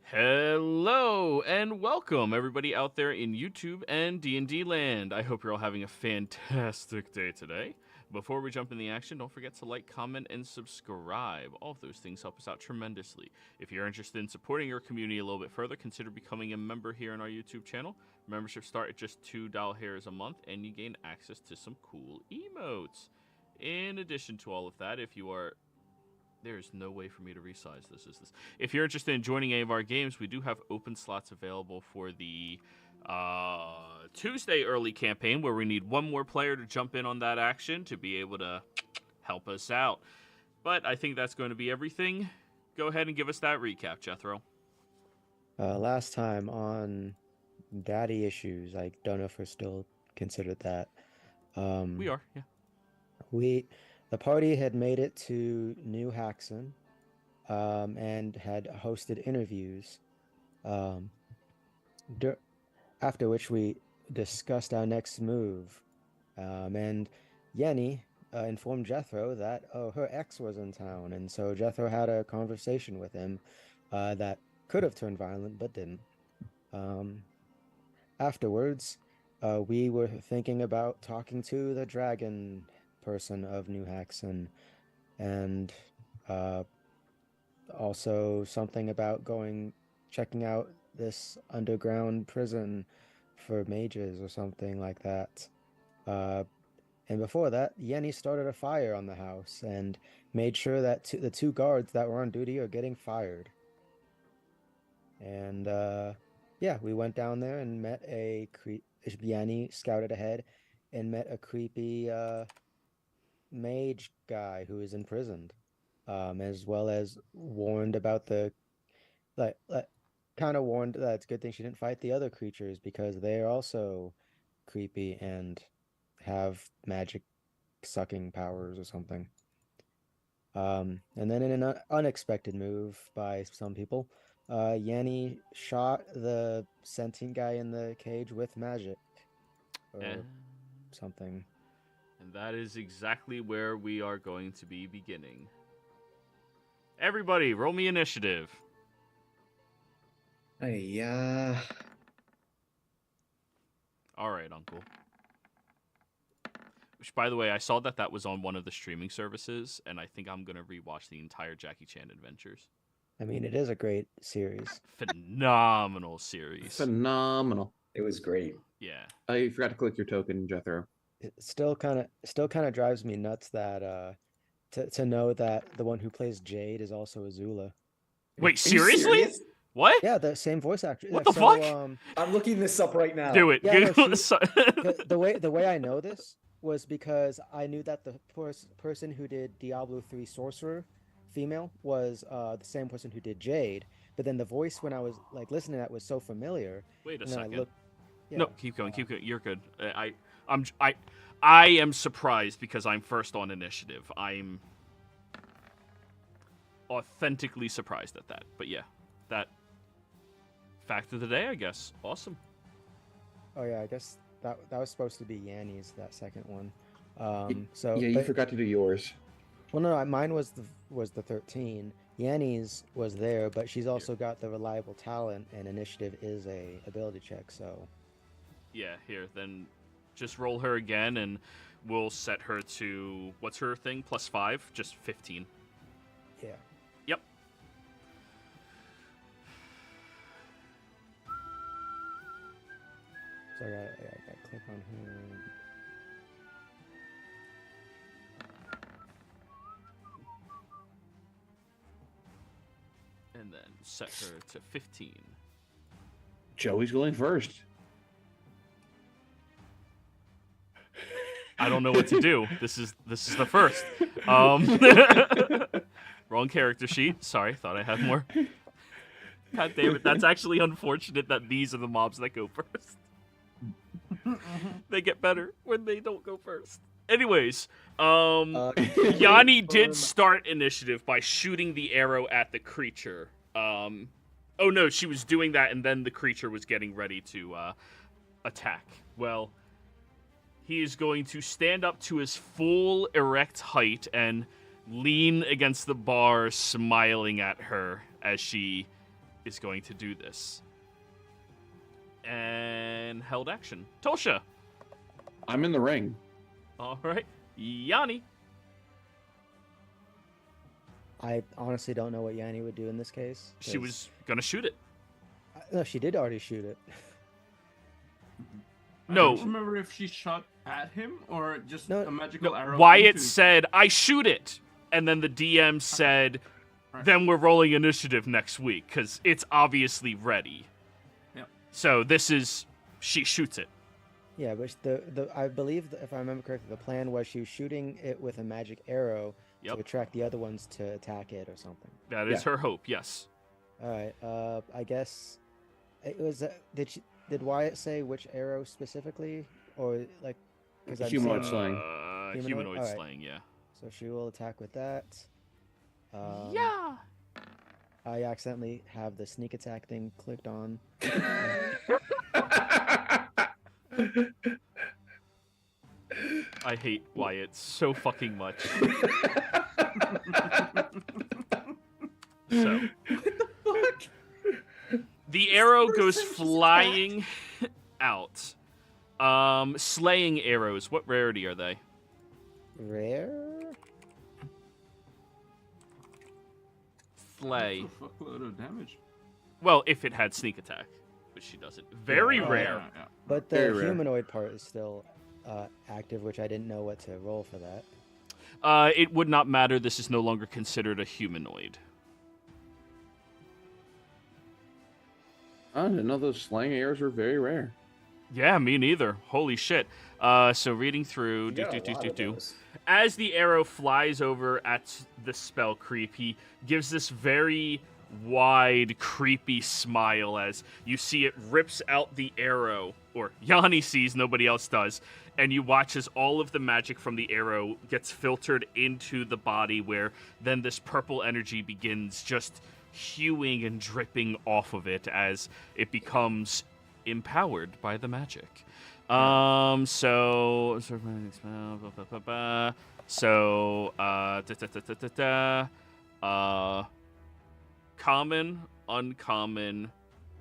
Hello and welcome everybody out there in YouTube and D&D land. I hope you're all having a fantastic day today. Before we jump in the action, don't forget to like, comment, and subscribe. All of those things help us out tremendously. If you're interested in supporting your community a little bit further, consider becoming a member here on our YouTube channel. Memberships start at just $2 a month, and you gain access to some cool emotes. In addition to all of that, if you are... There's no way for me to resize this. If you're interested in joining any of our games, we do have open slots available for the Tuesday early campaign, where we need one more player to jump in on that action to be able to help us out. But I think that's going to be everything. Go ahead and give us that recap, Jethro. Last time on daddy issues, I don't know if we're still considered that. We are, yeah. The party had made it to New Haxon, and had hosted interviews, after which we discussed our next move, and Yenny informed Jethro that her ex was in town, and so Jethro had a conversation with him that could have turned violent but didn't. Afterwards, we were thinking about talking to the dragon person of New Haxon, and also something about checking out this underground prison for mages or something like that. And before that, Yenny started a fire on the house and made sure that the two guards that were on duty are getting fired. And yeah, we went down there and met Yenny scouted ahead and met a creepy mage guy who is imprisoned, as well as warned about kind of warned that it's a good thing she didn't fight the other creatures because they are also creepy and have magic sucking powers or something. And then in an unexpected move by some people, Yenny shot the sentient guy in the cage with magic or something. And that is exactly where we are going to be beginning. Everybody, roll me initiative. Hey, All right, Uncle. Which, by the way, I saw that was on one of the streaming services, and I think I'm going to rewatch the entire Jackie Chan Adventures. I mean, it is a great series. Phenomenal series. Phenomenal. It was great. Yeah. I forgot to click your token, Jethro. It still kind of drives me nuts that to know that the one who plays Jade is also Azula. Wait, seriously? What? Yeah, the same voice actor. What the fuck? I'm looking this up right now. Do it. Yeah, the way I know this was because I knew that the person who did Diablo 3 Sorcerer, female, was the same person who did Jade. But then the voice when I was listening to that was so familiar. Wait a and then second. I looked, yeah. No, keep going. You're good. I am surprised because I'm first on initiative. I'm authentically surprised at that. But yeah, that fact of the day, I guess. Awesome. Oh yeah, I guess that was supposed to be Yanni's, that second one. You forgot to do yours. Well, no, mine was the 13. Yanni's was there, but she's also got the reliable talent, and initiative is a ability check. So yeah, here then, just roll her again, and we'll set her to what's her thing? +5, just 15. Yeah. Yep. So I got click on her. And then set her to 15. Joey's going first. I don't know what to do. This is the first. Wrong character sheet. Sorry, thought I had more. God damn it, that's actually unfortunate that these are the mobs that go first. They get better when they don't go first. Anyways, Yanni did start initiative by shooting the arrow at the creature. Oh no, she was doing that and then the creature was getting ready to attack. Well, he is going to stand up to his full erect height and lean against the bar, smiling at her as she is going to do this. And held action. Tulsha. I'm in the ring. All right. Yanni. I honestly don't know what Yanni would do in this case. She was going to shoot it. No, she did already shoot it. No. I don't remember if she shot at him or just a magical arrow. Wyatt said, I shoot it. And then the DM said, then we're rolling initiative next week because it's obviously ready. Yep. So this is, she shoots it. Yeah, but I believe, if I remember correctly, the plan was she was shooting it with a magic arrow to attract the other ones to attack it or something. That is her hope, yes. All right. I guess it was. Did Wyatt say which arrow specifically, or like? Humanoid slaying. Humanoid slaying, yeah. So she will attack with that. Yeah. I accidentally have the sneak attack thing clicked on. I hate Wyatt so fucking much. So. What the fuck? The arrow goes flying out. Slaying arrows. What rarity are they? Rare? Slay. That's a fuckload of damage. Well, if it had sneak attack, which she doesn't. Very rare. Yeah. But the Very rare. humanoid part is still active, which I didn't know what to roll for that. It would not matter. This is no longer considered a humanoid. I didn't know those slaying arrows were very rare. Yeah, me neither. Holy shit. So reading through. As the arrow flies over at the spell creep, he gives this very wide, creepy smile as you see it rips out the arrow, or Yanni sees, nobody else does, and you watch as all of the magic from the arrow gets filtered into the body, where then this purple energy begins just hewing and dripping off of it as it becomes empowered by the magic. Common, uncommon,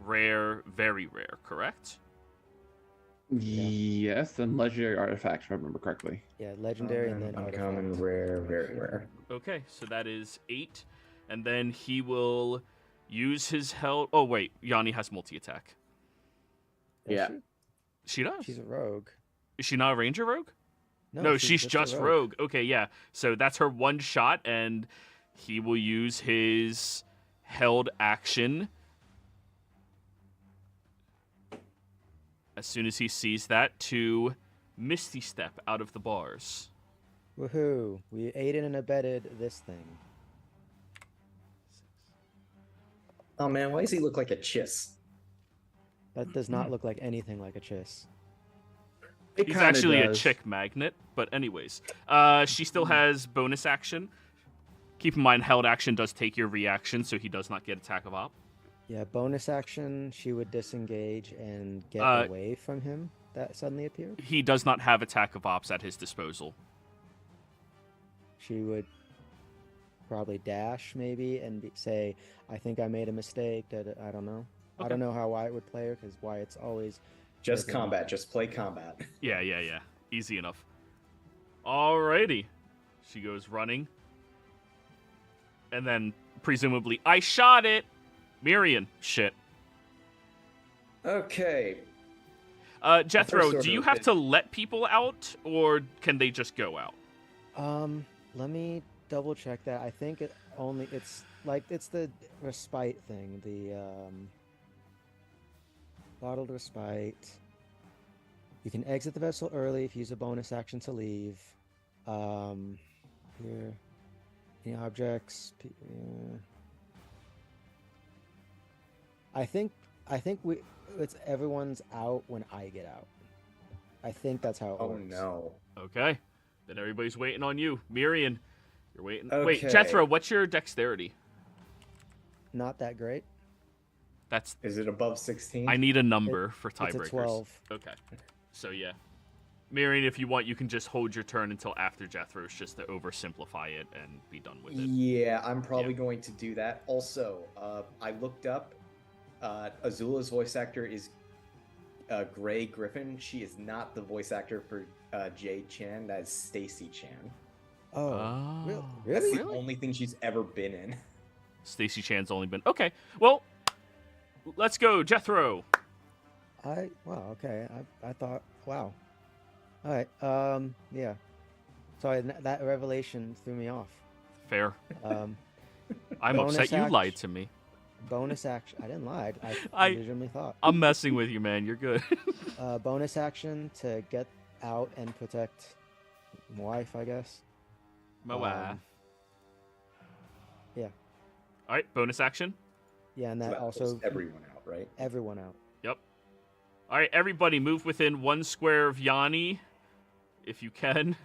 rare, very rare, correct? Yes, and legendary artifacts, if I remember correctly. Yeah, legendary and then uncommon, artifact. rare, very rare. Okay, so that is 8. And then he will use his held... Oh, wait. Yanni has multi-attack. Does Yeah. She does? She's a rogue. Is she not a ranger rogue? No, she's just a rogue. Okay, yeah. So that's her one shot, and he will use his held action as soon as he sees that to Misty Step out of the bars. Woohoo! We aided and abetted this thing. Oh man, why does he look like a chiss? That does not look like anything like a chiss. It He's kinda actually does. a chick magnet, but anyways. She still has bonus action. Keep in mind, held action does take your reaction, so he does not get attack of op. Yeah, bonus action, she would disengage and get away from him that suddenly appeared. He does not have attack of ops at his disposal. She would probably dash maybe and say, I think I made a mistake. I don't know. Okay. I don't know how Wyatt would play her because Wyatt's always... Just combat, just play combat. Yeah. Easy enough. Alrighty. She goes running. And then, presumably, I shot it! Mirian. Shit. Okay. Jethro, First do you order have is- to let people out, or can they just go out? Let me double check that. I think it's the respite thing, the bottled respite. You can exit the vessel early if you use a bonus action to leave. Here, any objects? I think it's everyone's out when I get out. I think that's how it Oh works. no. Okay. Then everybody's waiting on you. Mirian, you're waiting. Wait, Okay. Jethro, what's your dexterity? Not that great. That's... Is it above 16? I need a number for It's a tiebreakers. 12. Okay. So, yeah. Mirian, if you want, you can just hold your turn until after Jethro's, just to oversimplify it and be done with it. Yeah, I'm probably going to do that. Also, I looked up Azula's voice actor is Gray Griffin. She is not the voice actor for Jade Chan. That is Stacy Chan. Oh, Oh. That's really? the only thing she's ever been in. Stacy Chan's only been okay. Well, let's go, Jethro. Wow. Okay. I thought. Wow. All right. Yeah. Sorry, that revelation threw me off. Fair. Um, I'm bonus upset you act- lied to me. bonus action. I didn't lie. I I- legitimately thought. I'm messing with you, man. You're good. Bonus action to get out and protect my wife, I guess. My wife. Yeah. All right, bonus action. Yeah, and that That also pulls everyone out, right? everyone out. Yep. All right, everybody, move within 1 square of Yanni, if you can.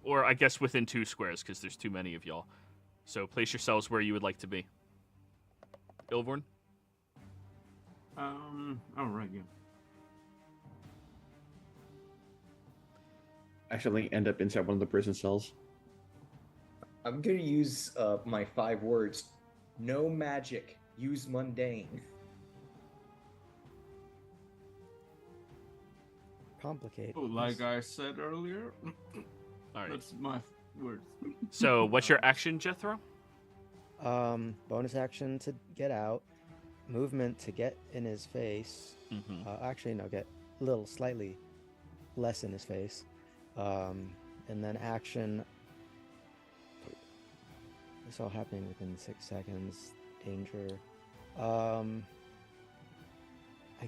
Or I guess within 2 squares, because there's too many of y'all. So place yourselves where you would like to be. Ilvorn? All right, yeah. Actually end up inside one of the prison cells. I'm gonna use my 5 words. No magic. Use mundane. Complicate. Oh, like I said earlier, All right. that's my words. So what's your action, Jethro? Bonus action to get out. Movement to get in his face. Mm-hmm. Actually, no, get a little slightly less in his face. And then action. This all happening within 6 seconds. Danger. I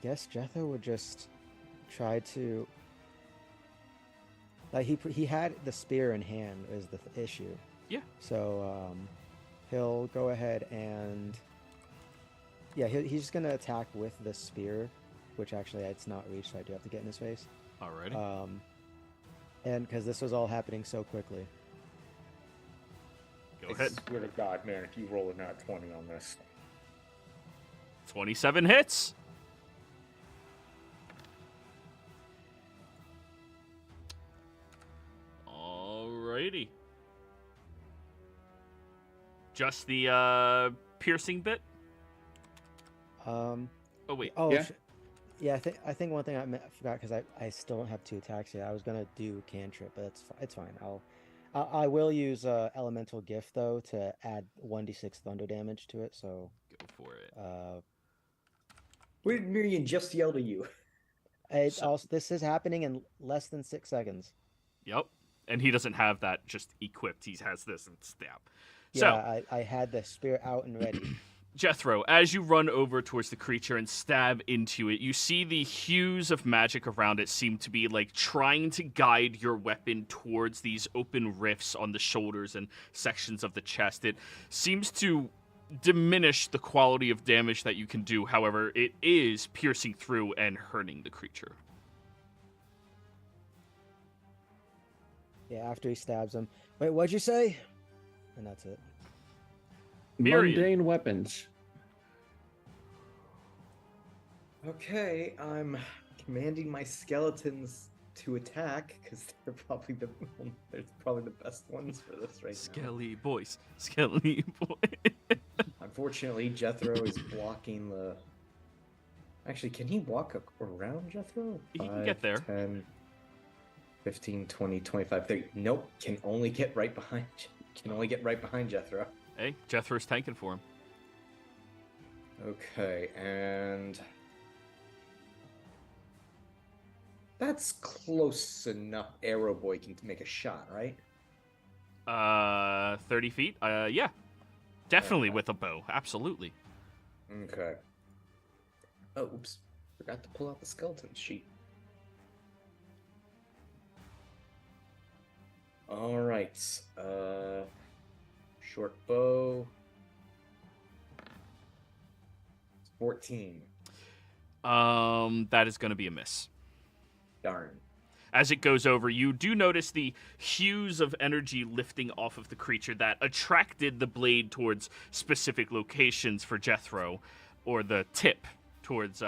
guess Jethro would just try to. Like he had the spear in hand is the issue. Yeah. So he'll go ahead and. Yeah, he's just gonna attack with the spear, which actually it's not reached, so I do have to get in his face. Alrighty. And because this was all happening so quickly. Go ahead. I swear to God, man, if you roll a nat 20 on this. 27 hits. Alrighty. Just the piercing bit? Oh wait. Oh, Yeah. Yeah, I think one thing I forgot because I still don't have 2 attacks yet. I was gonna do cantrip, but it's fine. I will use elemental gift though to add 1d6 thunder damage to it. So Go for it. What did Miriam just yell to you? this is happening in less than 6 seconds. Yep. And he doesn't have that just equipped. He has this and stab. Yeah, So I had the spear out and ready. Jethro, as you run over towards the creature and stab into it, you see the hues of magic around it seem to be like trying to guide your weapon towards these open rifts on the shoulders and sections of the chest. It seems to diminish the quality of damage that you can do. However, it is piercing through and hurting the creature. Yeah, after he stabs him. Wait, what'd you say? And that's it. Miriam. Mundane weapons. Okay, I'm commanding my skeletons to attack because they're probably the best ones for this right now. Skelly boys. Skelly boy. Unfortunately, Jethro is blocking the. Actually, can he walk around Jethro? He can get there. 10, 15, 20, 25, 30. Nope, can only get right behind. Can only get right behind Jethro. Hey, Jethro's tanking for him. Okay, and that's close enough. Arrow Boy can make a shot, right? 30 feet? Yeah. Definitely Okay. with a bow. Absolutely. Okay. Oh, oops. Forgot to pull out the skeleton sheet. All right. Short bow. 14. That is going to be a miss. Darn. As it goes over, you do notice the hues of energy lifting off of the creature that attracted the blade towards specific locations for Jethro, or the tip towards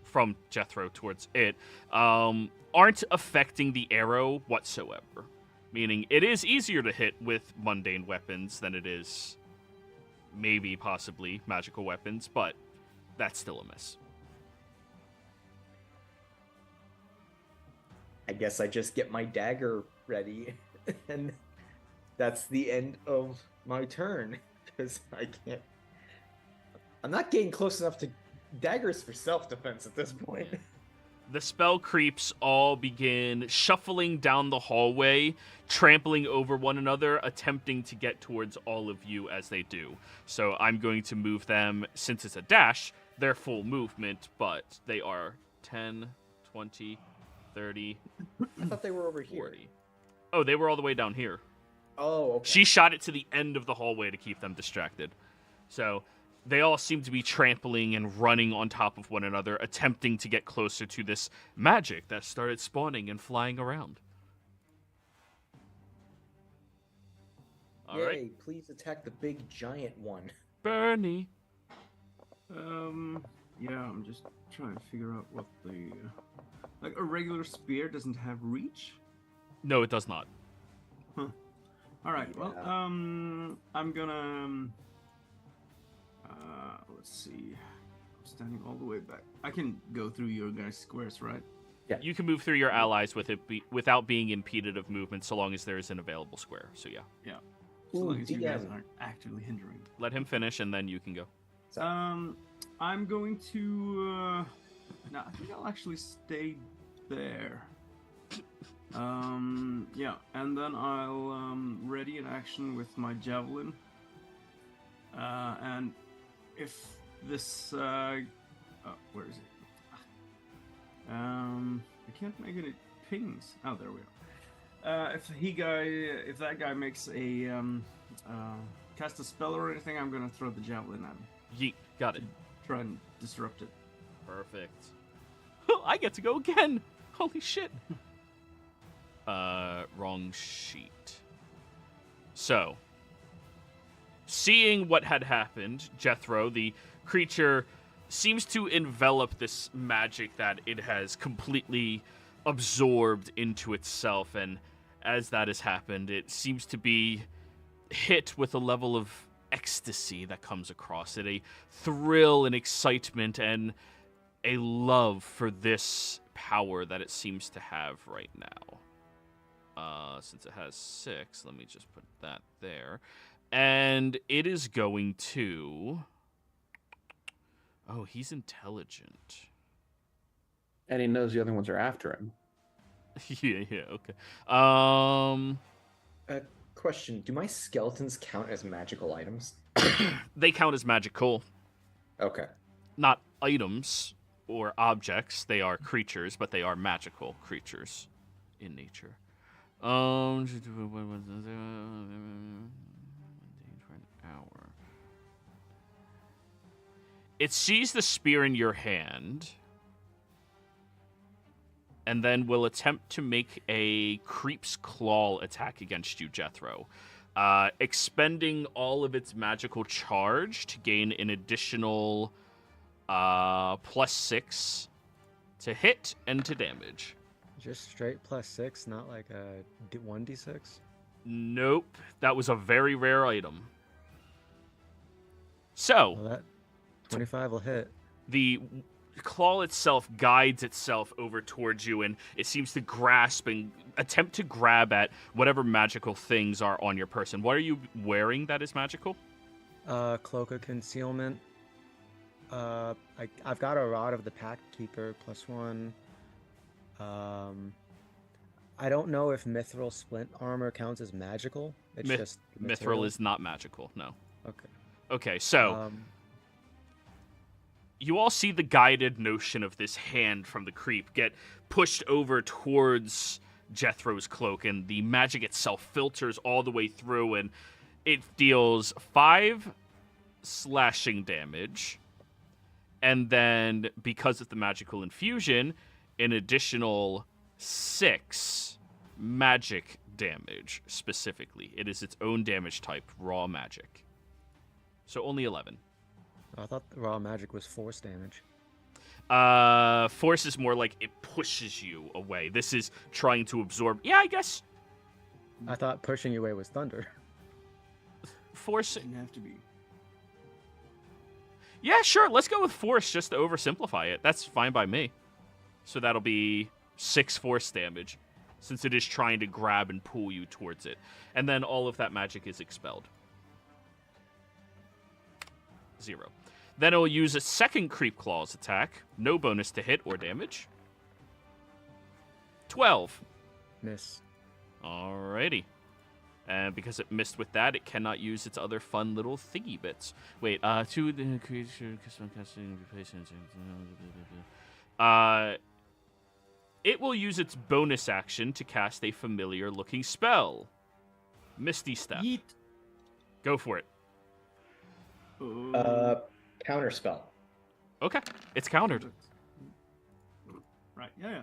from Jethro towards it, aren't affecting the arrow whatsoever. Meaning it is easier to hit with mundane weapons than it is maybe possibly magical weapons, but that's still a miss. I guess I just get my dagger ready, and that's the end of my turn, because I can't... I'm not getting close enough to daggers for self-defense at this point. The spell creeps all begin shuffling down the hallway, trampling over one another, attempting to get towards all of you as they do. So I'm going to move them, since it's a dash, their full movement, but they are 10, 20, 30, I thought they were over here. 40. Oh, they were all the way down here. Oh, okay. She shot it to the end of the hallway to keep them distracted. So they all seem to be trampling and running on top of one another, attempting to get closer to this magic that started spawning and flying around. All Yay, right. please attack the big giant one. Bernie. Yeah, I'm just trying to figure out what the... Like, a regular spear doesn't have reach? No, it does not. Huh. Alright, well, Yeah. I'm gonna... let's see... I'm standing all the way back. I can go through your guys' squares, right? You can move through your allies with it without being impeded of movement, so long as there is an available square. So yeah. Yeah. So Ooh, long as you guys DM. aren't actively hindering. Let him finish, and then you can go. I'm going to... No, I think I'll actually stay there. Yeah, and then I'll ready an action with my javelin. And if this... where is it? I can't make any pings. Oh, there we are. If that guy makes a cast a spell or anything, I'm gonna throw the javelin at him. Yeet. Got it. Try and disrupt it. Perfect. I get to go again. Holy shit. Wrong sheet. So, seeing what had happened, Jethro, the creature, seems to envelop this magic that it has completely absorbed into itself, and as that has happened, it seems to be hit with a level of ecstasy that comes across it, a thrill and excitement and a love for this power that it seems to have right now. Since it has 6, let me just put that there. And it is going to... Oh, he's intelligent. And he knows the other ones are after him. yeah, okay. Question, do my skeletons count as magical items? They count as magical. Okay. Not items or objects. They are creatures, but they are magical creatures in nature. For an hour. It sees the spear in your hand, and then will attempt to make a Creep's Claw attack against you, Jethro. Expending all of its magical charge to gain an additional +6 to hit and to damage. Just straight +6, not like a 1d6? Nope. That was a very rare item. So, Well, that 25 will hit. the claw itself guides itself over towards you, and it seems to grasp and attempt to grab at whatever magical things are on your person. What are you wearing that is magical? Cloak of Concealment. I've got a Rod of the Pact Keeper, +1. I don't know if Mithril Splint Armor counts as magical. It's just Mithril material. is not magical, no. Okay. Okay, so you all see the guided notion of this hand from the creep get pushed over towards Jethro's cloak, and the magic itself filters all the way through, and it deals 5 slashing damage, and then, because of the magical infusion, an additional 6 magic damage, specifically. It is its own damage type, raw magic. So only 11. I thought the raw magic was force damage. Force is more like it pushes you away. This is trying to absorb. Yeah, I guess I thought pushing you away was thunder. Force. Didn't have to be. Yeah, sure. Let's go with force just to oversimplify it. That's fine by me. So that'll be 6 force damage, since it is trying to grab and pull you towards it. And then all of that magic is expelled. 0. Then it'll use a second Creep Claws attack. No bonus to hit or damage. 12. Miss. Alrighty. And because it missed with that, it cannot use its other fun little thingy bits. Wait, to the creature casting replacement. It will use its bonus action to cast a familiar looking spell. Misty Step. Yeet. Go for it. Counter spell. Okay, it's countered. Right, yeah.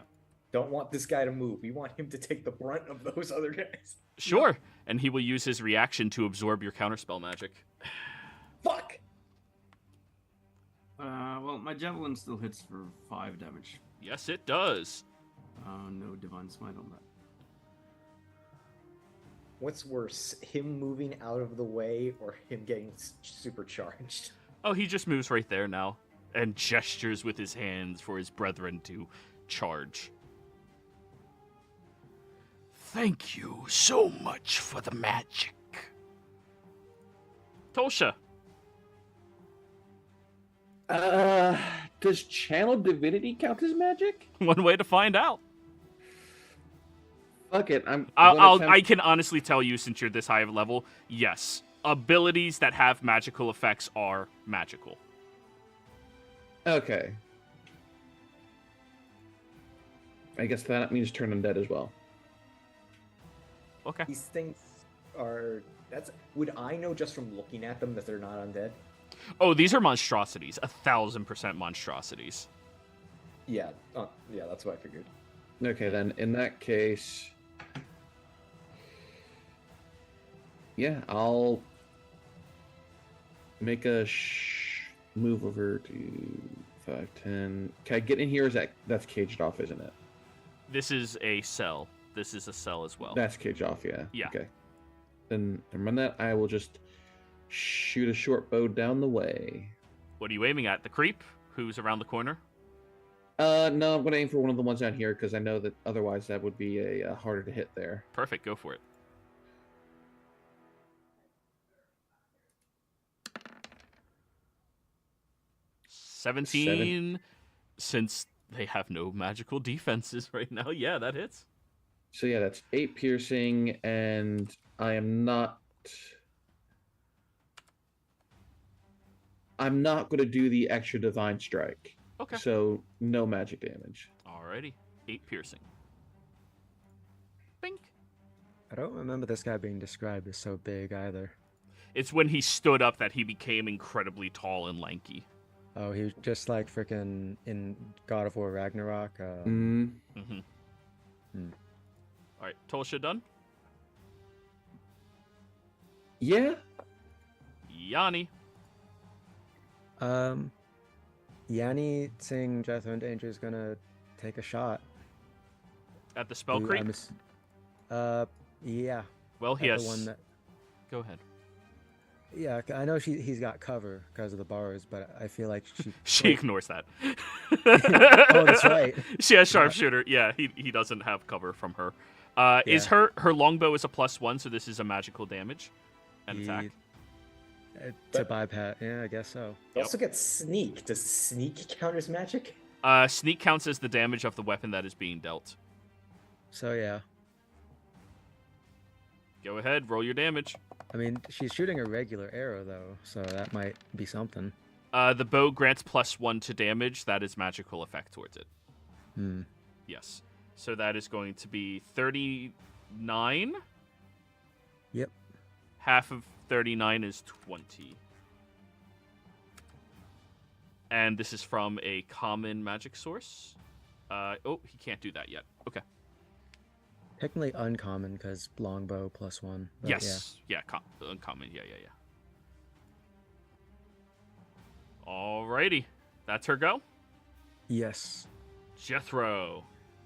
Don't want this guy to move. We want him to take the brunt of those other guys. Sure, and he will use his reaction to absorb your counterspell magic. Fuck! Well, my javelin still hits for 5 damage. Yes, it does. No divine smite on that. What's worse, him moving out of the way or him getting supercharged? Oh, he just moves right there now and gestures with his hands for his brethren to charge. Thank you so much for the magic. Tosha. Does Channel Divinity count as magic? One way to find out. Fuck it, I can honestly tell you, since you're this high of level, yes. Abilities that have magical effects are magical. Okay. I guess that means turn undead as well. Okay. These things are... Would I know just from looking at them that they're not undead? Oh, these are monstrosities. 1,000% monstrosities. Yeah. Yeah, that's what I figured. Okay, then in that case... Yeah, I'll make a move over to 5, 10. Can I get in here? Or is that's caged off, isn't it? This is a cell. This is a cell as well. That's caged off, yeah. Yeah. Okay. Then never mind that. I will just shoot a short bow down the way. What are you aiming at? The creep who's around the corner? No, I'm going to aim for one of the ones down here because I know that otherwise that would be a harder to hit there. Perfect. Go for it. Seven. Since they have no magical defenses right now, yeah, that hits. So yeah, that's 8 piercing, and I'm not going to do the extra divine strike. Okay. So no magic damage. Alrighty. 8 piercing. Bink. I don't remember this guy being described as so big either. It's when he stood up that he became incredibly tall and lanky. Oh, he was just like freaking in God of War Ragnarok. Mm-hmm. Alright, Tolsha done? Yeah. Yanni. Yanni, seeing Jethro in danger, is gonna take a shot. At the spell creep? Yeah. Well, he at has... the one that... Go ahead. Yeah, I know he's got cover because of the bars, but I feel like she... She ignores that. Oh, that's right. She has sharpshooter. Yeah, he doesn't have cover from her. Is her longbow is a +1, so this is a magical damage and attack. To bypass, yeah, I guess so. It also gets sneak. Does sneak count as magic? Sneak counts as the damage of the weapon that is being dealt. So yeah. Go ahead, roll your damage. I mean, she's shooting a regular arrow though, so that might be something. The bow grants +1 to damage. That is magical effect towards it. Yes. So that is going to be 39. Yep. Half of 39 is 20. And this is from a common magic source. Oh, he can't do that yet. Okay. Technically uncommon because longbow +1. Yes. Yeah, uncommon. Yeah. Alrighty. That's her go? Yes. Jethro.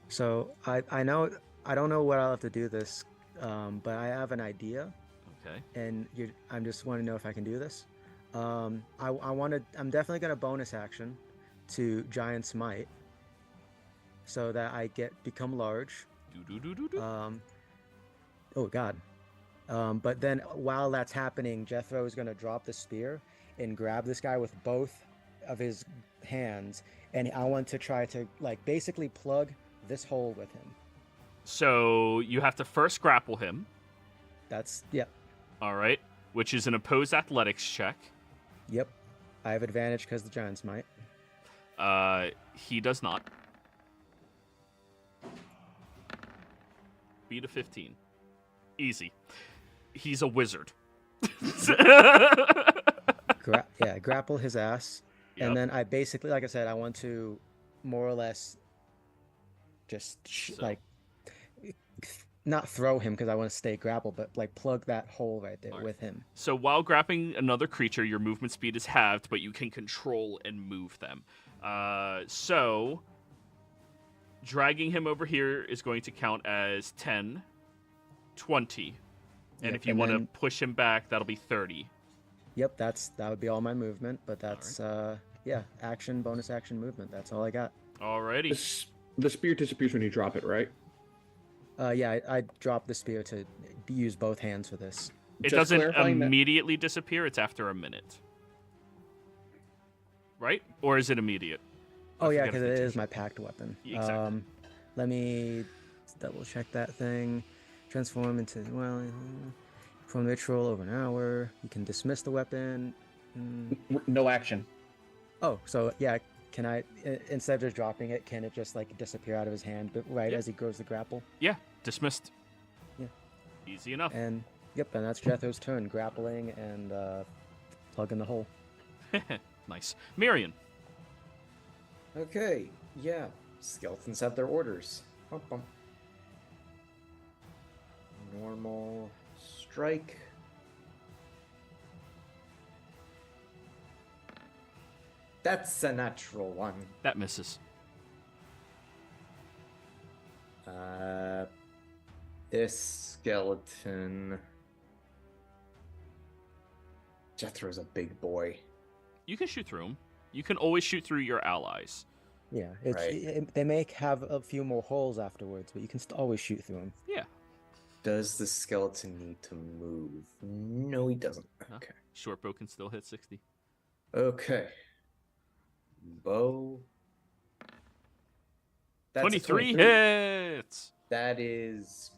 So I know I don't know what I'll have to do this but I have an idea, Okay. and I'm just want to know if I can do this. I'm definitely gonna bonus action to Giant Smite, so that I become large. Do. Oh God. But then while that's happening, Jethro is gonna drop the spear and grab this guy with both of his hands, and I want to try to like basically plug this hole with him. So you have to first grapple him. Yep. All right. Which is an opposed athletics check. Yep. I have advantage because the Giant Smite. He does not. Beat a 15. Easy. He's a wizard. Grapple his ass. Yep. And then I basically, like I said, I want to more or less just like not throw him because I want to stay grappled, but like plug that hole right there with him. So while grappling another creature, your movement speed is halved, but you can control and move them. So dragging him over here is going to count as 10, 20. And Yep, if you want to push him back, that'll be 30. Yep, that would be all my movement, but that's action, bonus action movement. That's all I got. Alrighty. The spear disappears when you drop it, right? I dropped the spear to use both hands for this. It Just doesn't clarifying that- immediately disappear, it's after a minute. Right? Or is it immediate? Oh yeah, forget because if it they is my packed weapon. Yeah, exactly. Let me double check that thing. Transform into from ritual over an hour. You can dismiss the weapon. No action. Oh, so yeah, can I instead of just dropping it, can it just like disappear out of his hand, but right Yeah. as he goes to grapple? Yeah, dismissed. Yeah. Easy enough. And yep, and that's Jethro's turn, grappling and plugging the hole. Nice. Miriam. Okay, yeah. Skeletons have their orders. Bump, bump. Normal strike. That's a natural one. That misses. This skeleton. Jethro's a big boy. You can shoot through him. You can always shoot through your allies. Yeah, Right. they may have a few more holes afterwards, but you can always shoot through them. Yeah. Does the skeleton need to move? No, he doesn't. No. Okay. Short bow can still hit 60. Okay. Bow. That's a 23 hits! That is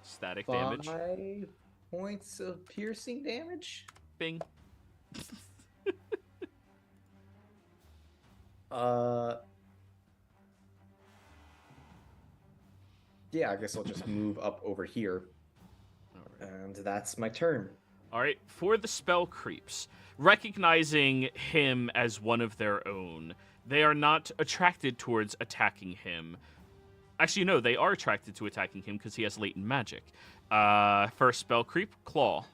Static damage. 5 points of piercing damage. Bing. Yeah, I guess I'll just move up over here. Alright. And that's my turn. Alright, for the spell creeps, recognizing him as one of their own, they are not attracted towards attacking him. Actually, no, they are attracted to attacking him because he has latent magic. First spell creep, Claw.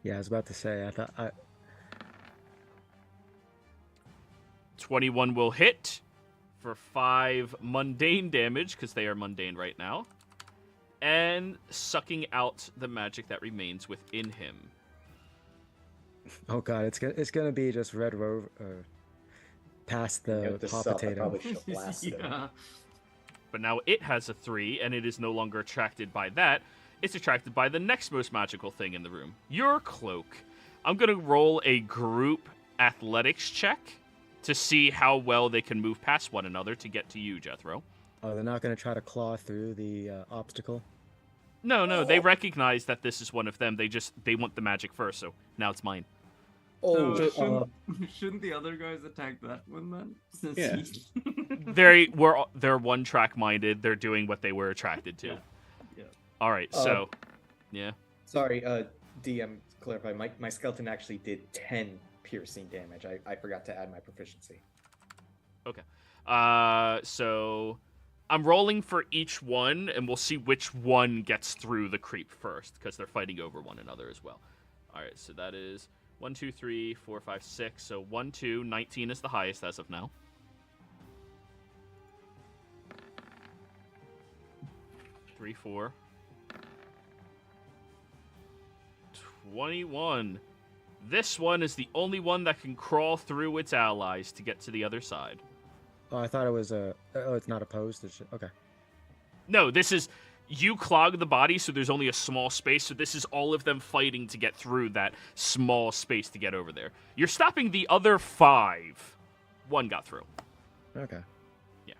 Yeah, I was about to say. I thought 21 will hit for 5 mundane damage, because they are mundane right now. And sucking out the magic that remains within him. Oh god, it's gonna be just Red Rover past the Note this hot up, I potato. probably should have blasted him. Yeah. But now it has a 3, and it is no longer attracted by that. It's attracted by the next most magical thing in the room, your cloak. I'm going to roll a group athletics check to see how well they can move past one another to get to you, Jethro. Oh, they're not gonna try to claw through the obstacle. No, they recognize that this is one of them. They want the magic first, so now it's mine. Oh, So shouldn't the other guys attack that one then? Since Yeah. They're one track minded. They're doing what they were attracted to. Yeah. All right, so yeah. sorry, DM, clarify. My skeleton actually did 10 piercing damage. I forgot to add my proficiency. Okay. So I'm rolling for each one, and we'll see which one gets through the creep first, because they're fighting over one another as well. All right, so that is 1, 2, 3, 4, 5, 6. So 1, 2, 19 is the highest as of now. 3, 4. 21. This one is the only one that can crawl through its allies to get to the other side. Oh, I thought it was a. Oh, it's not opposed. Okay. No, this is... You clog the body, so there's only a small space, so this is all of them fighting to get through that small space to get over there. You're stopping the other 5. 1 got through. Okay. Yeah.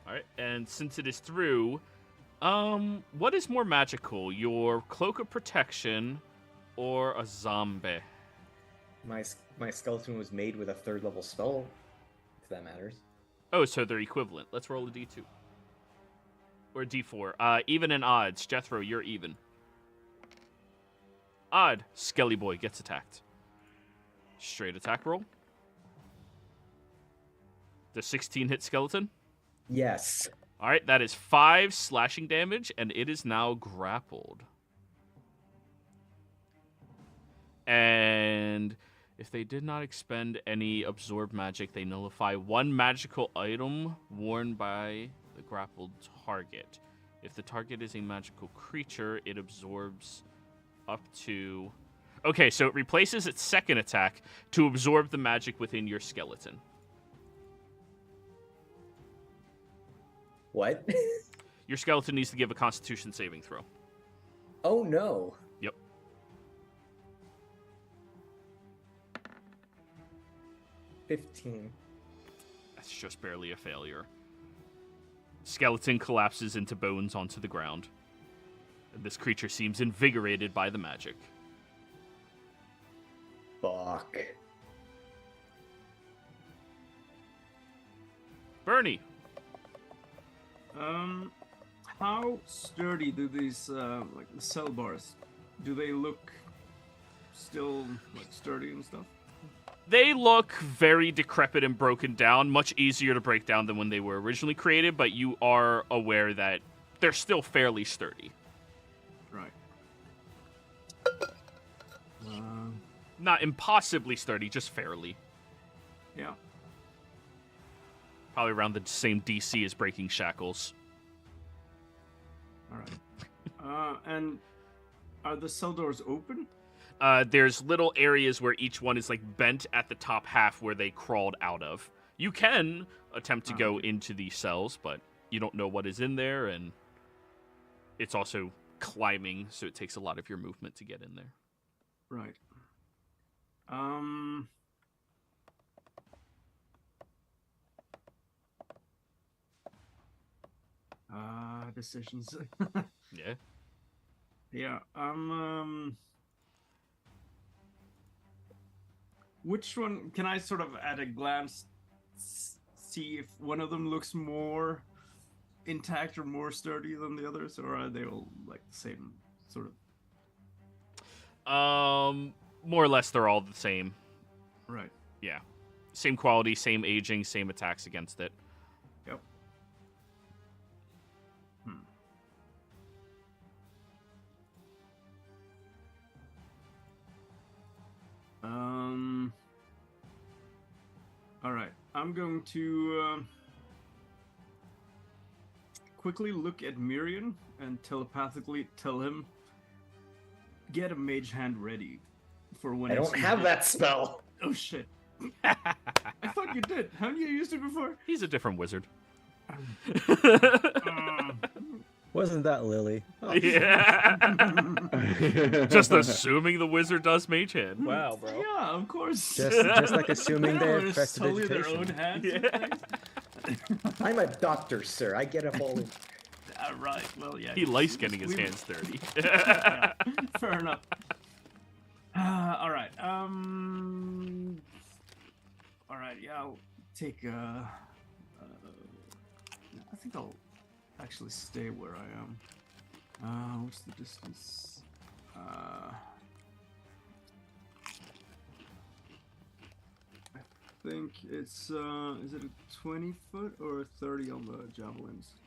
Alright, and since it is through, what is more magical? Your Cloak of Protection or a zombie? My skeleton was made with a 3rd level spell, if that matters. Oh, so they're equivalent. Let's roll a d2. Or a d4. Even in odds. Jethro, you're even. Odd. Skelly Boy gets attacked. Straight attack roll. The 16 hit skeleton? Yes. Alright, that is 5 slashing damage, and it is now grappled. And if they did not expend any absorb magic, they nullify 1 magical item worn by the grappled target. If the target is a magical creature, it absorbs up to... Okay, so it replaces its second attack to absorb the magic within your skeleton. What? Your skeleton needs to give a Constitution saving throw. Oh no. Yep. $15. That's just barely a failure. Skeleton collapses into bones onto the ground. And this creature seems invigorated by the magic. Fuck. Bernie! How sturdy do these, like, the cell bars, do they look still, like, sturdy and stuff? They look very decrepit and broken down, much easier to break down than when they were originally created, but you are aware that they're still fairly sturdy. Right. Not impossibly sturdy, just fairly. Yeah. Probably around the same DC as Breaking Shackles. Alright. And are the cell doors open? There's little areas where each one is like bent at the top half where they crawled out of. You can attempt to go into these cells, but you don't know what is in there, and it's also climbing, so it takes a lot of your movement to get in there. Right. Decisions. Yeah. Yeah. Which one can I sort of at a glance see if one of them looks more intact or more sturdy than the others, or are they all like the same sort of? More or less, they're all the same. Right. Yeah. Same quality, same aging, same attacks against it. Yep. All right. I'm going to quickly look at Miriam and telepathically tell him, get a mage hand ready for when I don't have that spell. Oh shit. I thought you did. Haven't you used it before? He's a different wizard. Wasn't that Lily? Oh, Yeah. Just assuming the wizard does mage hand. Wow, bro. Yeah, of course. just like assuming they have Everyone is totally their own prestidigitation. hands. Yeah. I'm a doctor, sir. I get a whole. Right. Well, yeah. He likes getting his hands dirty. Yeah, fair enough. All right. All right. Yeah, I'll take. I think I'll actually stay where I am. What's the distance? I think it's. Is it a 20 foot or a 30 on the javelins?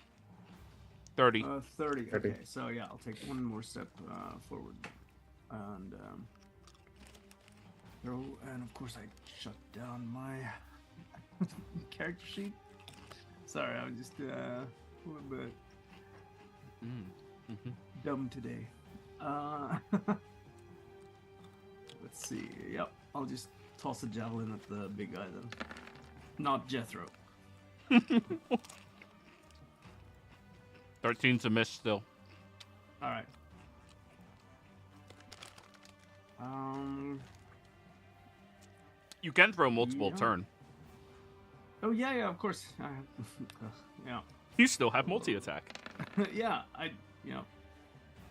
30. 30. 30. Okay, so yeah, I'll take one more step forward, and throw. And of course, I shut down my character sheet. Sorry, I'm just a little bit Mm-hmm. Dumb today. Let's see. Yep, I'll just toss a javelin at the big guy then. Not Jethro. 13's a miss still. All right. You can throw multiple Yeah. turn. Oh yeah, of course. Yeah. You still have multi-attack. Yeah,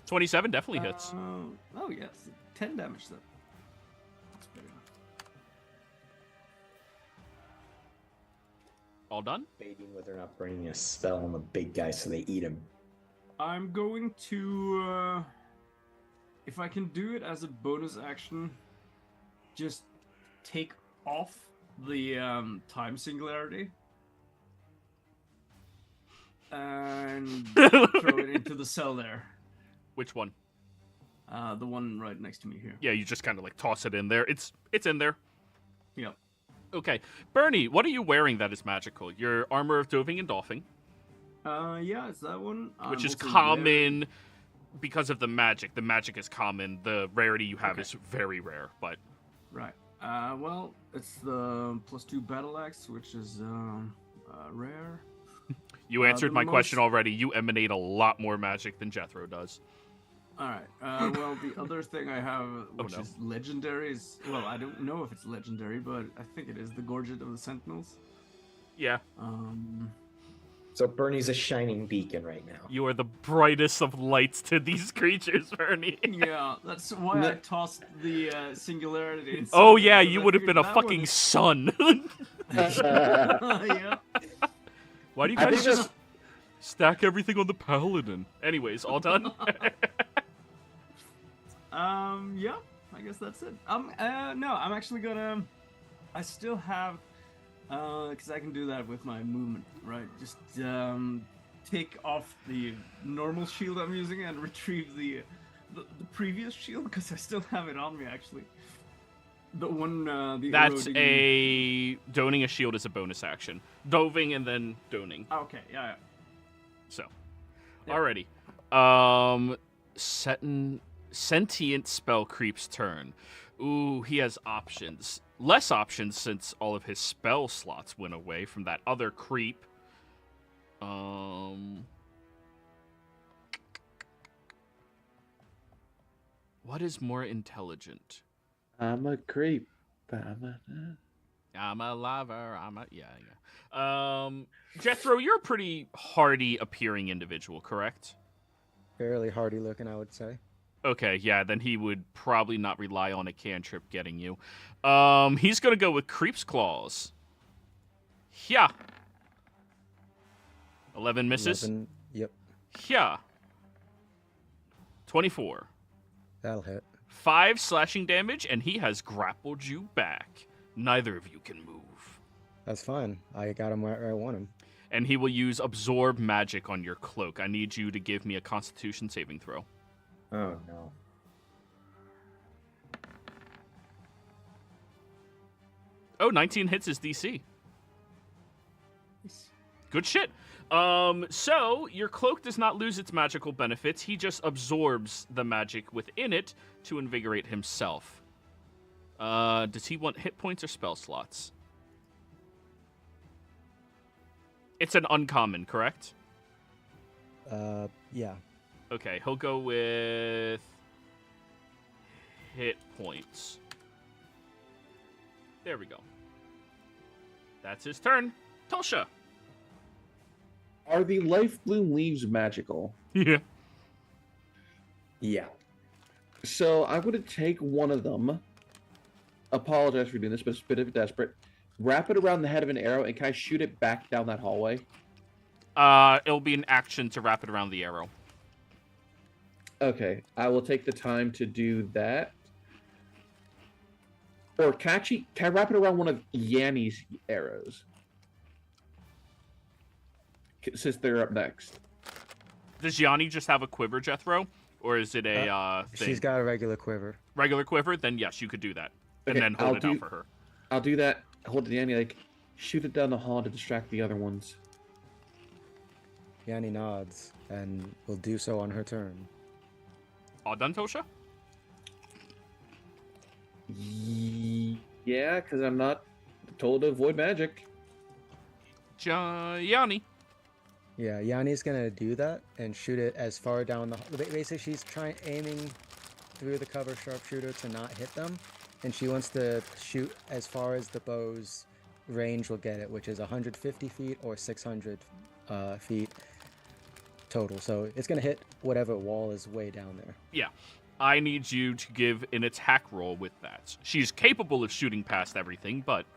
27 definitely hits. Oh yes, 10 damage then. That's better. All done? Debating whether or not burning a spell on the big guy so they eat him. I'm going to, if I can do it as a bonus action, just take off the time singularity and throw it into the cell there. Which one? The one right next to me here. Yeah, you just kind of like toss it in there. It's in there. Yep. Okay. Bernie, what are you wearing that is magical? Your armor of doving and doffing, Yeah, it's that one. which is I'm also common because of the magic. The magic is common. The rarity you have Okay. is very rare, but Right. Well, it's the +2 battle axe, which is rare. you answered the my question most- already. You emanate a lot more magic than Jethro does. All right. Well, the other thing I have, which no. is legendary, is I don't know if it's legendary, but I think it is the Gorget of the Sentinels. Yeah. So Bernie's a shining beacon right now. You are the brightest of lights to these creatures, Bernie. Yeah, that's why I tossed the singularity. inside Oh it, yeah, because you I would have been a figured that fucking one- sun. Yeah. Why do you I guys think just stack everything on the paladin? Anyways, all done? Yeah. I guess that's it. No, I'm actually gonna. I still have, because I can do that with my movement, right? Just take off the normal shield I'm using and retrieve the previous shield because I still have it on me actually. The one, the That's eroding- doning a shield is a bonus action. Doving and then doning. Okay, yeah. So, Yeah. alrighty. Sentient spell creep's turn. Ooh, he has options. Less options since all of his spell slots went away from that other creep. What is more intelligent? I'm a creep. I'm a lover. Yeah. Jethro, you're a pretty hardy appearing individual, correct? Fairly hardy looking, I would say. Okay, yeah, then he would probably not rely on a cantrip getting you. He's gonna go with Creep's Claws. Yeah. 11 misses. 11, yep, Yeah. 24. that'll hit. 5 slashing damage, and he has grappled you back. Neither of you can move. That's fine. I got him where I want him. And he will use Absorb Magic on your cloak. I need you to give me a Constitution saving throw. Oh no. Oh, 19 hits his DC. Good shit. So your cloak does not lose its magical benefits. He just absorbs the magic within it to invigorate himself. Does he want hit points or spell slots? It's an uncommon, correct? Yeah. Okay, he'll go with hit points. There we go. That's his turn. Tulsha. Are the life bloom leaves magical? Yeah. Yeah. So I'm going to take one of them. Apologize for doing this, but it's a bit of desperate. Wrap it around the head of an arrow, and can I shoot it back down that hallway? It'll be an action to wrap it around the arrow. Okay, I will take the time to do that. Or can I wrap it around one of Yanni's arrows? Since they're up next. Does Yanni just have a quiver, Jethro? Or is it a thing? She's got a regular quiver. Regular quiver? Then yes, you could do that. And Okay, then hold I'll it out do- for her. I'll do that. Hold it, Yanni, like, shoot it down the hall to distract the other ones. Yanni nods and will do so on her turn. All done, Tosha? Yeah, because I'm not told to avoid magic. Yanni. Yeah, Yanni's gonna do that and shoot it as far down the. Basically, she's aiming through the cover sharpshooter to not hit them, and she wants to shoot as far as the bow's range will get it, which is 150 feet or 600 feet total. So it's gonna hit whatever wall is way down there. Yeah. I need you to give an attack roll with that. She's capable of shooting past everything, but...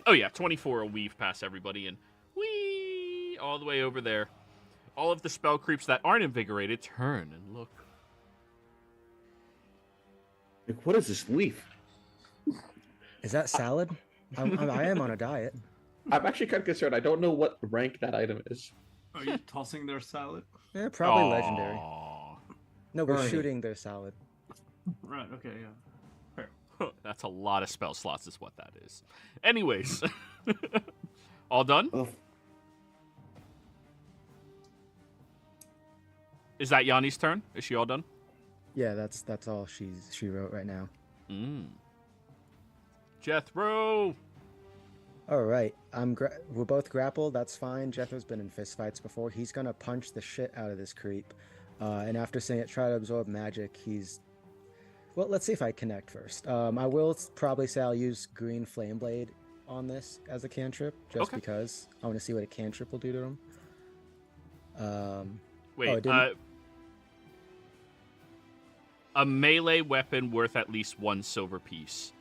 Oh yeah, 24 will weave past everybody and whee! All the way over there. All of the spell creeps that aren't invigorated turn and look. Like, what is this leaf? Is that salad? I am on a diet. I'm actually kind of concerned. I don't know what rank that item is. Are you tossing their salad? Yeah, probably legendary. Aw. No, we're Burning. shooting their salad. Right. Okay. Yeah. That's a lot of spell slots is what that is. Anyways. All done? Oh. Is that Yanni's turn? Is she all done? Yeah, that's all she wrote right now. Jethro! All right, we're both grappled. That's fine. Jethro's been in fistfights before. He's gonna punch the shit out of this creep, and after seeing it try to absorb magic, well. Let's see if I connect first. I will probably say I'll use Green Flame Blade on this as a cantrip, just because I want to see what a cantrip will do to him. Wait, a melee weapon worth at least 1 silver piece.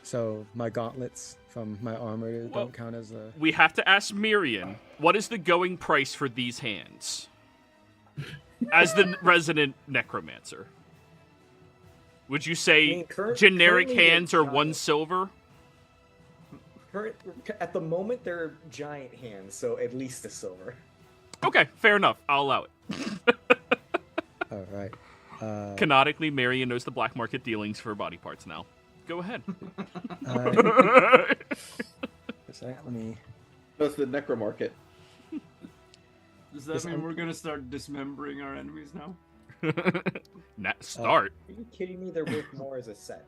So my gauntlets from my armor don't count as a... We have to ask Miriam, what is the going price for these hands? As the resident necromancer. Would you say generic currently hands they're are 1 giant. silver? At the moment, they're giant hands, so at least a silver. Okay, fair enough. I'll allow it. All right. Canonically, Marion knows the black market dealings for body parts now. Go ahead. Let me... That's the necromarket. Does that mean we're gonna start dismembering our enemies now? Start. Are you kidding me? They're worth more as a set.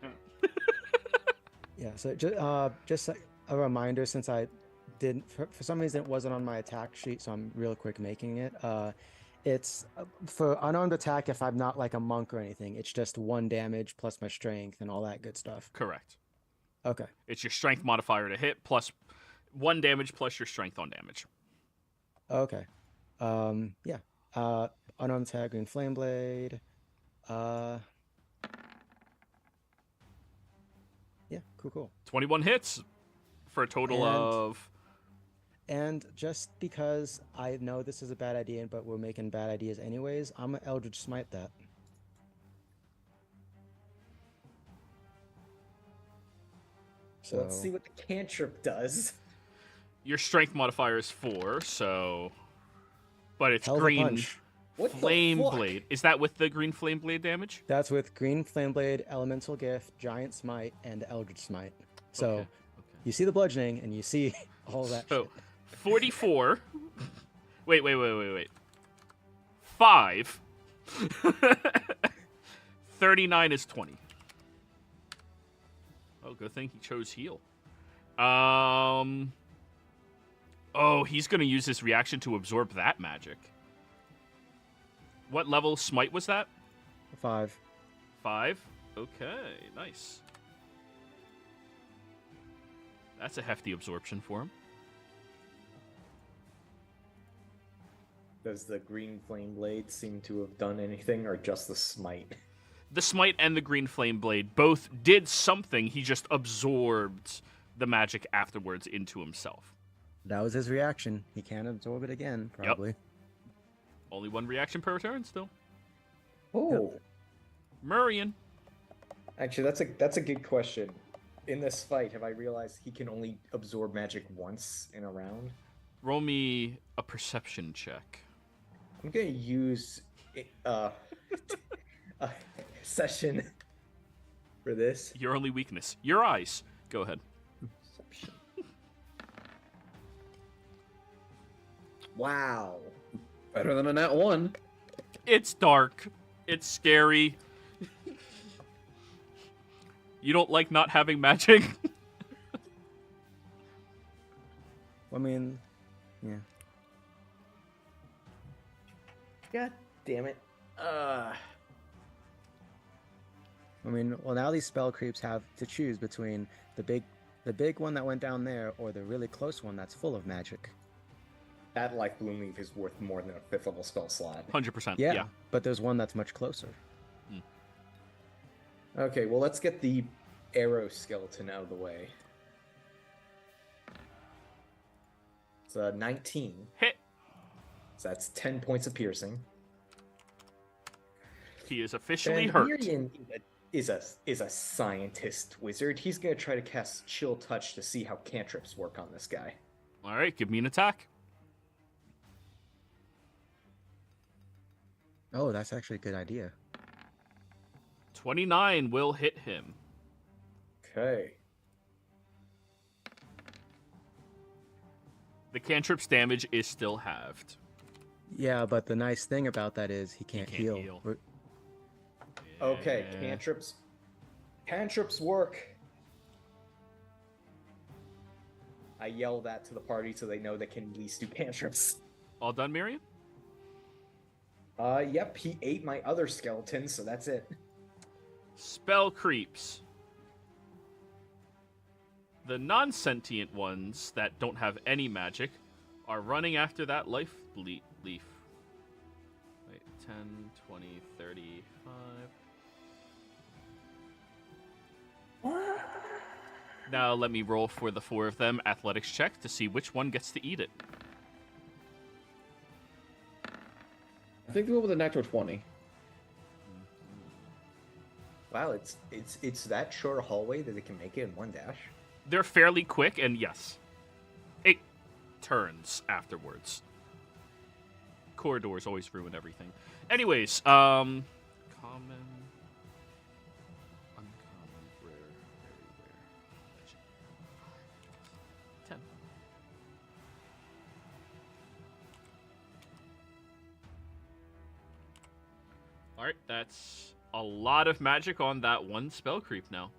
Yeah, so just a reminder, since I didn't, for some reason it wasn't on my attack sheet, so I'm real quick making it. It's for unarmed attack if I'm not like a monk or anything. It's just 1 damage plus my strength and all that good stuff. Correct. Okay. It's your strength modifier to hit plus 1 damage plus your strength on damage. Okay. Yeah. Unarmed attack, Green Flame Blade. Yeah, cool. 21 hits for a total of... And just because I know this is a bad idea, but we're making bad ideas anyways, I'm gonna Eldritch Smite that. So Let's see what the cantrip does. Your strength modifier is 4, so... But it's hell of a green punch. What the flame fuck? blade. Is that with the green flame blade damage? That's with Green Flame Blade, Elemental Gift, Giant Smite, and Eldritch Smite. So Okay. you see the bludgeoning, and you see all that So, shit. 44. Wait. 5. 39 is 20. Oh, good thing he chose heal. Oh, he's going to use his reaction to absorb that magic. What level smite was that? 5. 5? Okay, nice. That's a hefty absorption for him. Does the green flame blade seem to have done anything, or just the smite? The smite and the green flame blade both did something. He just absorbed the magic afterwards into himself. That was his reaction. He can't absorb it again, probably. Only 1 reaction per turn still. Oh, Murian. actually, that's a good question. In this fight, have I realized he can only absorb magic once in a round? Roll me a perception check. I'm gonna use a session for this. Your only weakness. Your eyes. Go ahead. Wow. Better than a nat 1. It's dark. It's scary. You don't like not having magic? I mean, yeah. God damn it. I mean, well, now these spell creeps have to choose between the big one that went down there or the really close one that's full of magic. That Life Bloom Leaf is worth more than a 5th level spell slot. 100%. Yeah, Yeah. but there's one that's much closer. Okay, well, let's get the arrow skeleton out of the way. It's 19. Hit. So that's 10 points of piercing. He is officially And hurt. Miriam is a scientist wizard. He's gonna try to cast Chill Touch to see how cantrips work on this guy. All right, give me an attack. Oh, that's actually a good idea. 29 will hit him. Okay. The cantrip's damage is still halved. Yeah, but the nice thing about that is he can't, can't heal. We're- Okay, Yeah. cantrips. Cantrips work. I yell that to the party so they know they can at least do cantrips. All done, Miriam? Yep, he ate my other skeleton, so that's it. Spell creeps. The non-sentient ones that don't have any magic are running after that life leaf. Wait, 10, 20, 35. Now let me roll for the 4 of them athletics check to see which one gets to eat it. I think they went with a natural 20. Wow, it's that short a hallway that they can make it in one dash. They're fairly quick, and yes, it turns afterwards. Corridors always ruin everything. Anyways, common, uncommon, rare, very rare, legend, 10. All right, that's a lot of magic on that one spell creep now.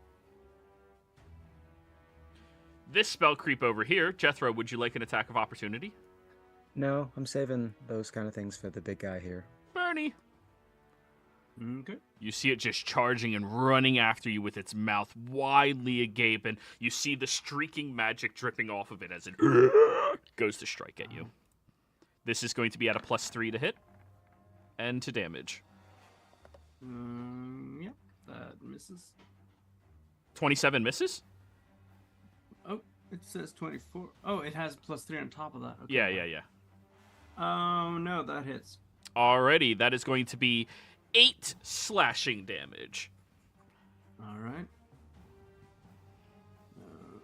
This spell creep over here, Jethro, would you like an attack of opportunity? No, I'm saving those kind of things for the big guy here. Bernie. Okay. You see it just charging and running after you with its mouth widely agape, and you see the streaking magic dripping off of it as it goes to strike at you. This is going to be at a +3 to hit and to damage. Yep, that misses. 27 misses? Oh, it says 24. Oh, it has +3 on top of that. Okay. Yeah. No, that hits. Alrighty, that is going to be 8 slashing damage. All right.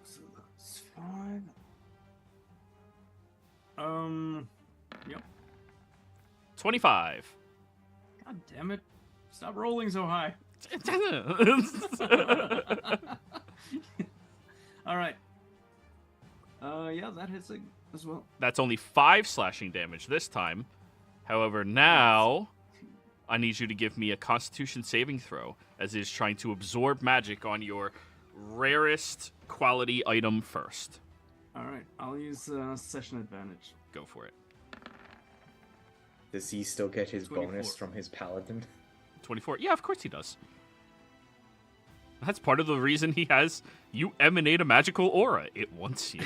So that's 5. Yep. 25. God damn it! Stop rolling so high. All right. Yeah, that hits it as well. That's only 5 slashing damage this time. However, now I need you to give me a Constitution saving throw, as it is trying to absorb magic on your rarest quality item first. All right, I'll use session advantage. Go for it. Does he still get his 24. bonus from his paladin? 24. Yeah, of course he does. That's part of the reason he has you emanate a magical aura. It wants you.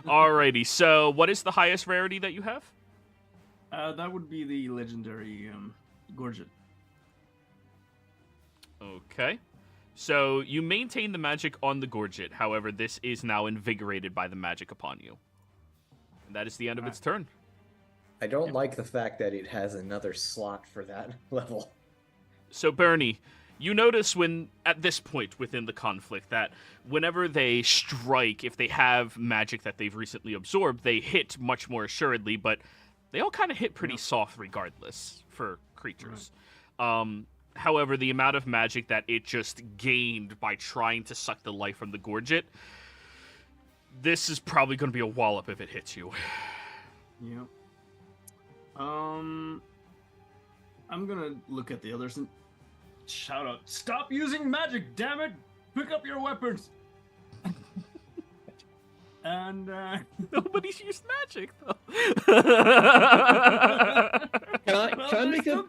Alrighty, so what is the highest rarity that you have? That would be the legendary Gorget. Okay. So you maintain the magic on the Gorget. However, this is now invigorated by the magic upon you. And that is the end of its turn. I don't like the fact that it has another slot for that level. So, Bernie, you notice at this point within the conflict that whenever they strike, if they have magic that they've recently absorbed, they hit much more assuredly, but they all kind of hit pretty soft regardless for creatures. However, the amount of magic that it just gained by trying to suck the life from the Gorget, this is probably going to be a wallop if it hits you. Yep. I'm gonna look at the others and shout out, "Stop using magic, damn it! Pick up your weapons!" And Nobody's used magic though. Can I make a?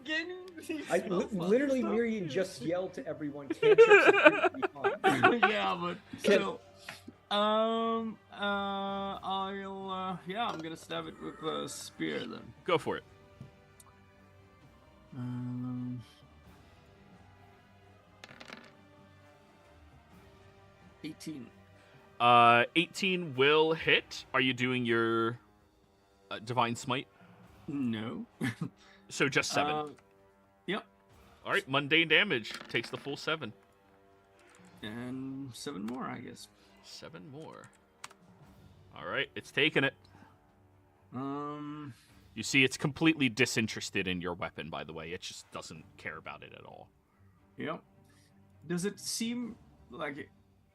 Literally, Miriam just yelled to everyone, "Cantrips appear to be fine." Yeah, but still. I'm gonna stab it with a spear then. Go for it. 18. 18 will hit. Are you doing your divine smite? No. So just 7. Yep. All right, mundane damage takes the full 7. And 7 more, I guess. 7 more. All right, it's taking it. You see, it's completely disinterested in your weapon, by the way. It just doesn't care about it at all. Yep. Does it seem like it?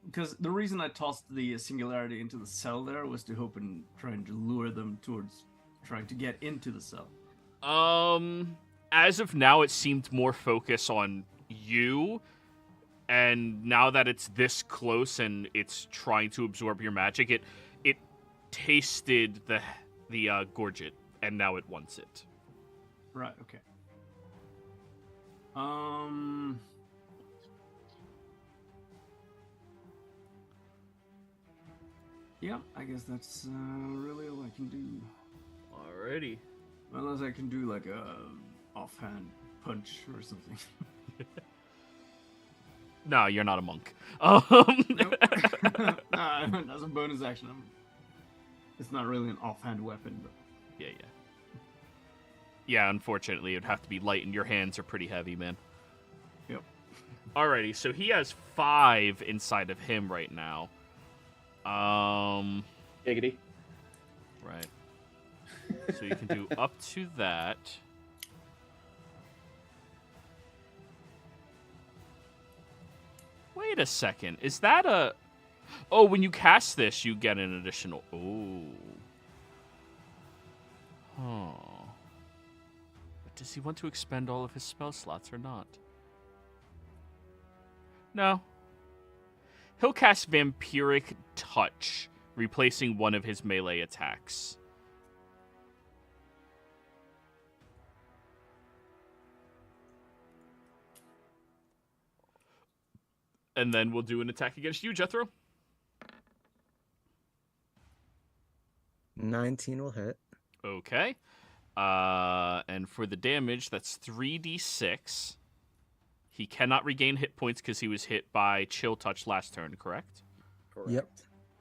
Because the reason I tossed the singularity into the cell there was to hope and trying to lure them towards trying to get into the cell. As of now, it seemed more focus on you. And now that it's this close and it's trying to absorb your magic, it tasted the Gorget, and now it wants it. Right, okay. Yeah, I guess that's really all I can do. Alrighty. Unless I can do like a offhand punch or something. No, you're not a monk. Nope. That's a bonus action. It's not really an offhand weapon, but Yeah. Yeah, unfortunately, it'd have to be light, and your hands are pretty heavy, man. Yep. Alrighty, so he has 5 inside of him right now. Giggity. Right. So you can do up to that. Wait a second. Is that a... Oh, when you cast this, you get an additional... Oh. Huh. But does he want to expend all of his spell slots or not? No. He'll cast Vampiric Touch, replacing one of his melee attacks. And then we'll do an attack against you, Jethro. 19 will hit. Okay. And for the damage, that's 3d6. He cannot regain hit points because he was hit by Chill Touch last turn, correct? Correct. Yep.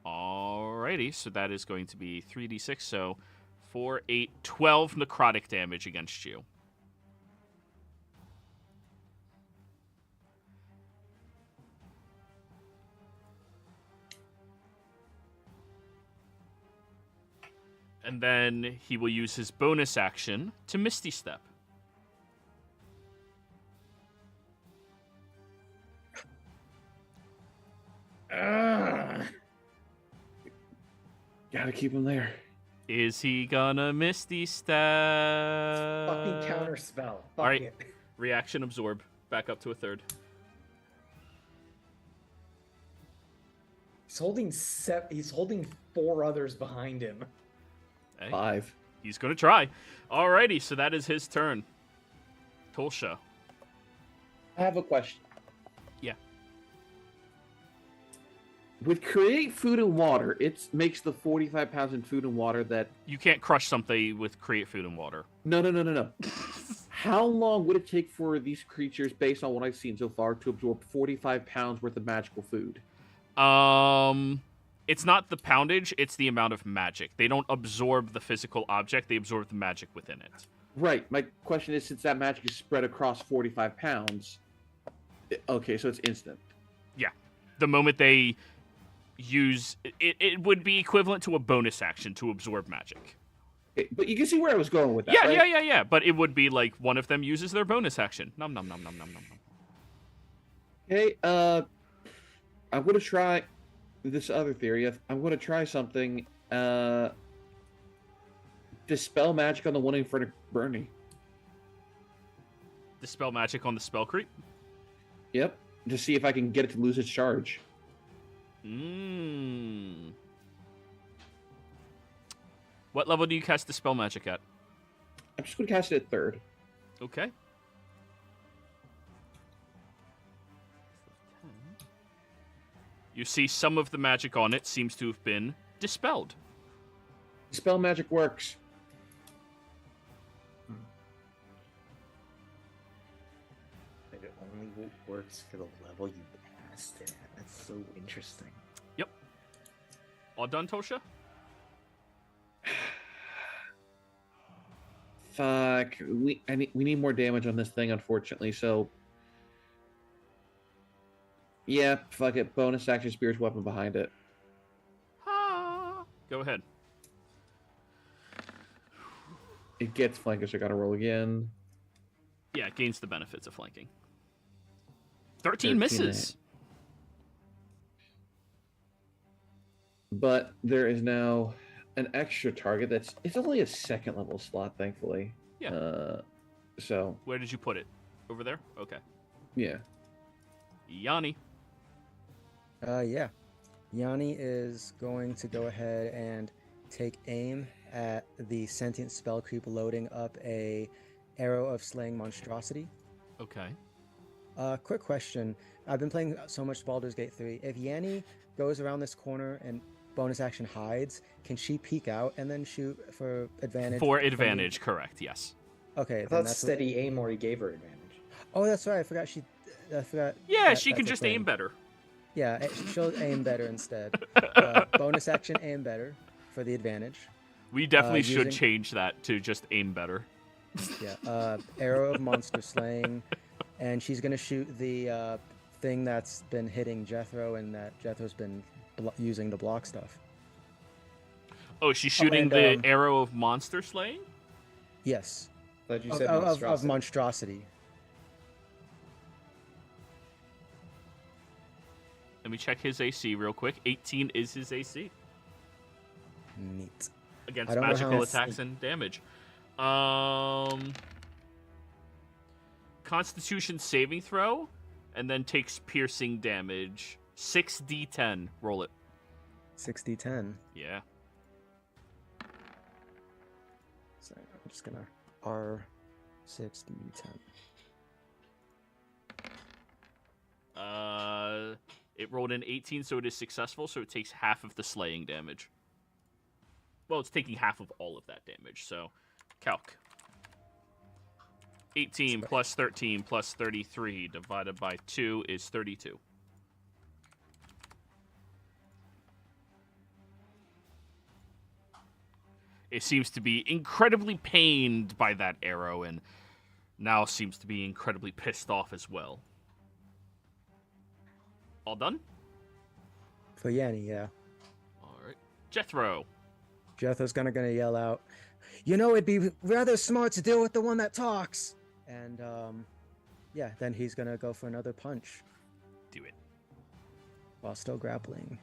Alrighty, so that is going to be 3d6, so 4, 8, 12 necrotic damage against you. And then he will use his bonus action to Misty Step. Gotta keep him there. Is he gonna Misty Step? Fucking counter spell. Fuck Alright. it. Reaction absorb. Back up to a third. He's holding 4 others behind him. Hey, 5. he's gonna try. Alrighty, so that is his turn. Tolsha. I have a question. Yeah. With create food and water, it makes the 45 pounds in food and water that... You can't crush something with create food and water. No. How long would it take for these creatures, based on what I've seen so far, to absorb 45 pounds worth of magical food? It's not the poundage, it's the amount of magic. They don't absorb the physical object, they absorb the magic within it. Right. My question is, since that magic is spread across 45 pounds... Okay, so it's instant. Yeah. The moment they use... It would be equivalent to a bonus action to absorb magic. Okay, but you can see where I was going with that, Yeah, right? yeah. But it would be like one of them uses their bonus action. Nom nom nom nom nom nom. Okay, I'm going to try this other theory. I'm going to try something. Dispel magic on the one in front of Bernie. Dispel magic on the spell creep. Yep. To see if I can get it to lose its charge. What level do you cast Dispel magic at? I'm just going to cast it at 3rd. Okay. You see some of the magic on it seems to have been dispelled. Dispel magic works. And it only works for the level you cast it at. That's so interesting. Yep. All done, Tosha? Fuck. We need more damage on this thing, unfortunately, so... Yeah, fuck it. Bonus action Spirit's Weapon behind it. Go ahead. It gets flankers, so I gotta roll again. Yeah, it gains the benefits of flanking. 13 misses. But there is now an extra target it's only a 2nd level slot, thankfully. Yeah. So... Where did you put it? Over there? Okay. Yeah. Yanni. Yeah. Yanni is going to go ahead and take aim at the sentient spell creep loading up a arrow of slaying monstrosity. Okay. Quick question. I've been playing so much Baldur's Gate 3. If Yanni goes around this corner and bonus action hides, can she peek out and then shoot for advantage? For advantage, correct, yes. Okay. I then thought that's steady aim already gave her advantage. Oh, that's right. I forgot. Yeah, that- she can that's a just thing. aim better. Yeah, she'll aim better instead. Bonus action aim better for the advantage. We definitely should using- change that to just aim better. Yeah. Arrow of monster slaying, and she's gonna shoot the thing that's been hitting Jethro, and that Jethro's been using to block stuff. Oh, she's shooting and, the arrow of monster slaying? Yes. Thought you Of, said of monstrosity. monstrosity. Let me check his AC real quick. 18 is his AC Neat. against I don't know magical how- attacks and damage. Constitution saving throw, and then takes piercing damage. 6d10. Roll it. 6d10. Yeah. So I'm just gonna R6d10. It rolled an 18, so it is successful, so it takes half of the slaying damage. Well, it's taking half of all of that damage, so calc. 18 plus 13 plus 33 divided by 2 is 32. It seems to be incredibly pained by that arrow, and now seems to be incredibly pissed off as well. All done? For Yanni, yeah. All right. Jethro. Jethro's gonna yell out, "You know, it'd be rather smart to deal with the one that talks." And yeah, then he's gonna go for another punch Do it. while still grappling.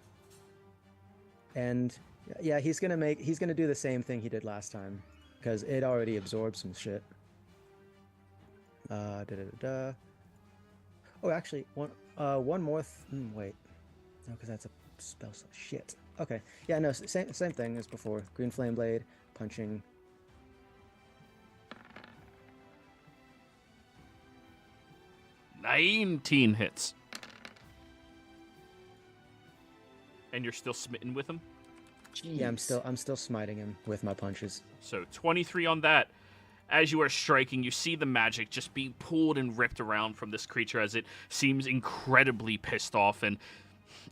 And yeah, he's gonna do the same thing he did last time, because it already absorbed some shit. Oh, actually, one more. Wait, no, because that's a spell. Shit. Okay. Yeah, no, same thing as before. Green flame blade, punching. "19 hits. And you're still smitten with him? Yeah, I'm still smiting him with my punches. So 23 on that. As you are striking, you see the magic just being pulled and ripped around from this creature as it seems incredibly pissed off, and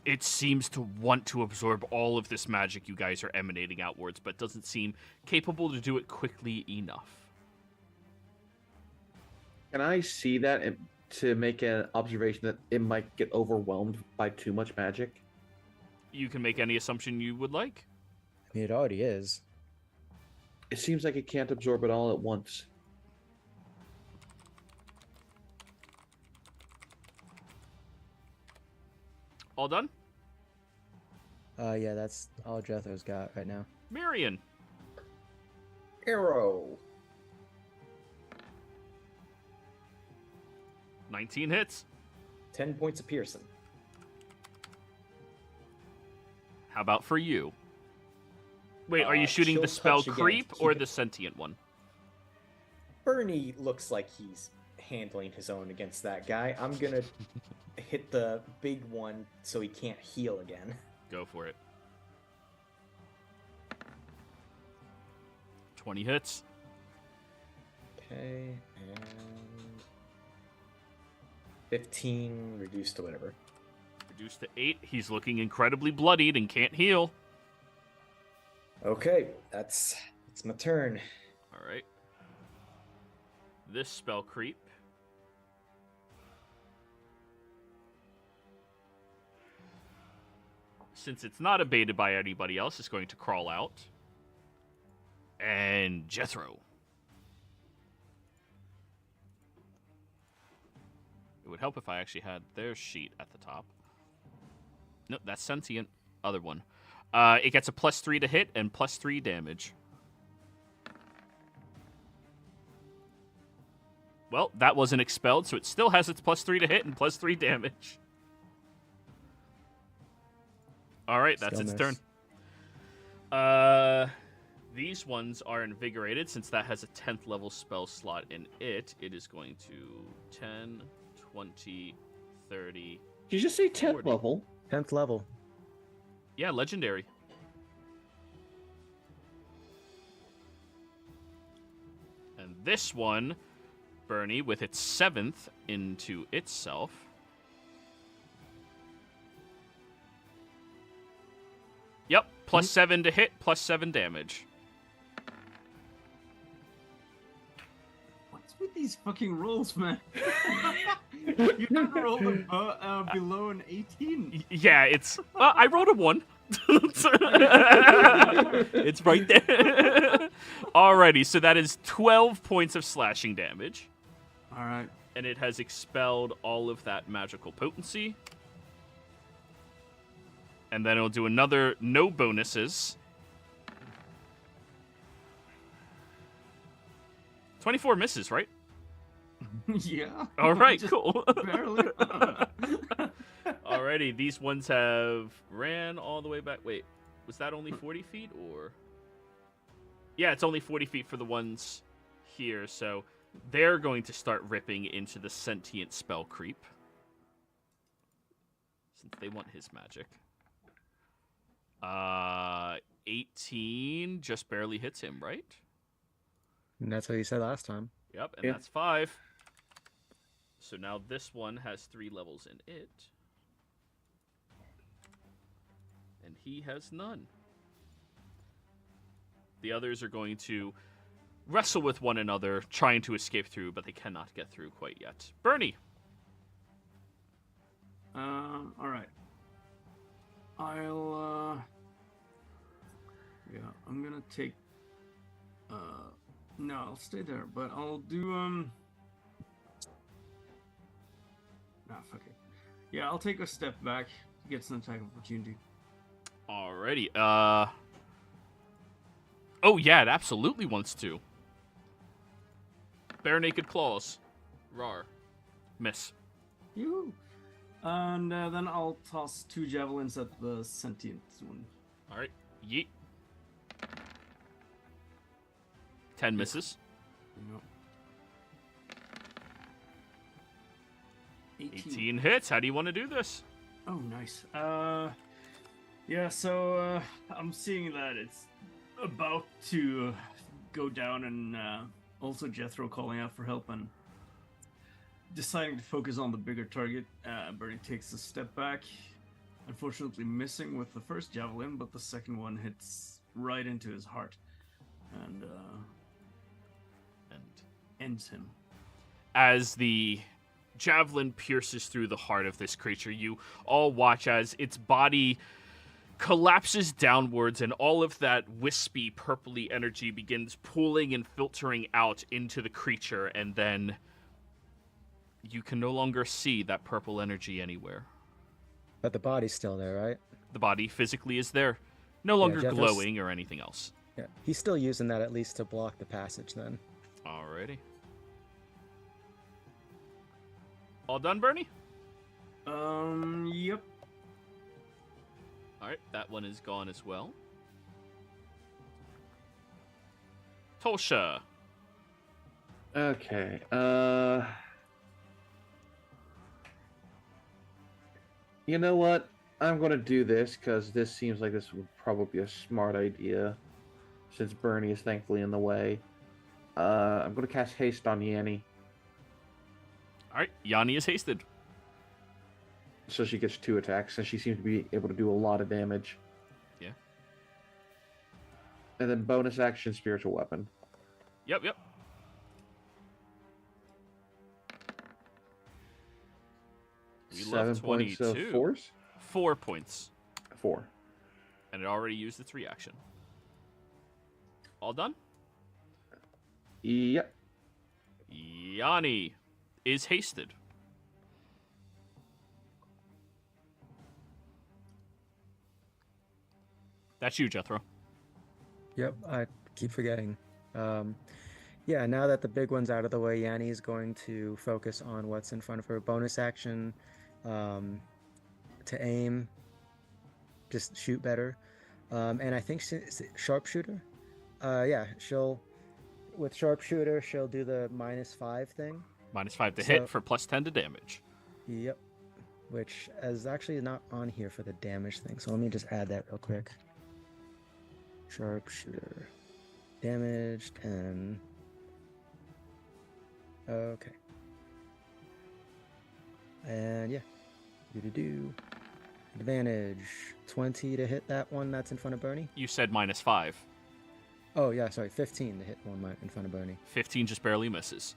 it seems to want to absorb all of this magic you guys are emanating outwards, but doesn't seem capable to do it quickly enough. Can I see that and to make an observation that it might get overwhelmed by too much magic? You can make any assumption you would like. I mean, it already is. It seems like it can't absorb it all at once. All done? Yeah, that's all Jethro's got right now. Marion. Arrow. 19 hits. 10 points of piercing. How about for you? Wait, are you shooting chill the spell touch again to creep keep or it- the sentient one? Bernie looks like he's handling his own against that guy. I'm gonna hit the big one so he can't heal again. Go for it. 20 hits. Okay, and 15 reduced to whatever. Reduced to 8. He's looking incredibly bloodied and can't heal. Okay, it's my turn. All right. This spell creep. Since it's not abated by anybody else, it's going to crawl out. And Jethro. It would help if I actually had their sheet at the top. Nope, that's sentient. Other one. It gets a +3 to hit and +3 damage. Well, that wasn't expelled, so it still has its +3 to hit and +3 damage. All right, that's Still its miss. turn. These ones are invigorated. Since that has a 10th level spell slot in it, it is going to 10, 20, 30. Did you just say 10th 40. level? 10th level. Yeah, legendary. And this one, Bernie, with its 7th into itself. Yep, +7 to hit, +7 damage. What's with these fucking rolls, man? You never rolled below an 18. Yeah, it's. I rolled a 1. It's right there. Alrighty, so that is 12 points of slashing damage. All right. And it has expelled all of that magical potency. And then it'll do another no bonuses. 24 misses, right? Yeah. All right, Just cool. Barely. Alrighty, these ones have ran all the way back. Wait, was that only 40 feet or? Yeah, it's only 40 feet for the ones here, so they're going to start ripping into the sentient spell creep. Since they want his magic. 18 just barely hits him, right? And that's what you said last time. Yep, and Yeah. that's 5. So now this one has 3 levels in it. And he has none. The others are going to wrestle with one another, trying to escape through, but they cannot get through quite yet. Bernie! All right. I'm gonna take. No, I'll stay there, but I'll do fuck it. Yeah, I'll take a step back to get some attack opportunity. Alrighty, Oh yeah, it absolutely wants to. Bare naked claws. Rar. Miss. Yoo. And then I'll toss 2 javelins at the sentient one. Alright, yeet. 10 misses. You know. 18 hits. How do you want to do this? Oh, nice. Yeah, so I'm seeing that it's about to go down, and also Jethro calling out for help and deciding to focus on the bigger target. Bernie takes a step back, unfortunately missing with the first javelin, but the second one hits right into his heart and ends him. As the javelin pierces through the heart of this creature, you all watch as its body collapses downwards and all of that wispy purpley energy begins pooling and filtering out into the creature, and then you can no longer see that purple energy anywhere. But the body's still there, right? The body physically is there, no longer Jethro's- glowing or anything else. Yeah. He's still using that at least to block the passage then. Alrighty. All done, Bernie? Yep. All right, that one is gone as well. Tolsha. Okay. You know what? I'm gonna do this because this seems like this would probably be a smart idea, since Bernie is thankfully in the way. I'm gonna cast haste on Yanni, All right, Yanni is hasted. so she gets 2 attacks, and she seems to be able to do a lot of damage. Yeah. And then bonus action, spiritual weapon. Yep. We 7 love points of 22. force. 4 points. 4. And it already used its reaction. All done? Yep. Yanni is hasted. That's you, Jethro. Yep, I keep forgetting. Yeah, now that the big one's out of the way, Yanni is going to focus on what's in front of her. Bonus action to aim, just shoot better. And I think sharpshooter. Yeah, with sharpshooter, she'll do the -5 thing. -5 to So- hit for +10 to damage. Yep, which is actually not on here for the damage thing. So let me just add that real quick. Sharpshooter. Damage 10. Okay. And yeah. Do. Advantage 20 to hit that one that's in front of Bernie. You said -5. Oh yeah, sorry, 15 to hit one in front of Bernie. 15 just barely misses.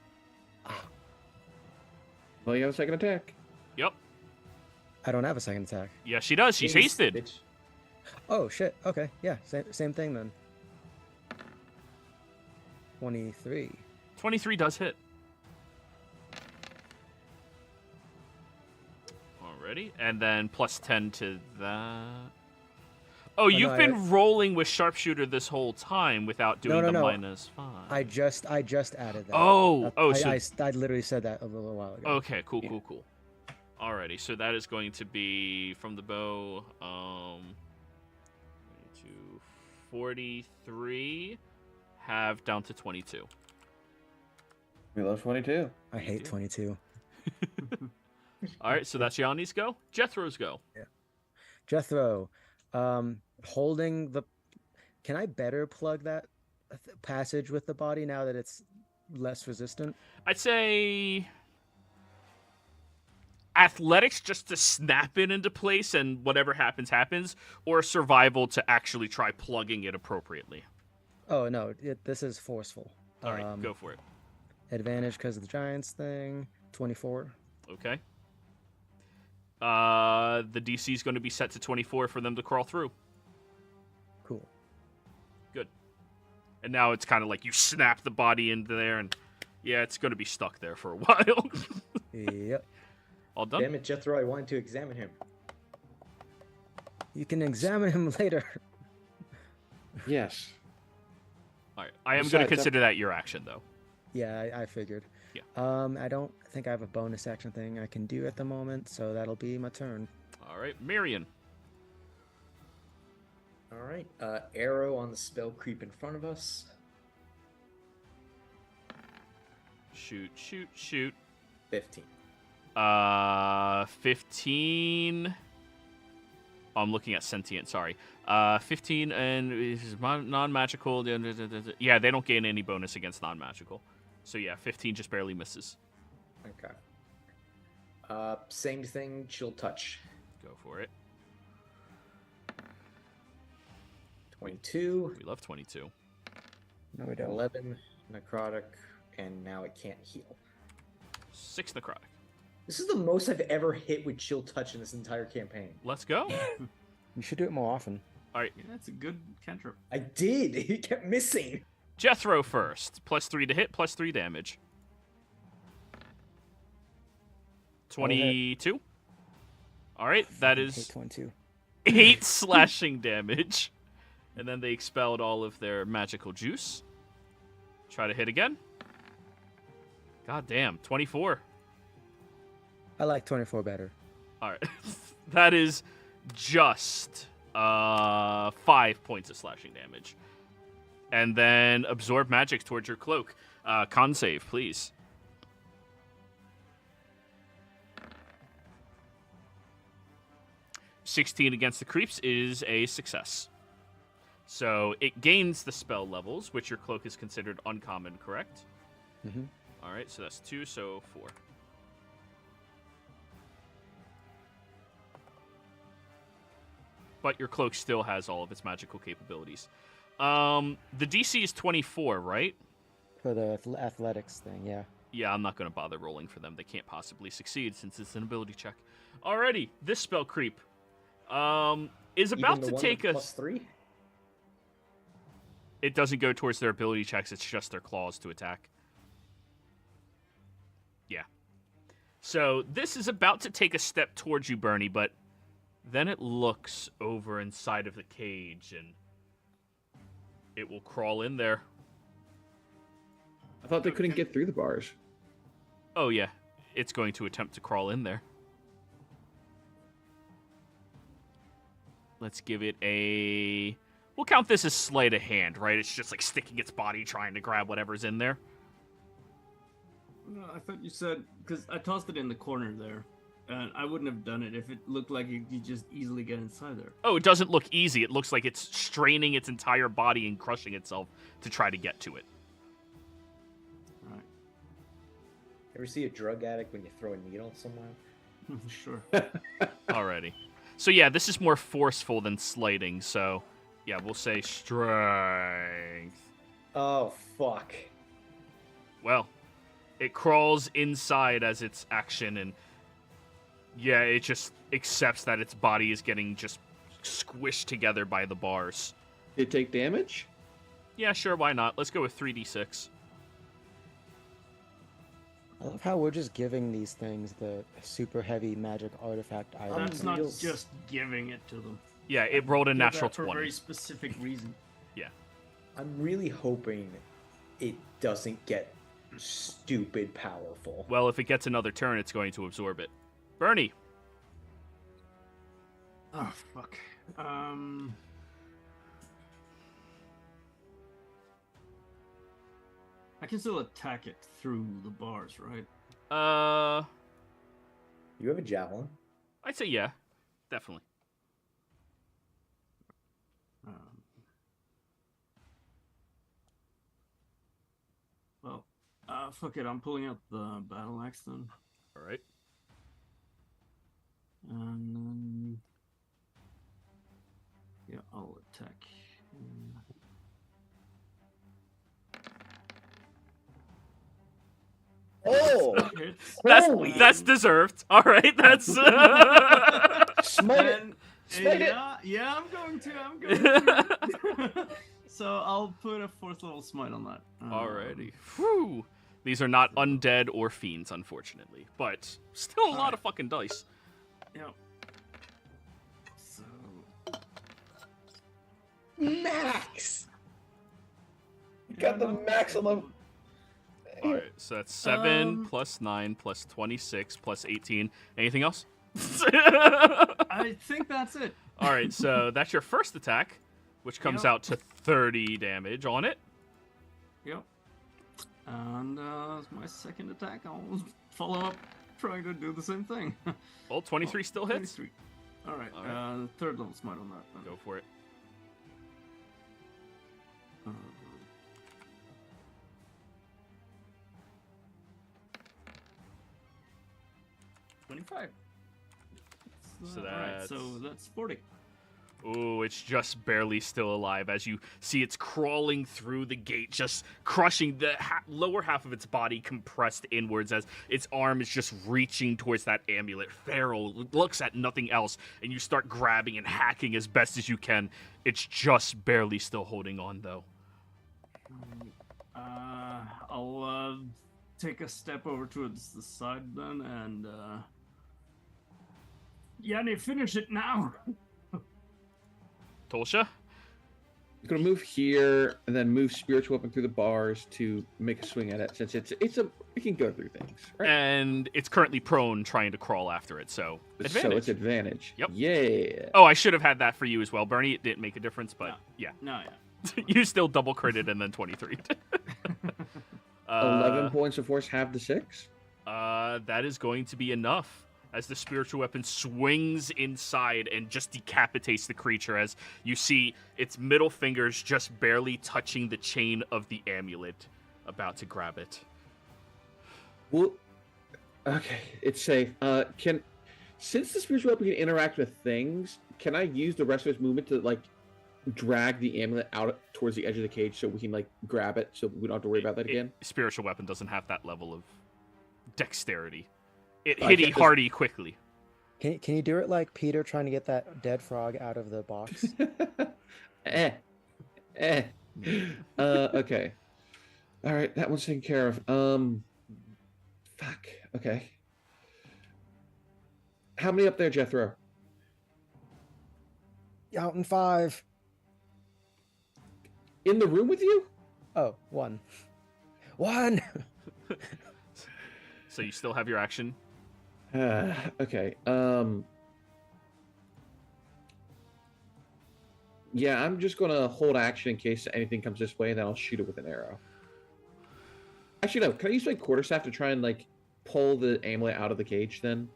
Well, you have a second attack. Yep. I don't have a second attack. Yes, she does. She's Jeez, hasted. bitch. Oh shit. Okay, yeah, same thing then. 23. 23 does hit. Alrighty. And then +10 to that. Oh, you've no, been rolling with sharpshooter this whole time without doing No, the no. -5. I just added that. Oh, I literally said that a little while ago. Okay, cool. Alrighty, so that is going to be from the bow, 43, half down to 22. We love 22. I hate 22. Alright, so that's Yanni's go. Jethro's go. Jethro, holding the. Can I better plug that passage with the body now that it's less resistant? I'd say athletics just to snap it into place and whatever happens, or survival to actually try plugging it appropriately. Oh no, this is forceful. Alright, go for it. Advantage because of the Giants thing. 24. Okay. The DC is going to be set to 24 for them to crawl through. Cool. Good. And now it's kind of like you snap the body into there, and yeah, it's going to be stuck there for a while. Yep. All done? Damn it, Jethro! I wanted to examine him. You can examine him later. Yes. All right. I am going to Besides, consider that your action, though. Yeah, I figured. Yeah. I don't think I have a bonus action thing I can do at the moment, so that'll be my turn. All right. Marion. All right. Arrow on the spell creep in front of us. Shoot. 15. 15. Oh, I'm looking at sentient, sorry. 15 and is non-magical. Yeah, they don't gain any bonus against non-magical. So yeah, 15 just barely misses. Okay. Same thing, chill touch. Go for it. 22, We love 22. No, we don't. 11, necrotic, and now it can't heal. 6 necrotic. This is the most I've ever hit with chill touch in this entire campaign. Let's go. You should do it more often. All right. Yeah, that's a good cantrip. I did. It kept missing. Jethro first. +3 to hit, +3 damage. 22. All right, that I hate is 22. 8 slashing damage. And then they expelled all of their magical juice. Try to hit again. God damn, 24. I like 24 better. All right. That is just 5 points of slashing damage. And then absorb magic towards your cloak. Con save, please. (16) against the creeps is a success. So it gains the spell levels, which your cloak is considered uncommon, correct? Mm-hmm. All right, so that's 2, so 4. But your cloak still has all of its magical capabilities. The DC is 24, right? For the athletics thing, yeah. Yeah, I'm not going to bother rolling for them. They can't possibly succeed since it's an ability check. Alrighty, this spell creep is about to take a... +3? It doesn't go towards their ability checks. It's just their claws to attack. Yeah. So this is about to take a step towards you, Bernie, but then it looks over inside of the cage and it will crawl in there. I thought they couldn't get through the bars. Oh, yeah. It's going to attempt to crawl in there. Let's give it a... We'll count this as sleight of hand, right? It's just like sticking its body trying to grab whatever's in there. No, I thought you said, because I tossed it in the corner there, and I wouldn't have done it if it looked like you could just easily get inside there. Oh, it doesn't look easy. It looks like it's straining its entire body and crushing itself to try to get to it. All right. Ever see a drug addict when you throw a needle somewhere? Sure. Alrighty. So yeah, this is more forceful than slighting, so yeah, we'll say strength. Oh, fuck. Well, it crawls inside as its action, and yeah, it just accepts that its body is getting just squished together by the bars. Did it take damage? Yeah, sure, why not? Let's go with 3d6. I love how we're just giving these things the super heavy magic artifact items. That's not just giving it to them. Yeah, it rolled a Did natural that for 20. a very specific reason. Yeah. I'm really hoping it doesn't get stupid powerful. Well, if it gets another turn, it's going to absorb it. Bernie. Oh, fuck. I can still attack it through the bars, right? You have a javelin. I'd say yeah, definitely. Well, fuck it. I'm pulling out the battle axe then. All right. And then... yeah, I'll attack. Oh! Hits. That's deserved. All right, that's. Smite it! And, Smite it! yeah, I'm going to. So I'll put a 4th level smite on that. Alrighty. Whew. These are not undead or fiends, unfortunately, but still a lot of fucking dice. Yep. So Max! You Yeah, got the no. maximum. Alright, so that's 7 plus 9 plus 26 plus 18. Anything else? I think that's it. Alright, so that's your first attack, which comes Yep. out to 30 damage on it. Yep. And my second attack, I'll follow up trying to do the same thing. Well, 23 still hits. 23. All right. All right. 3rd level smite on that. Then. Go for it. Uh, 25. So Alright, so that's- that's 40. Ooh, it's just barely still alive as you see it's crawling through the gate, just crushing the lower half of its body compressed inwards as its arm is just reaching towards that amulet. Pharaoh looks at nothing else, and you start grabbing and hacking as best as you can. It's just barely still holding on, though. I'll take a step over towards the side then, and Yanni, finish it now. Tolsha? gonna move here and then move spiritual weapon through the bars to make a swing at it, since it can go through things, right? And it's currently prone, trying to crawl after it. So advantage. So it's advantage. Yep. Yeah. Oh, I should have had that for you as well, Bernie. It didn't make a difference, but No. yeah. No, yeah. You still double critted and then 23. 11 points of force, half the 6. That is going to be enough as the spiritual weapon swings inside and just decapitates the creature, as you see its middle fingers just barely touching the chain of the amulet, about to grab it. Well, okay, it's safe. Since the spiritual weapon can interact with things, can I use the rest of its movement to like drag the amulet out towards the edge of the cage so we can like grab it, so we don't have to worry about that again? Spiritual weapon doesn't have that level of dexterity. It I hitty can't just- hardy quickly. Can you do it like Peter trying to get that dead frog out of the box? Okay. All right, that one's taken care of. Fuck. Okay. How many up there, Jethro? Out in 5. In the room with you? Oh, 1. 1. So you still have your action. Okay. Yeah, I'm just gonna hold action in case anything comes this way, and then I'll shoot it with an arrow. Actually, no. Can I use my quarterstaff to try and like pull the amulet out of the cage? Then.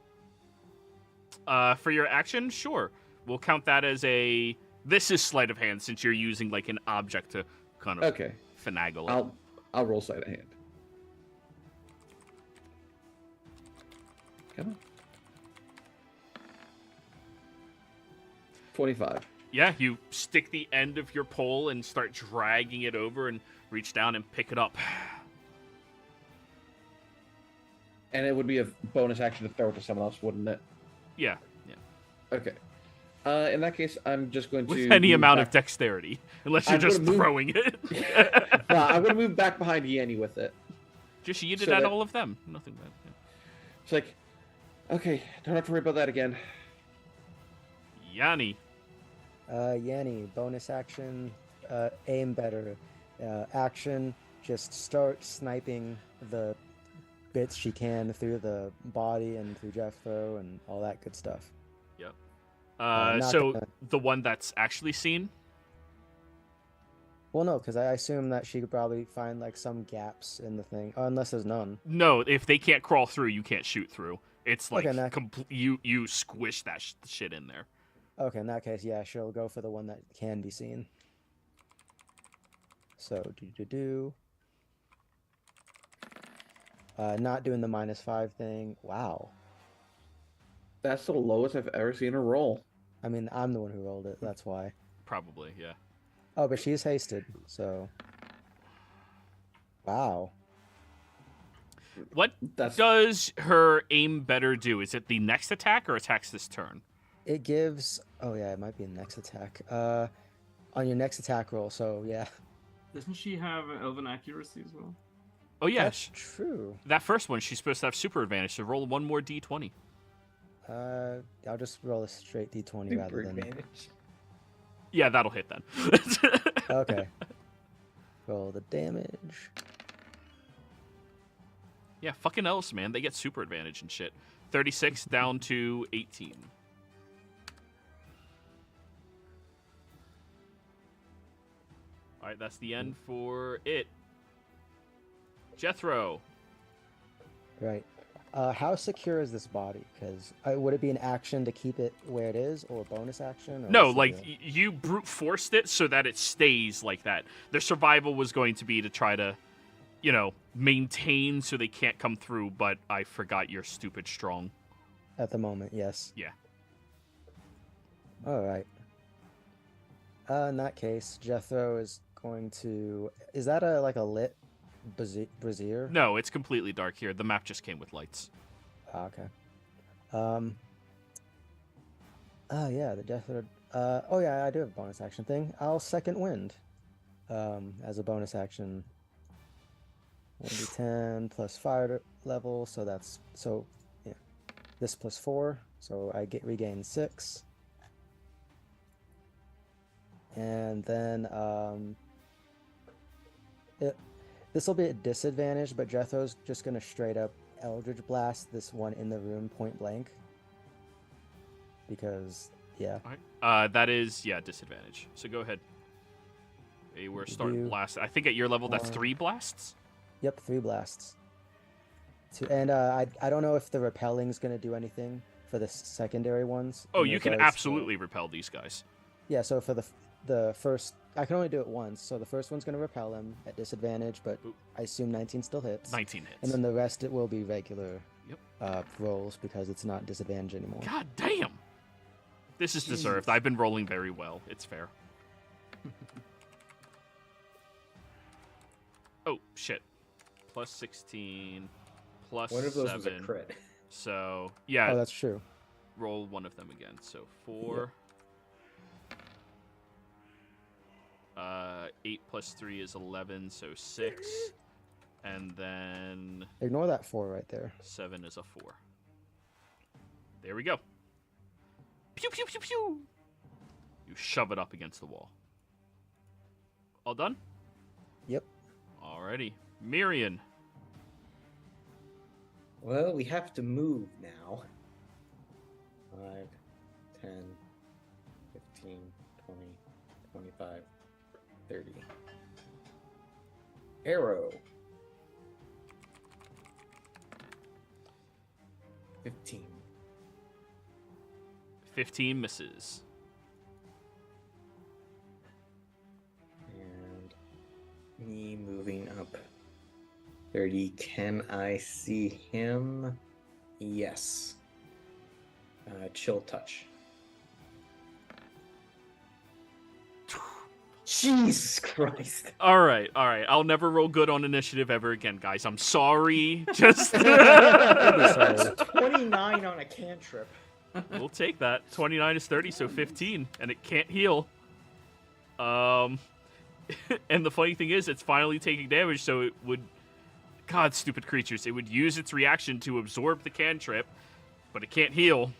For your action, sure. We'll count that as a. This is sleight of hand since you're using like an object to kind of Okay. finagle it. I'll roll sleight of hand. Come on. 25. Yeah, you stick the end of your pole and start dragging it over and reach down and pick it up. And it would be a bonus action to throw it to someone else, wouldn't it? Yeah. Okay. In that case, I'm just going to With any move amount back... of dexterity, unless you're I'm just gonna move- throwing it. Nah, I'm going to move back behind Yenny with it. Just yeeted So at that- all of them. Nothing bad. Yeah. It's like, okay, don't have to worry about that again. Yanni. Yanni, bonus action, aim better. Action, just start sniping the bits she can through the body and through Jethro and all that good stuff. Yep. not So gonna- the one that's actually seen. Well, no, because I assume that she could probably find like some gaps in the thing, unless there's none. No, if they can't crawl through, you can't shoot through. It's like Okay, that- you squish that shit in there. Okay, in that case, yeah, she'll go for the one that can be seen. So, not doing the -5 thing. Wow. That's the lowest I've ever seen her roll. I mean, I'm the one who rolled it, that's why. Probably, yeah. Oh, but she's hasted, so... Wow. What That's does her aim better do? Is it the next attack or attacks this turn? It gives... Oh, yeah, it might be a next attack. On your next attack roll, so, yeah. Doesn't she have elven accuracy as well? Oh yeah, That's true. that first one she's supposed to have super advantage. So roll one more d20. I'll just roll a straight d20 rather Super than... advantage. Yeah, that'll hit then. Okay. Roll the damage. Yeah, fucking else, man. They get super advantage and shit. 36 down to 18. All right, that's the end for it. Jethro. Right. How secure is this body? Because would it be an action to keep it where it is, or a bonus action? Or No, what's like the- you brute forced it so that it stays like that. Their survival was going to be to try to, maintain so they can't come through, but I forgot you're stupid strong. At the moment, yes. Yeah. All right. In that case, Jethro is going to... Is that a lit brazier? No, it's completely dark here. The map just came with lights. Ah, okay. Yeah, the Jethro... oh, yeah, I do have a bonus action thing. I'll second wind. As a bonus action. 1d10 plus fire level, so that's... So, yeah. This plus 4, so I regain 6. And then this will be a disadvantage, but Jethro's just gonna straight up Eldritch Blast this one in the room point blank. Because yeah. That is disadvantage. So go ahead. Hey, we're starting Do blast. I think at your level that's one. 3 blasts. Yep, 3 blasts. And I don't know if the repelling's gonna do anything for the secondary ones. Oh, in you can regards to- absolutely repel these guys. Yeah, so for the first, I can only do it once. So the first one's gonna repel him at disadvantage, but Ooh. I assume 19 still hits. 19 hits. And then the rest it will be regular Yep. rolls because it's not disadvantage anymore. God damn. This is deserved. I've been rolling very well. It's fair. Oh, shit. Plus 16, plus One of those 7. was a crit. So, yeah, Oh, that's true. roll one of them again. So 4. 8 plus 3 is 11, so 6. And then Ignore that 4 right there. 7 is a 4. There we go. Pew, pew, pew, pew. You shove it up against the wall. All done? Yep. Alrighty. Mirian. Well, we have to move now. 5, 10, 15, 20, 25, 30. Arrow. 15. 15 misses. And me moving up 30. Can I see him? Yes. Chill touch. Jesus Christ. Alright. I'll never roll good on initiative ever again, guys. I'm sorry. Just Sorry. 29 on a cantrip. we'll take that. 29 is 30, so 15, and it can't heal. And the funny thing is, it's finally taking damage, so it would... God, stupid creatures. It would use its reaction to absorb the cantrip, but it can't heal.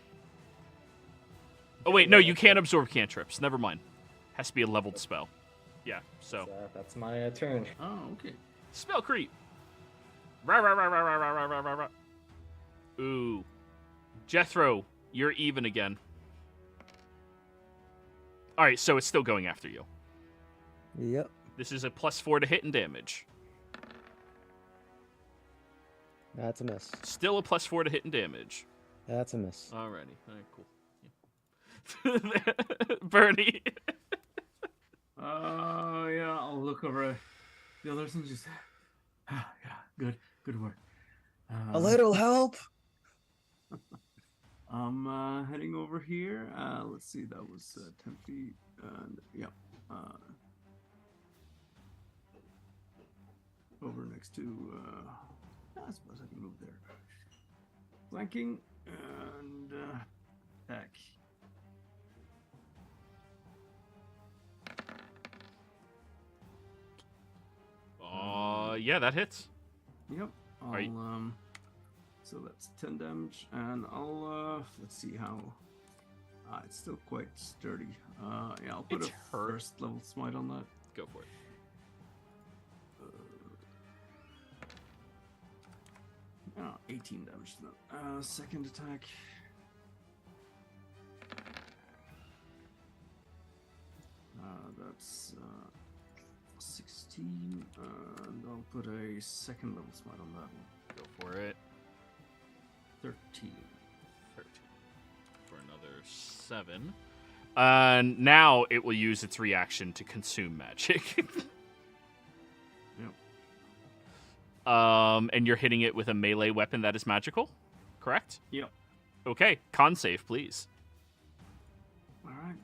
Oh, wait, no, you can't absorb cantrips. Never mind. Has to be a leveled spell. Yeah, so... That's my turn. Oh, okay. Spell creep. Rah, rah, rah, rah, rah, rah, rah, rah, rah, rah. Ooh. Jethro, you're even again. Alright, so it's still going after you. Yep. This is a +4 to hit and damage. That's a miss. Still a +4 to hit and damage. That's a miss. Alrighty. Alright, cool. Yeah. Bernie. Yeah, I'll look over the others and just... yeah, good work. A little help. I'm heading over here. Let's see, that was 10 feet. And yeah. Over next to. I suppose I can move there. Flanking and attack. Yeah, that hits. Yep. I'll, Are so that's 10 damage, and I'll let's see how. It's still quite sturdy. Yeah, I'll put It's a hurt. first level smite on that. Go for it. Oh, 18 damage to that. Second attack. That's 16, and I'll put a second level smite on that one. Go for it. 13. 13. For another 7. And now it will use its reaction to consume magic. Yep. And you're hitting it with a melee weapon that is magical, correct? Yep. Okay, con save, please. All right.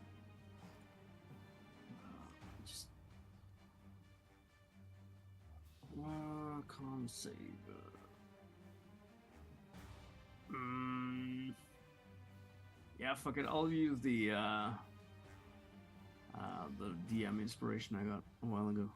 Just con save. Yeah, fuck it. I'll use the DM inspiration I got a while ago.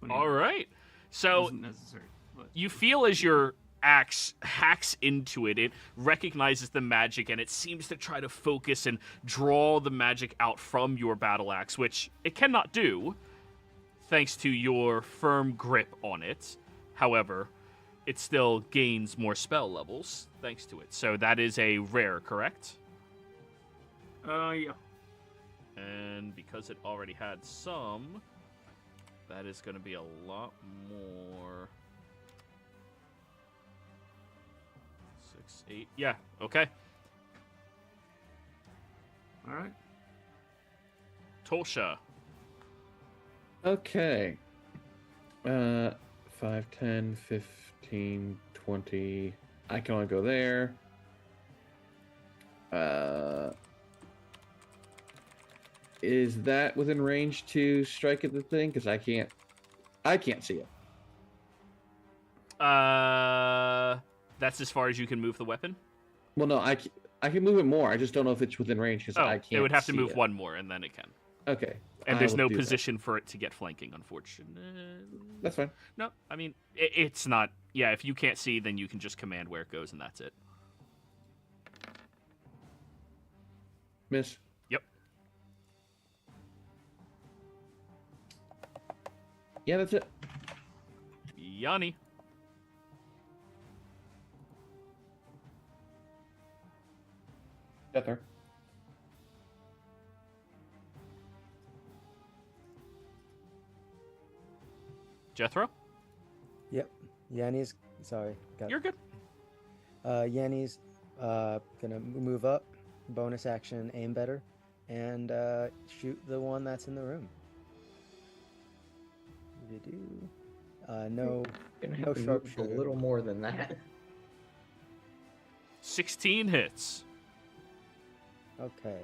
28. All right. So Wasn't necessary, but you feel as you're axe hacks into it. It recognizes the magic, and it seems to try to focus and draw the magic out from your battle axe, which it cannot do, thanks to your firm grip on it. However, it still gains more spell levels thanks to it. So that is a rare, correct? Yeah. And because it already had some, that is going to be a lot more. 6, 8. Yeah, okay. All right. Tolsha. Okay. 5, 10, 15, 20. I can only go there. Is that within range to strike at the thing? Because I can't see it. That's as far as you can move the weapon? Well, no, I can move it more. I just don't know if it's within range because Oh, I can't. it would have to see move it. one more, and then it can. Okay. And I there's will no do that. position for it to get flanking, unfortunately. That's fine. No, I mean, it's not. Yeah, if you can't see, then you can just command where it goes, and that's it. Miss. Yep. Yeah, that's it. Yanni. Got there. Jethro? Yep. Yanni's sorry. You're good. Yanni's gonna move up, bonus action, aim better, and shoot the one that's in the room. No, Gonna have no to move a sharpshooter. little more than that. 16 hits. Okay.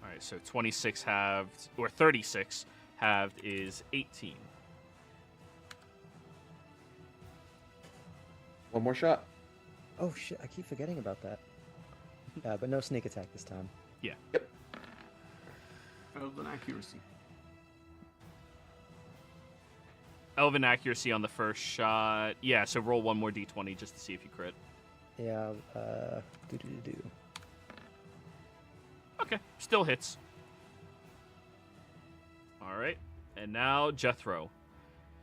All right, so 26 halved, or 36 halved is 18. One more shot. Oh shit! I keep forgetting about that. But no sneak attack this time. Yeah. Yep. Elven accuracy. Elven accuracy on the first shot. Yeah, so roll one more d20 just to see if you crit. Yeah. Okay, still hits. All right, and now Jethro.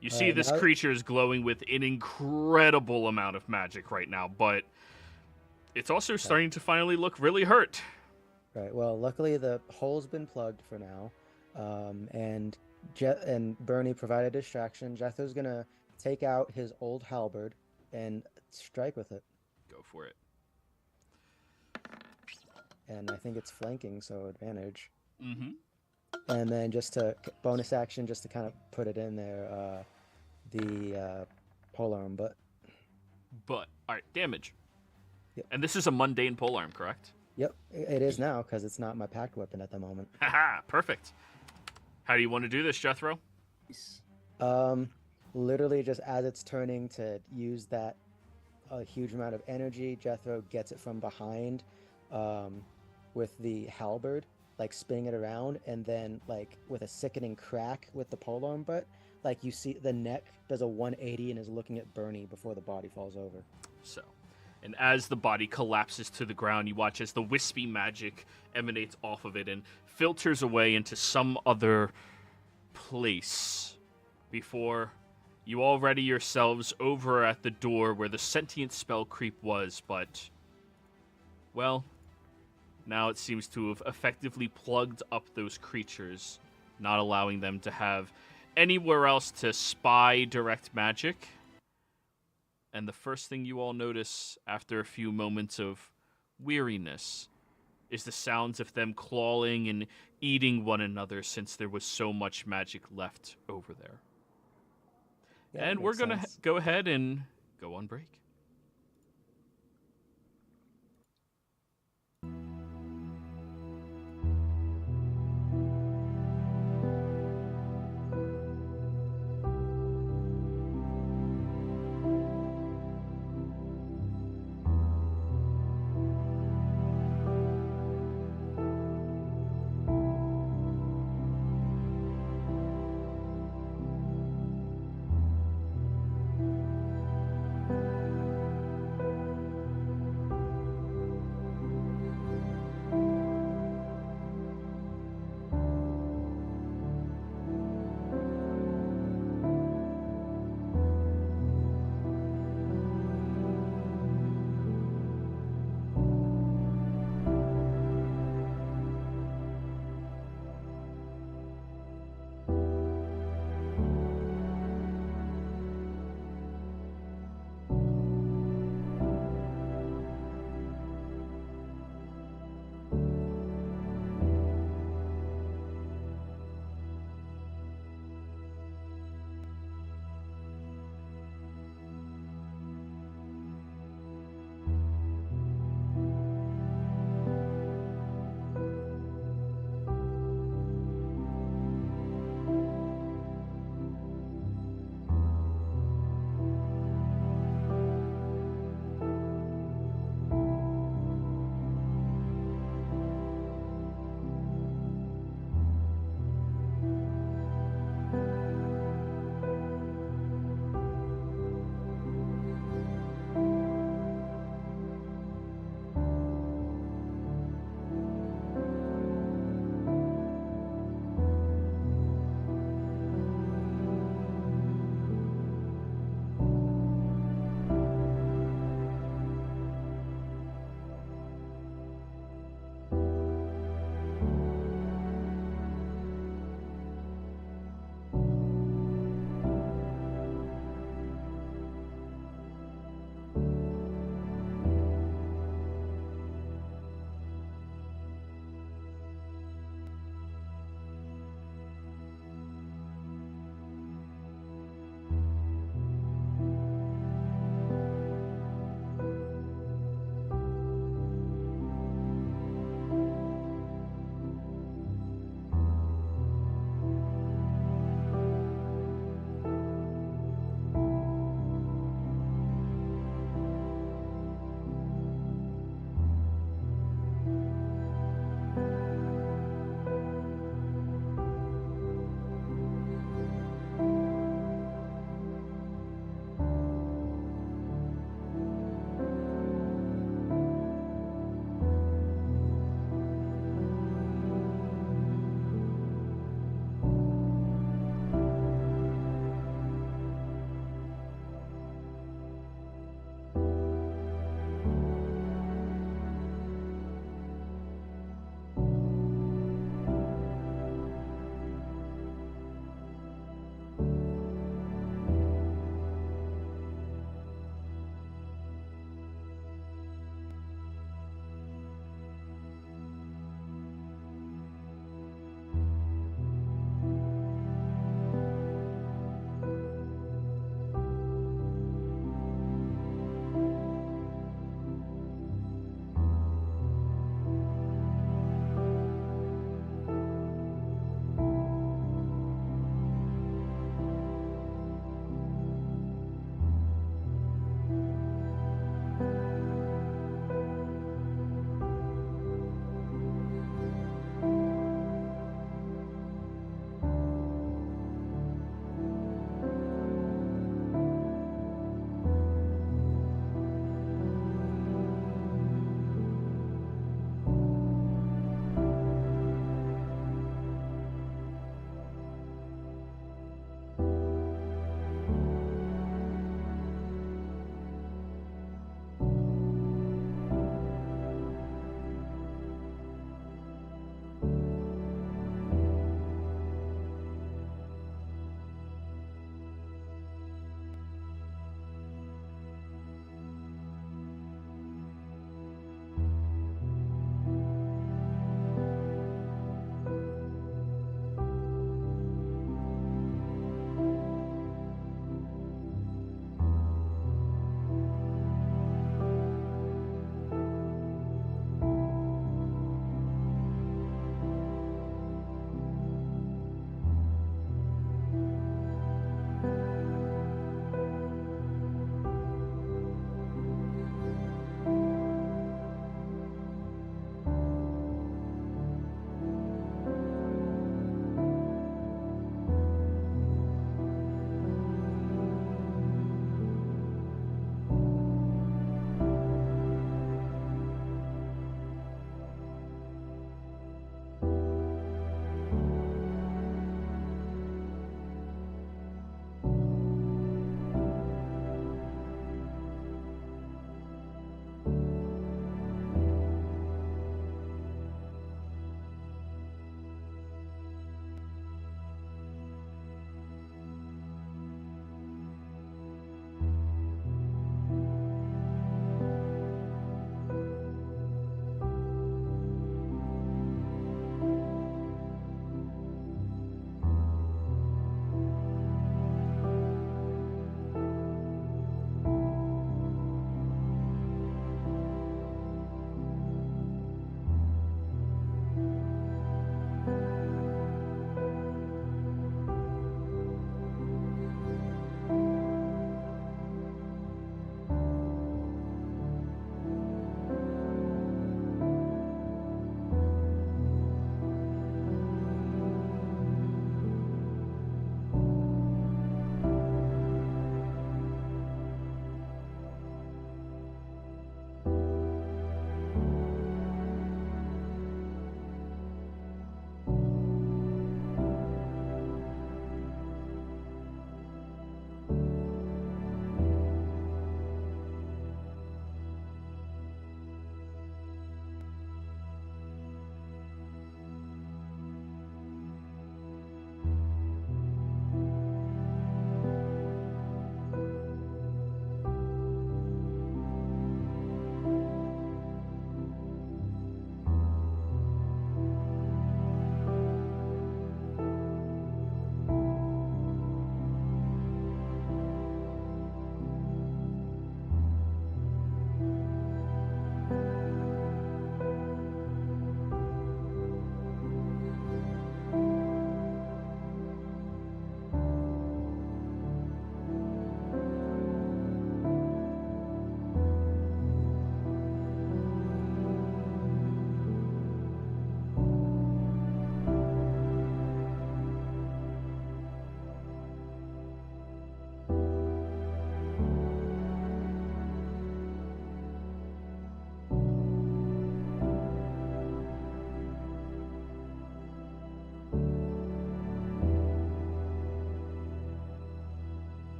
You see this now- creature is glowing with an incredible amount of magic right now, but it's also starting to finally look really hurt. Right. Well, luckily the hole's been plugged for now, and Bernie provided distraction. Jethro's gonna take out his old halberd and strike with it, Go for it. and I think it's flanking, so advantage. Mm-hmm. And then just to bonus action, just to kind of put it in there, the polearm. But But, all right, damage. Yep. And this is a mundane polearm, correct? yep, it is now because it's not my packed weapon at the moment. Haha, perfect. How do you want to do this, Jethro? Literally just as it's turning to use that a huge amount of energy, Jethro gets it from behind, with the halberd, like spinning it around, and then like with a sickening crack with the polearm butt, like you see the neck does a 180 and is looking at Bernie before the body falls over. So, and as the body collapses to the ground, you watch as the wispy magic emanates off of it and filters away into some other place before you all ready yourselves over at the door where the sentient spell creep was, but, well, now it seems to have effectively plugged up those creatures, not allowing them to have anywhere else to spy direct magic. And the first thing you all notice after a few moments of weariness is the sounds of them clawing and eating one another since there was so much magic left over there. Yeah, that And we're makes going to sense. go ahead and go on break.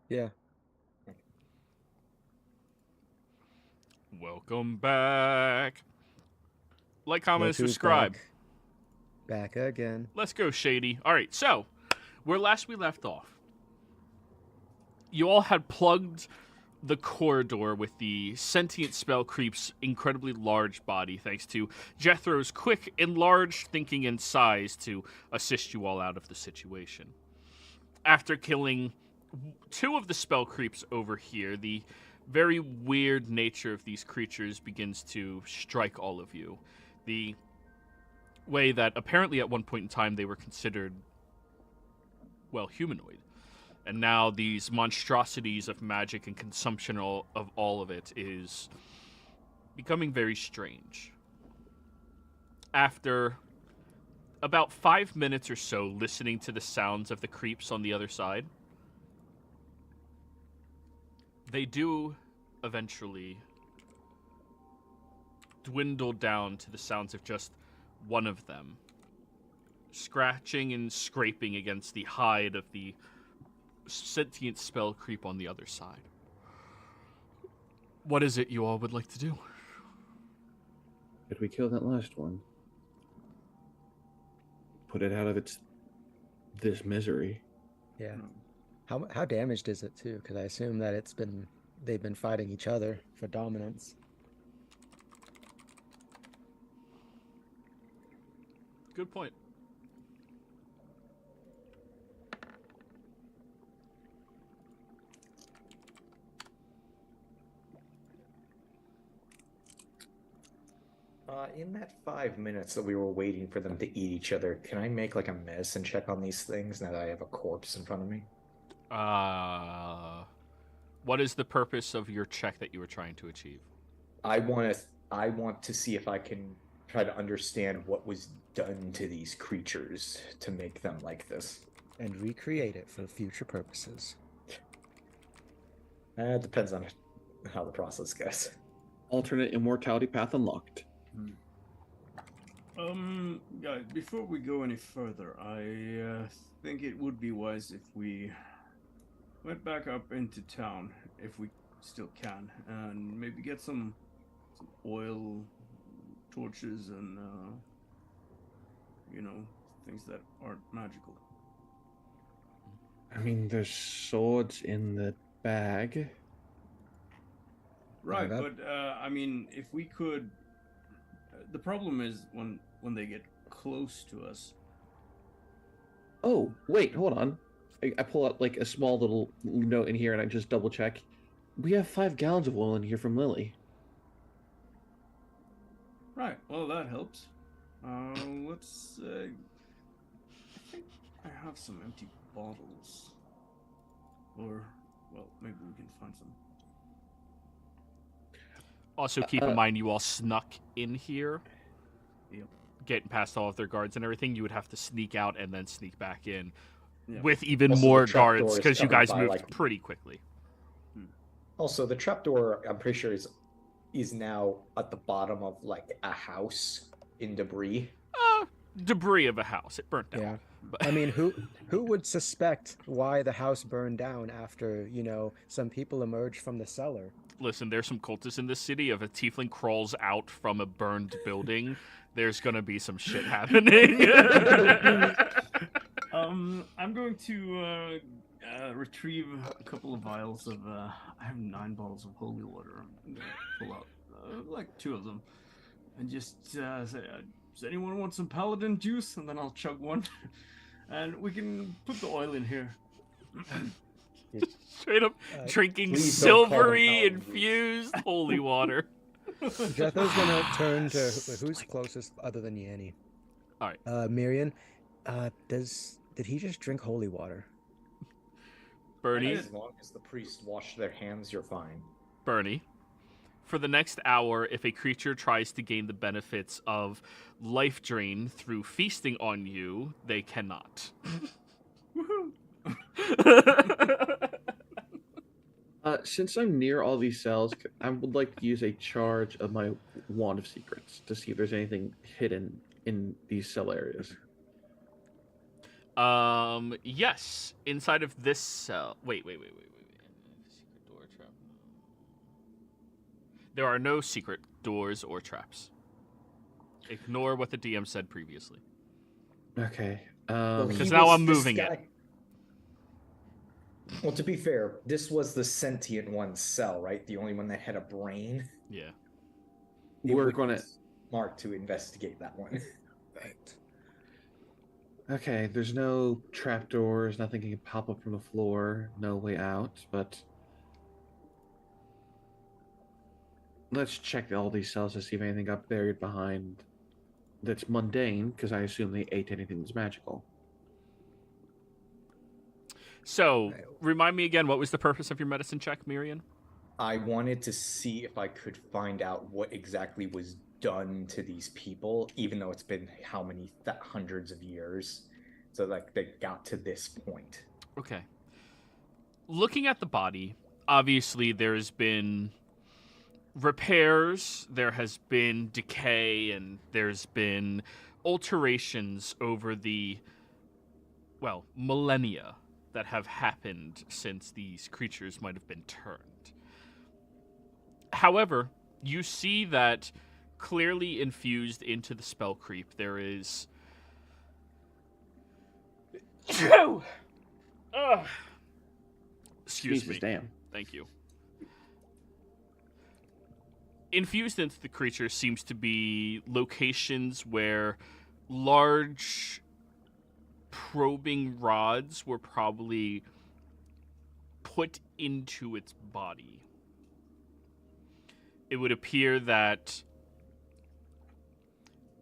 Yeah. Welcome back. Like, comment, and Look who's subscribe. Back again. Let's go, Shady. All right, so where last we left off, you all had plugged the corridor with the sentient spell creep's incredibly large body, thanks to Jethro's quick, enlarged thinking and size to assist you all out of the situation. After killing 2 of the spell creeps over here, the very weird nature of these creatures begins to strike all of you. The way that apparently at one point in time they were considered, well, humanoid. And now these monstrosities of magic and consumption of all of it is becoming very strange. After about 5 minutes or so listening to the sounds of the creeps on the other side, they do eventually dwindle down to the sounds of just one of them scratching and scraping against the hide of the sentient spell creep on the other side. What is it you all would like to do? Did we kill that last one? Put it out of this misery. Yeah. How damaged is it too? Because I assume that they've been fighting each other for dominance. Good point. In that 5 minutes that we were waiting for them to eat each other, can I make like a medicine check on these things now that I have a corpse in front of me? What is the purpose of your check that you were trying to achieve? I want to see if I can try to understand what was done to these creatures to make them like this. And recreate it for future purposes. It depends on how the process goes. Alternate immortality path unlocked. Guys, before we go any further, I think it would be wise if we went back up into town, if we still can, and maybe get some oil, torches, and things that aren't magical. I mean, there's swords in the bag. Right, that- but I mean, if we could, the problem is when they get close to us. Oh, wait, hold on. I pull out like a small little note in here and I just double check. We have 5 gallons of oil in here from Lily. Right, well that helps. Let's. I think I have some empty bottles, or well, maybe we can find some. Also, keep in mind you all snuck in here. Yep. Getting past all of their guards and everything, you would have to sneak out and then sneak back in Yeah. with even Also, the more trapdoor guards is because you covered guys by, moved like- pretty quickly. Also, the trapdoor, I'm pretty sure, is now at the bottom of like a house in debris. Debris of a house. It burnt down. Yeah. But- I mean, who would suspect why the house burned down after, some people emerged from the cellar? Listen, there's some cultists in this city. If a tiefling crawls out from a burned building, there's gonna be some shit happening. I'm going to retrieve a couple of vials of. I have 9 bottles of holy water. I'm gonna pull out like 2 of them, and just say, "Does anyone want some paladin juice?" And then I'll chug one, and we can put the oil in here. Straight up drinking please don't call them silvery paladin juice. infused holy water. Jethro's gonna turn to who's closest other than Yanni. All right. Mirian, did he just drink holy water? Bernie, As long as the priests wash their hands, you're fine. Bernie, for the next hour, if a creature tries to gain the benefits of life drain through feasting on you, they cannot. Woohoo! Since I'm near all these cells, I would like to use a charge of my Wand of Secrets to see if there's anything hidden in these cell areas. Yes, inside of this cell. Wait. There are no secret doors or traps. Ignore what the DM said previously. Okay. Because now I'm moving it. Well, to be fair, this was the sentient one's cell, right? The only one that had a brain. Yeah. We're gonna. Mark to investigate that one. Right. Okay, there's no trapdoors, nothing can pop up from the floor, no way out, but let's check all these cells to see if anything got buried behind that's mundane, because I assume they ate anything that's magical. So, remind me again, what was the purpose of your medicine check, Miriam? I wanted to see if I could find out what exactly was done to these people, even though it's been how many hundreds of years. So, like, they got to this point. Okay. Looking at the body, obviously there's been repairs, there has been decay, and there's been alterations over the, well, millennia that have happened since these creatures might have been turned. However, you see that clearly infused into the spell creep, there is... Excuse Jesus me. damn. Thank you. Infused into the creature seems to be locations where large probing rods were probably put into its body. It would appear that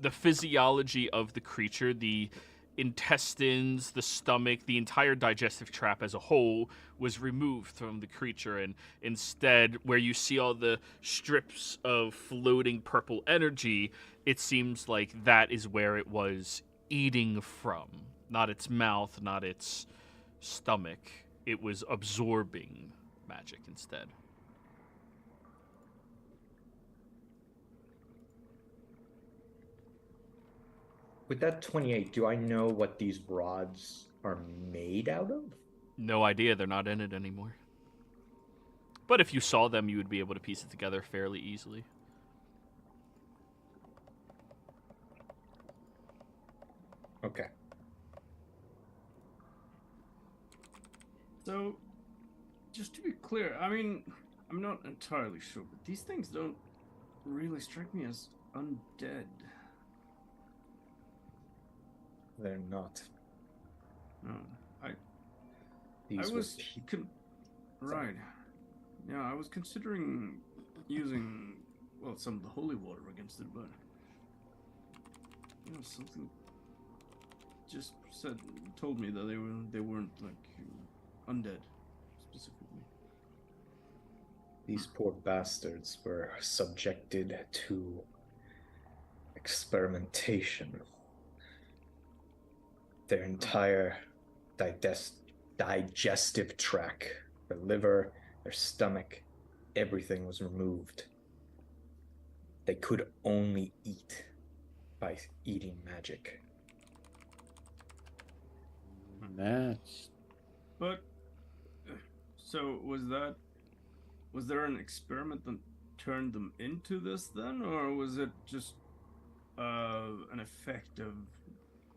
the physiology of the creature, the intestines, the stomach, the entire digestive tract as a whole was removed from the creature, and instead, where you see all the strips of floating purple energy, it seems like that is where it was eating from. Not its mouth, not its stomach. It was absorbing magic instead. With that 28, do I know what these rods are made out of? No idea, they're not in it anymore. But if you saw them, you would be able to piece it together fairly easily. Okay. So, just to be clear, I mean, I'm not entirely sure, but these things don't really strike me as undead. They're not. No, These I were was right. Yeah, I was considering using some of the holy water against it, but something just told me that they weren't like undead specifically. These poor bastards were subjected to experimentation. Their entire digestive tract, their liver, their stomach, everything was removed. They could only eat by eating magic. That's... But so was there an experiment that turned them into this then, or was it just an effect of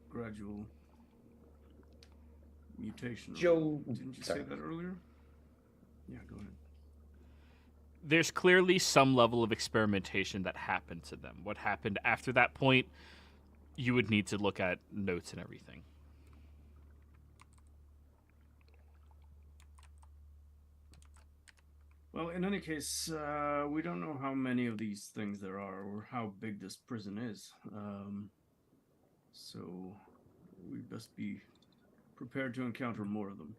gradual mutation? Joe, Didn't you say that earlier? Yeah, go ahead. There's clearly some level of experimentation that happened to them. What happened after that point, you would need to look at notes and everything. Well, in any case, we don't know how many of these things there are or how big this prison is. So we best be prepared to encounter more of them.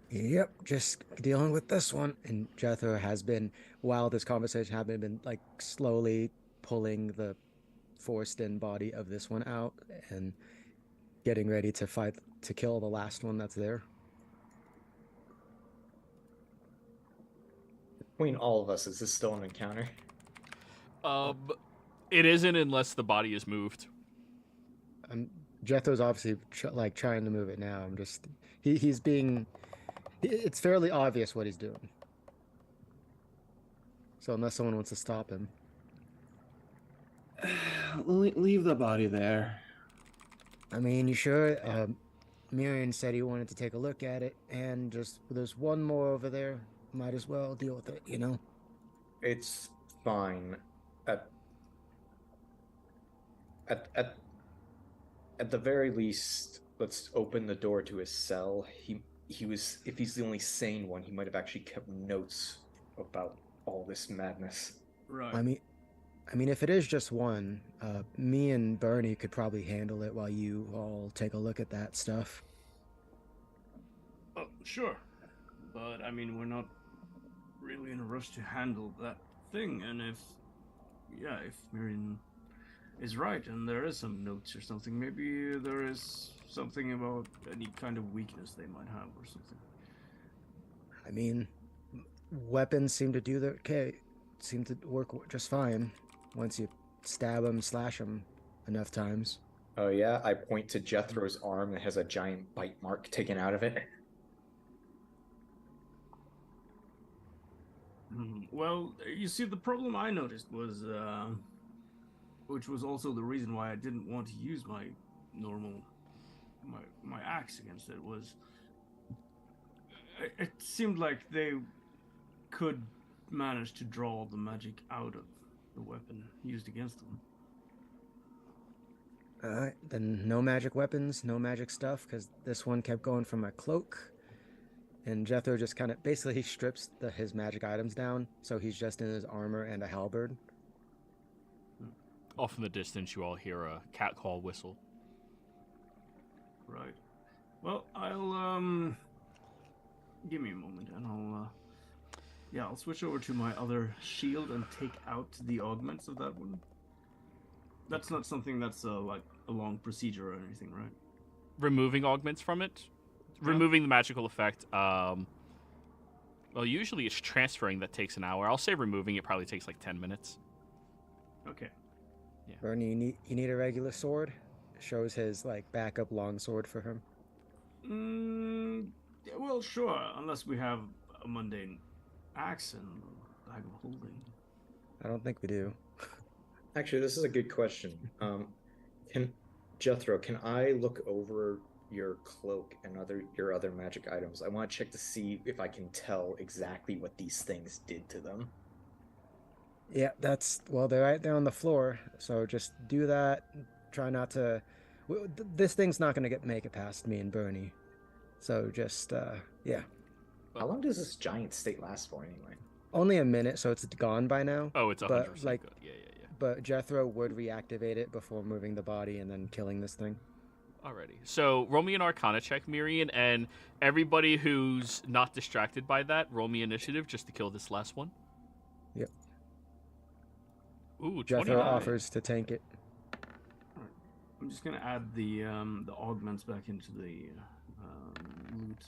Yep, just dealing with this one. And Jethro has been, while this conversation happened, been like slowly pulling the forced-in body of this one out and getting ready to fight to kill the last one that's there. Between all of us, is this still an encounter? It isn't unless the body is moved. Jethro's obviously trying to move it now. I'm just he's being. It's fairly obvious what he's doing. So unless someone wants to stop him. Leave the body there. I mean, you sure? Miriam said he wanted to take a look at it, and just there's one more over there. Might as well deal with it, you know? It's fine. At at at at the very least, let's open the door to his cell. He was, if he's the only sane one, he might have actually kept notes about all this madness. Right. I mean, if it is just one, me and Bernie could probably handle it while you all take a look at that stuff. Oh, sure. But I mean, we're not really in a rush to handle that thing, and if Miriam is right and there is some notes or something, maybe there is something about any kind of weakness they might have or something. I mean, weapons seem to work just fine once you stab them, slash them enough times. Oh yeah, I point to Jethro's arm that has a giant bite mark taken out of it. Well, you see, the problem I noticed was, which was also the reason why I didn't want to use my axe against it, was it seemed like they could manage to draw the magic out of the weapon used against them. Alright, then no magic weapons, no magic stuff, because this one kept going from my cloak. And Jethro just kind of basically strips his magic items down, so he's just in his armor and a halberd. Off in the distance, you all hear a cat call whistle. Right. Well, I'll give me a moment, and I'll switch over to my other shield and take out the augments of that one. That's not something that's like a long procedure or anything, right? Removing augments from it? Yeah. Removing the magical effect, well, usually it's transferring that takes an hour. I'll say removing it probably takes like 10 minutes. Okay. Yeah. Bernie, you need a regular sword? Shows his like backup long sword for him. Yeah, well, sure, unless we have a mundane axe and bag of holding. I don't think we do. Actually, this is a good question. Jethro, can I look over your cloak and your other magic items? I want to check to see if I can tell exactly what these things did to them. Yeah, they're right there on the floor, so just do that. Try not to. This thing's not gonna make it past me and Bernie, so just yeah. How long does this giant state last for anyway? Only a minute, so it's gone by now. Oh, it's 100% But, like, good. Yeah. But Jethro would reactivate it before moving the body and then killing this thing. Alrighty. So roll me an Arcana check, Miriam, and everybody who's not distracted by that, roll me initiative just to kill this last one. Yep. Ooh, Jethro 29. offers to tank it. I'm just gonna add the augments back into the loot.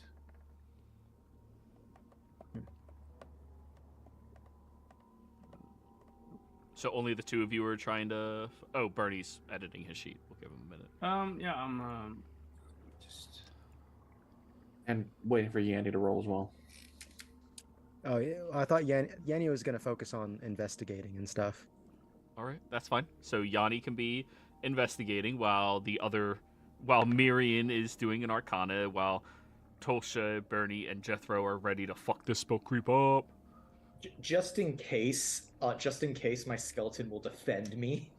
So only the two of you are trying to... Oh, Bernie's editing his sheet. We'll give him a minute. Yeah, I'm just... And waiting for Yanni to roll as well. Oh yeah, I thought Yanni was gonna focus on investigating and stuff. All right, that's fine. So Yanni can be investigating while Miriam is doing an Arcana, while Tolsha, Bernie, and Jethro are ready to fuck this spell creep up. Just in case my skeleton will defend me.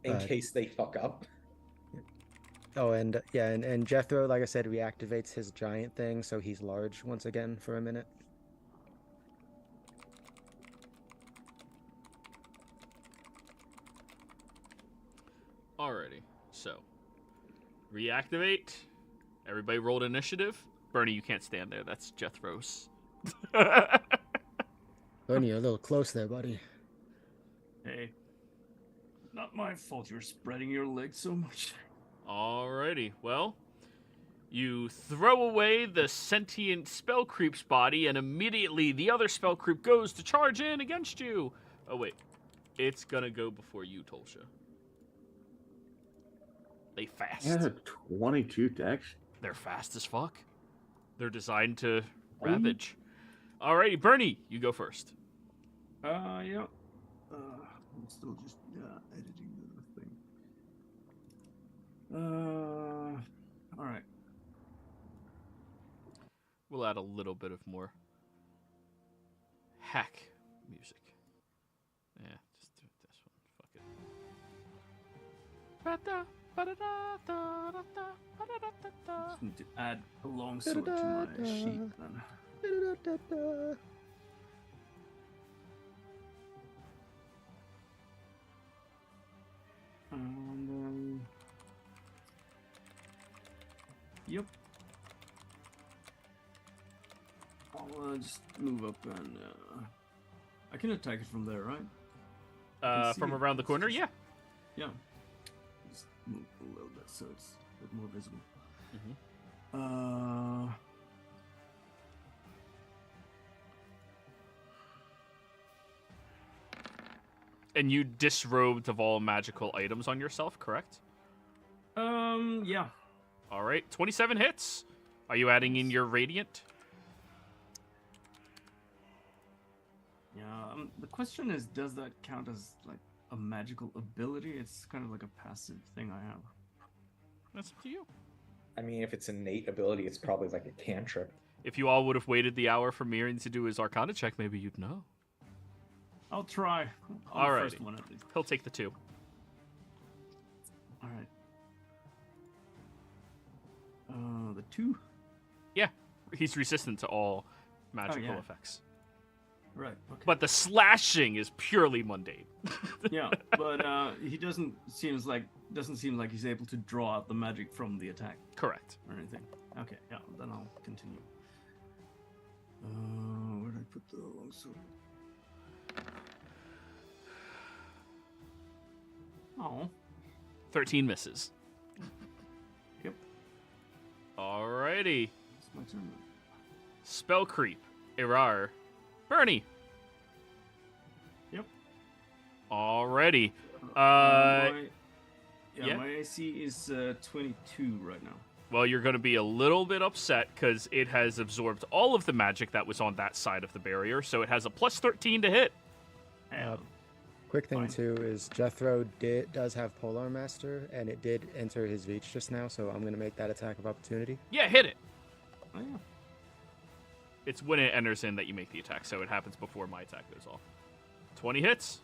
In case they fuck up. Oh, and yeah, and Jethro, like I said, reactivates his giant thing, so he's large once again for a minute. Alrighty, so reactivate. Everybody rolled initiative. Bernie, you can't stand there. That's Jethro's. Bernie, you're a little close there, buddy. Hey, not my fault you're spreading your legs so much. Alrighty, well, you throw away the sentient spell creep's body, and immediately the other spell creep goes to charge in against you. Oh wait, it's gonna go before you, Tolsha. They fast. Yeah, 22 dex. They're fast as fuck. They're designed to ravage. Alrighty, Bernie, you go first. Yeah. I'm still just editing the thing. All right. We'll add a little bit of more hack music. Yeah, just do it this one. Fuck it. Just need to add a long sword to my sheet then. And yep. I'll just move up and I can attack it from there, right? From see it. around the corner, yeah. Yeah. Just move a little bit so it's a bit more visible. Mm-hmm. And you disrobed of all magical items on yourself, correct? Yeah. All right, 27 hits. Are you adding in your radiant? Yeah. The question is, does that count as like a magical ability? It's kind of like a passive thing I have. That's up to you. I mean, if it's an innate ability, it's probably like a cantrip. If you all would have waited the hour for Miriam to do his Arcana check, maybe you'd know. I'll try. On All the right. first one at least. He'll take the 2. All right. The 2. Yeah, he's resistant to all magical yeah. effects. Right. Okay. But the slashing is purely mundane. Yeah, but he doesn't seem like he's able to draw out the magic from the attack Correct. or anything. Okay, yeah, then I'll continue. Where did I put the long sword? Oh. 13 misses. Yep. Alrighty. It's my turn. Spell creep. Irar. Bernie. Yep. Alrighty. My yeah? AC is 22 right now. Well, you're going to be a little bit upset because it has absorbed all of the magic that was on that side of the barrier, so it has a plus 13 to hit. Quick thing Fine. too is Jethro does have Polar Master, and it did enter his reach just now, so I'm gonna make that attack of opportunity. Yeah, hit it. Oh, yeah. It's when it enters in that you make the attack, so it happens before my attack goes off. 20 hits.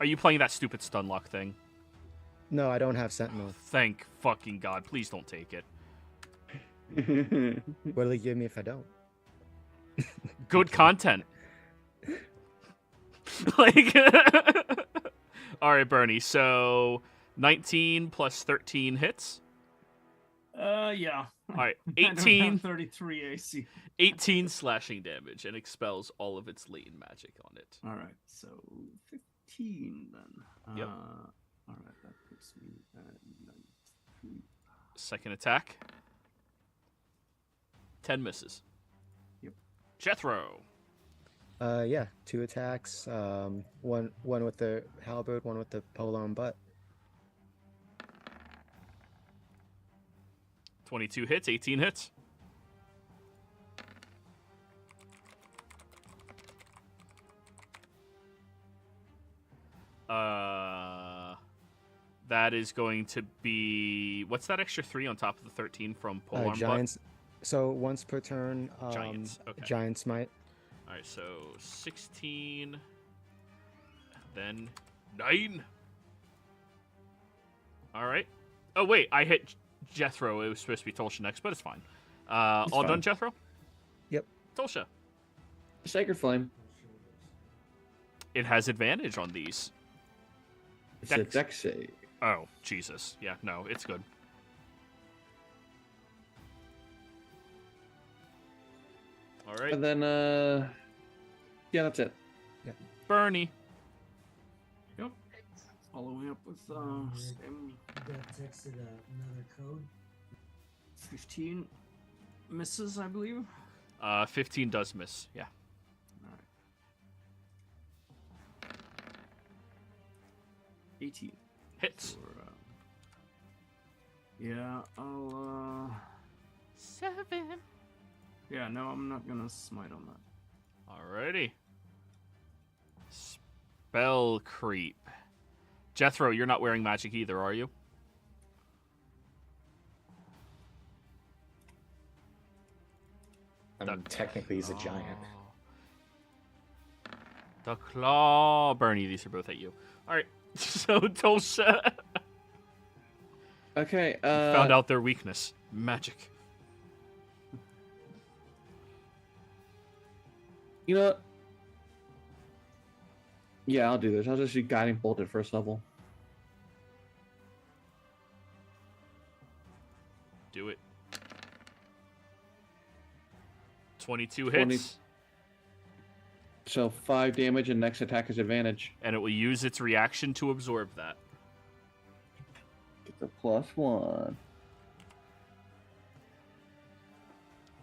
Are you playing that stupid stun lock thing? No, I don't have Sentinel. Thank fucking God. Please don't take it. What'll he give me if I don't? Good content. Like, all right, Bernie. So 19 plus 13 hits. Yeah. All right, I don't have 18, 33 AC. 18 slashing damage and expels all of its latent magic on it. All right, so 15 then. Yep. All right, that puts me at 93. Second attack. 10 misses. Yep. Jethro. Yeah, 2 attacks. One with the halberd, one with the pole arm butt. 22 hits, 18 hits. That is going to be... What's that extra 3 on top of the 13 from polearm Giants. So once per turn, Giants, okay. Giant Smite. All right, so 16, then 9. All right. Oh, wait, I hit Jethro. It was supposed to be Tolsha next, but it's fine. All fine. done, Jethro? Yep. Tolsha. Sacred Flame. It has advantage on these. It's a Dex. dex save. Oh, Jesus. Yeah, no, it's good. All right. And then, yeah, that's it. Bernie. Yep. Following up with same Got texted another code. 15 misses, I believe. 15 does miss. Yeah. All right. 18. Hits. For, yeah, I'll 7. Yeah, no, I'm not gonna smite on that. Alrighty. Spell creep. Jethro, you're not wearing magic either, are you? I mean, technically, he's a giant. The claw. Bernie, these are both at you. Alright. So, Tulsa Okay. found out their weakness. Magic. You know what? Yeah, I'll do this. I'll just do guiding bolt at first level. Do it. 22 20. hits. So 5 damage and next attack is advantage. And it will use its reaction to absorb that. Get the +1.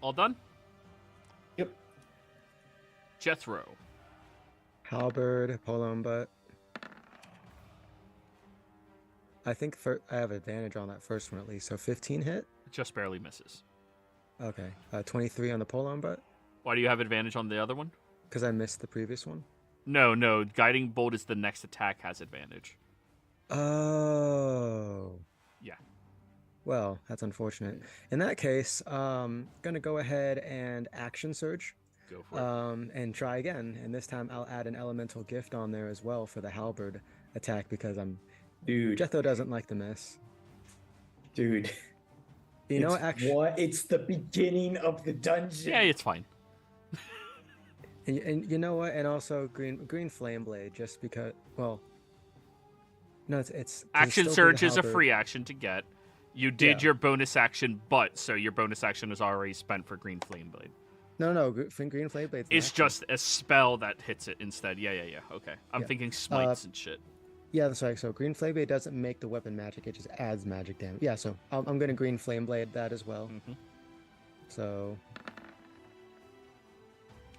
All done? Yep. Jethro. Halberd, polo and butt. I think I have advantage on that first one at least. So 15 hit. Just barely misses. Okay. 23 on the polo and butt. Why do you have advantage on the other one? Because I missed the previous one. No. Guiding bolt is the next attack has advantage. Oh. Yeah. Well, that's unfortunate. In that case, gonna go ahead and action surge. Go for it. And try again. And this time I'll add an elemental gift on there as well for the halberd attack because Dude, Jetho doesn't like to miss. dude. You know, It's actually, what? It's the beginning of the dungeon. Yeah, it's fine. and you know what? And also green flame blade, just because. Well, no, it's Action still be surge the is a halberd. free action to get. You did Yeah. your bonus action, so your bonus action is already spent for Green Flame Blade. No, green flame blade. It's just a spell that hits it instead. Yeah. Okay. I'm Yeah. thinking smites and shit. Yeah, that's right. So green flame blade doesn't make the weapon magic; it just adds magic damage. Yeah, so I'm gonna green flame blade that as well. Mm-hmm. So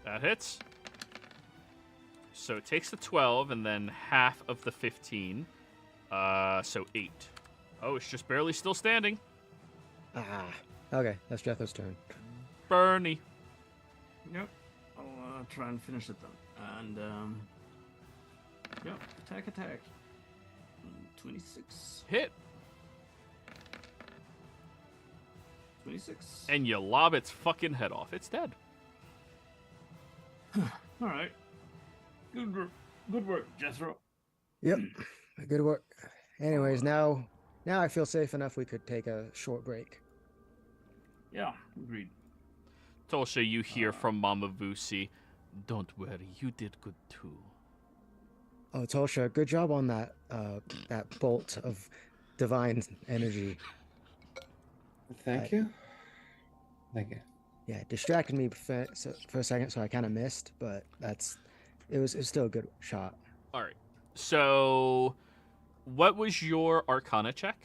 That hits. So it takes the 12 and then half of the 15. So 8. Oh, it's just barely still standing. okay, that's Jetho's turn. Bernie. Yep. I'll try and finish it then. And yep, attack. 26. Hit. 26. And you lob its fucking head off. It's dead. All right. Good work, Jethro. Yep, good work. Anyways, now I feel safe enough. We could take a short break. Yeah, agreed. Tulsa, you hear from Mama Vusi. Don't worry, you did good too. Oh, Tulsha, good job on that bolt of divine energy. Thank you. Thank you. Yeah, it distracted me for a second, so I kind of missed, but it was still a good shot. All right. So, what was your Arcana check?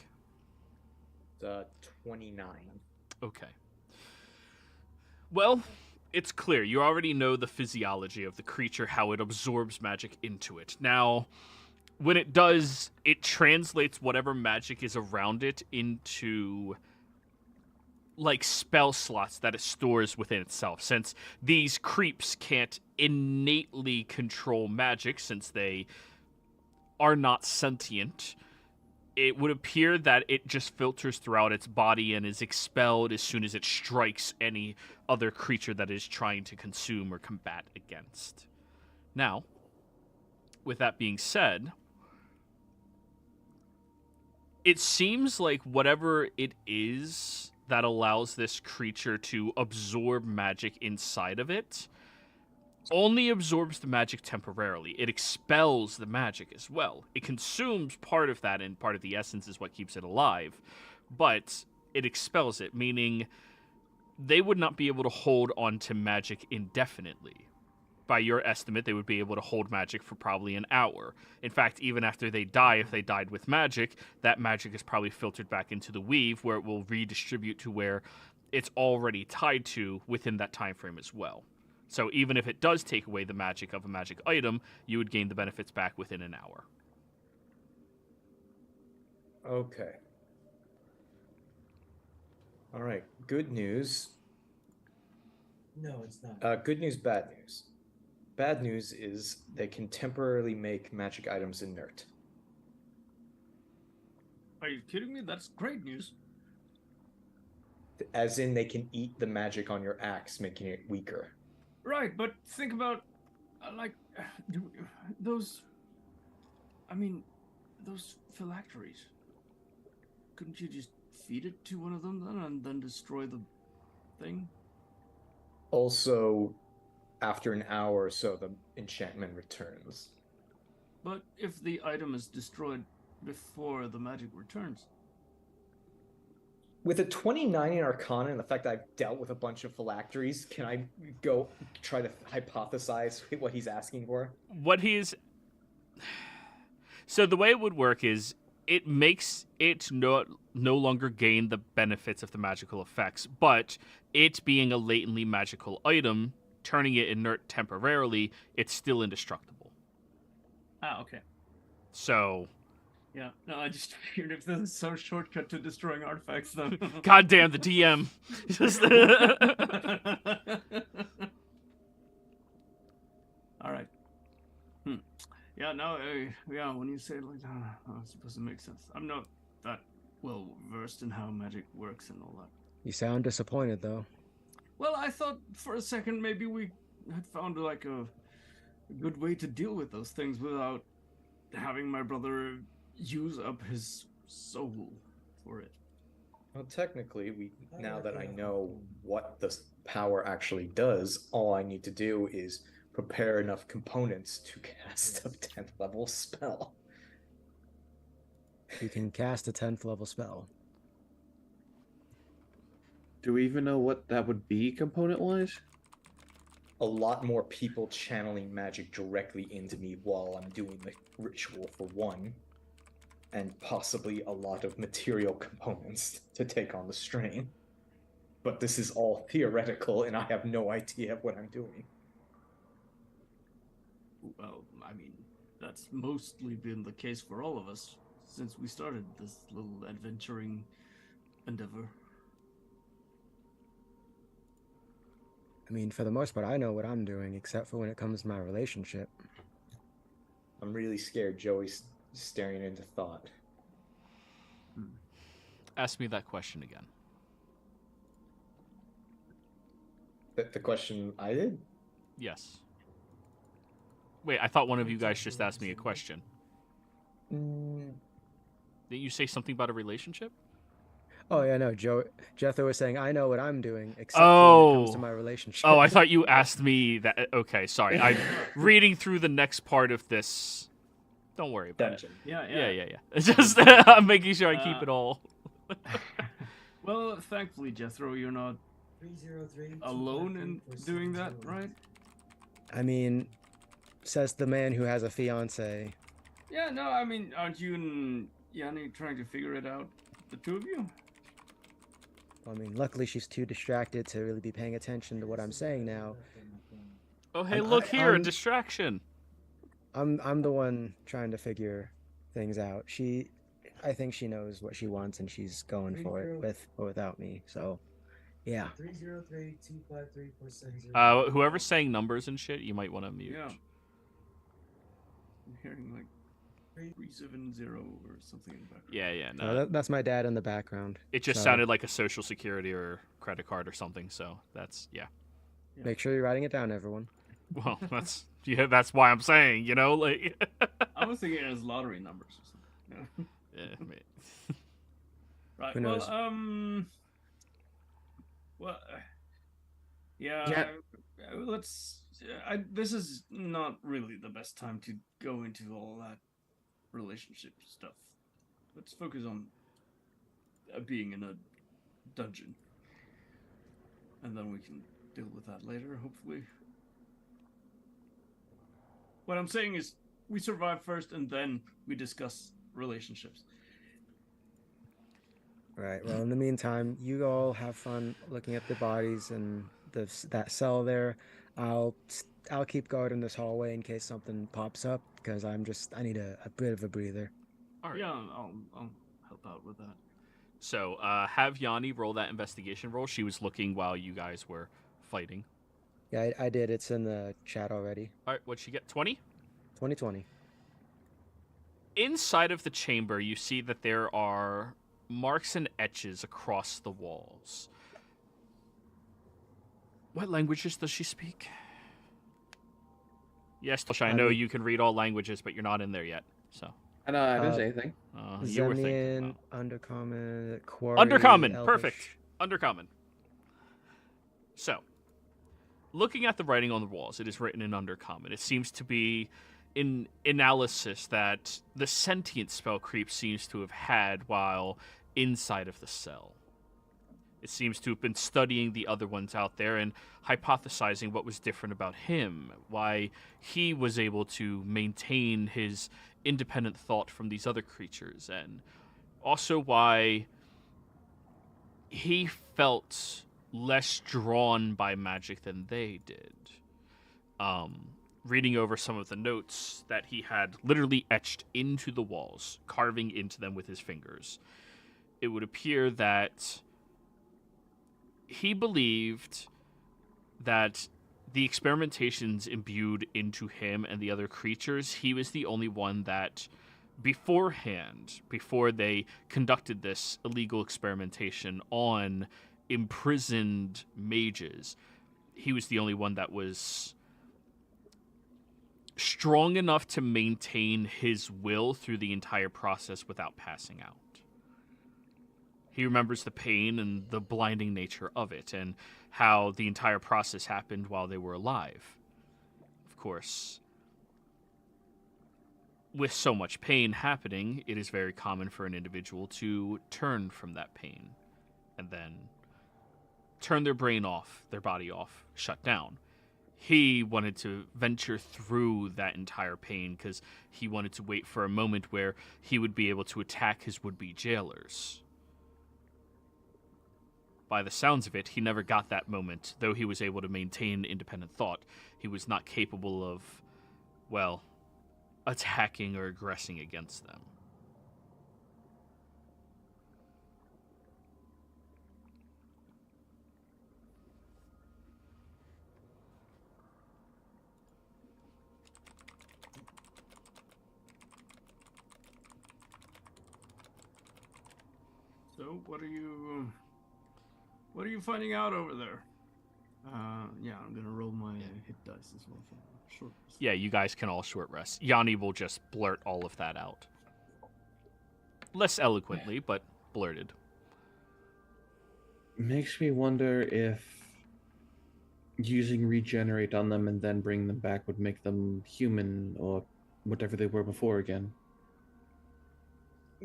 29. Okay. Well, it's clear. You already know the physiology of the creature, how it absorbs magic into it. Now, when it does, it translates whatever magic is around it into like spell slots that it stores within itself. Since these creeps can't innately control magic since they are not sentient, it would appear that it just filters throughout its body and is expelled as soon as it strikes any other creature that is trying to consume or combat against. Now, with that being said, it seems like whatever it is that allows this creature to absorb magic inside of it only absorbs the magic temporarily. It expels the magic as well. It consumes part of that, and part of the essence is what keeps it alive, but it expels it, meaning they would not be able to hold on to magic indefinitely. By your estimate, they would be able to hold magic for probably an hour. In fact, even after they die, if they died with magic, that magic is probably filtered back into the weave, where it will redistribute to where it's already tied to within that time frame as well. So even if it does take away the magic of a magic item, you would gain the benefits back within an hour. Okay. All right. Good news. No, it's not. Good news, bad news. Bad news is they can temporarily make magic items inert. Are you kidding me? That's great news. As in, they can eat the magic on your axe, making it weaker. Right, but think about, those. I mean, those phylacteries. Couldn't you just feed it to one of them then and then destroy the thing? Also, after an hour or so, the enchantment returns. But if the item is destroyed before the magic returns. With a 29 in Arcana and the fact that I've dealt with a bunch of phylacteries, can I go try to hypothesize what he's asking for? So the way it would work is it makes it no longer gain the benefits of the magical effects, but it being a latently magical item, turning it inert temporarily, it's still indestructible. Ah, okay. So... Yeah, no, I just figured if there's some shortcut to destroying artifacts, then... Goddamn, the DM. Alright. Yeah, no, yeah, when you say it like that, it's supposed to make sense. I'm not that well versed in how magic works and all that. You sound disappointed, though. Well, I thought for a second maybe we had found like a good way to deal with those things without having my brother use up his soul for it. Well, technically, now that I know what the power actually does, all I need to do is prepare enough components to cast a 10th level spell. You can cast a 10th level spell. Do we even know what that would be component-wise? A lot more people channeling magic directly into me while I'm doing the ritual, for one, and possibly a lot of material components to take on the strain. But this is all theoretical, and I have no idea what I'm doing. Well, I mean, that's mostly been the case for all of us since we started this little adventuring endeavor. I mean, for the most part, I know what I'm doing, except for when it comes to my relationship. I'm really scared Joey's staring into thought. Ask me that question again. The question I did? Yes. Wait, I thought one of you guys just asked me a question. Didn't you say something about a relationship? Oh, yeah, no, Jethro was saying, I know what I'm doing, except for when it comes to my relationship. Oh, I thought you asked me that. Okay, sorry. I'm reading through the next part of this. Don't worry about Dungeon. it. Yeah. Just I'm making sure I keep it all. Well, thankfully, Jethro, you're not 303 alone in doing that, right? I mean, says the man who has a fiance. Yeah, no, I mean, aren't you and Yanni trying to figure it out, the two of you? I mean, luckily she's too distracted to really be paying attention to what I'm saying now. Oh, hey, And look here, a I'm- distraction. I'm the one trying to figure things out. I think she knows what she wants and she's going for it with or without me. So, yeah. 303 253 470. Whoever's saying numbers and shit, you might want to mute. Yeah. I'm hearing like 370 or something in the background. Yeah, So no. that's my dad in the background. It just so- sounded like a social security or credit card or something, so that's, yeah. Make sure you're writing it down, everyone. Well, that's why I'm saying, like... I was thinking it as lottery numbers or something. Yeah. Yeah, mate. Right. Who knows? Well, yeah. Let's. This is not really the best time to go into all that relationship stuff. Let's focus on being in a dungeon, and then we can deal with that later, hopefully. What I'm saying is, we survive first, and then we discuss relationships. Right. Well, in the meantime, you all have fun looking at the bodies and that cell there. I'll keep guard in this hallway in case something pops up because I need a bit of a breather. All right. Yeah, I'll help out with that. So, have Yanni roll that investigation roll. She was looking while you guys were fighting. Yeah, I did. It's in the chat already. All right, what'd she get? 20? 2020. Inside of the chamber, you see that there are marks and etches across the walls. What languages does she speak? Yes, Tosha, I know you can read all languages, but you're not in there yet. So. I know, I didn't say anything. You were thinking Zemnian, about... Undercommon, Quarry, Undercommon, Elvish. perfect. Undercommon. So, looking at the writing on the walls, it is written in Undercommon. It seems to be in analysis that the sentient spell creep seems to have had while inside of the cell. It seems to have been studying the other ones out there and hypothesizing what was different about him, why he was able to maintain his independent thought from these other creatures, and also why he felt less drawn by magic than they did. Reading over some of the notes that he had literally etched into the walls, carving into them with his fingers, it would appear that he believed that the experimentations imbued into him and the other creatures, he was the only one that beforehand, before they conducted this illegal experimentation on imprisoned mages, he was the only one that was strong enough to maintain his will through the entire process without passing out. He remembers the pain and the blinding nature of it, and how the entire process happened while they were alive. Of course, with so much pain happening, it is very common for an individual to turn from that pain and then turn their brain off, their body off, shut down. He wanted to venture through that entire pain because he wanted to wait for a moment where he would be able to attack his would-be jailers. By the sounds of it, he never got that moment. Though he was able to maintain independent thought, he was not capable of, well, attacking or aggressing against them. So, what are you finding out over there? Yeah, I'm gonna roll my hit dice as well for short rest. Yeah, you guys can all short rest. Yanni will just blurt all of that out. Less eloquently, but blurted. Makes me wonder if using regenerate on them and then bring them back would make them human or whatever they were before again.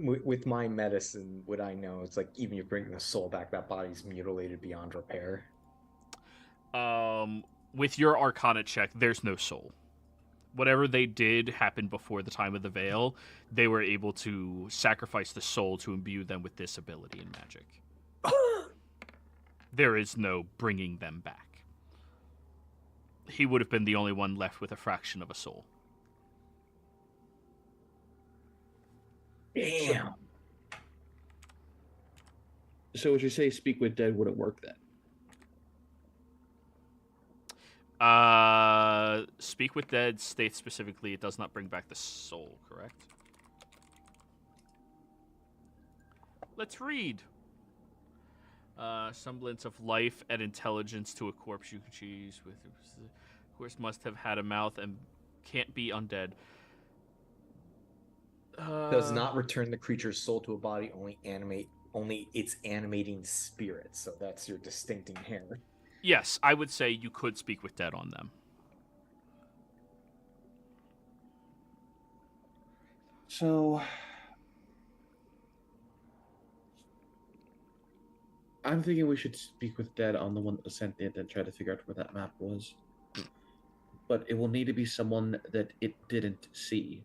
With my medicine, would I know? It's like even if you bring the soul back, that body's mutilated beyond repair. With your Arcana check, there's no soul. Whatever they did happened before the time of the Veil. They were able to sacrifice the soul to imbue them with this ability in magic. There is no bringing them back. He would have been the only one left with a fraction of a soul. Damn. So would you say speak with dead wouldn't work then? Speak with dead states specifically it does not bring back the soul, correct? Let's read. Semblance of life and intelligence to a corpse you can choose with. Of course, must have had a mouth and can't be undead. Does not return the creature's soul to a body, only its animating spirit. So that's your distincting hair. Yes, I would say you could speak with dead on them. So I'm thinking we should speak with dead on the one that was sentient and try to figure out where that map was. But it will need to be someone that it didn't see.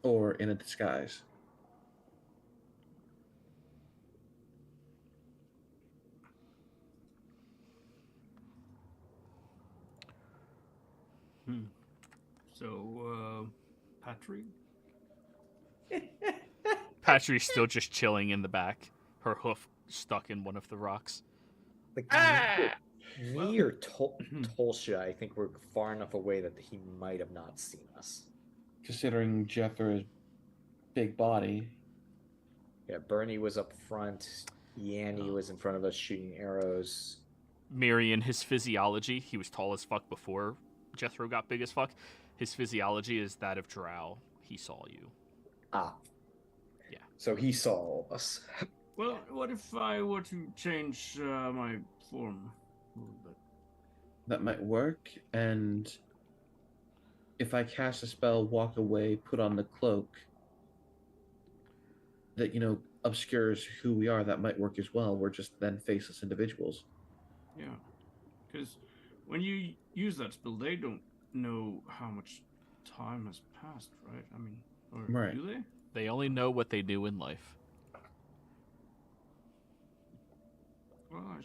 Or in a disguise. So, Patry? Patry's still just chilling in the back, her hoof stuck in one of the rocks. Like Ah! me or Tolsha, I think we're far enough away that he might have not seen us. Considering Jethro's big body. Yeah, Bernie was up front. Yanni was in front of us shooting arrows. Mirian, his physiology, he was tall as fuck before Jethro got big as fuck. His physiology is that of Drow. He saw you. Ah. Yeah. So he saw all of us. Well, what if I were to change my form a little bit? That might work, and if I cast a spell, walk away, put on the cloak that, obscures who we are, that might work as well. We're just then faceless individuals. Yeah, because when you use that spell, they don't know how much time has passed, right? I mean, or Right. do they? They only know what they do in life. Well, I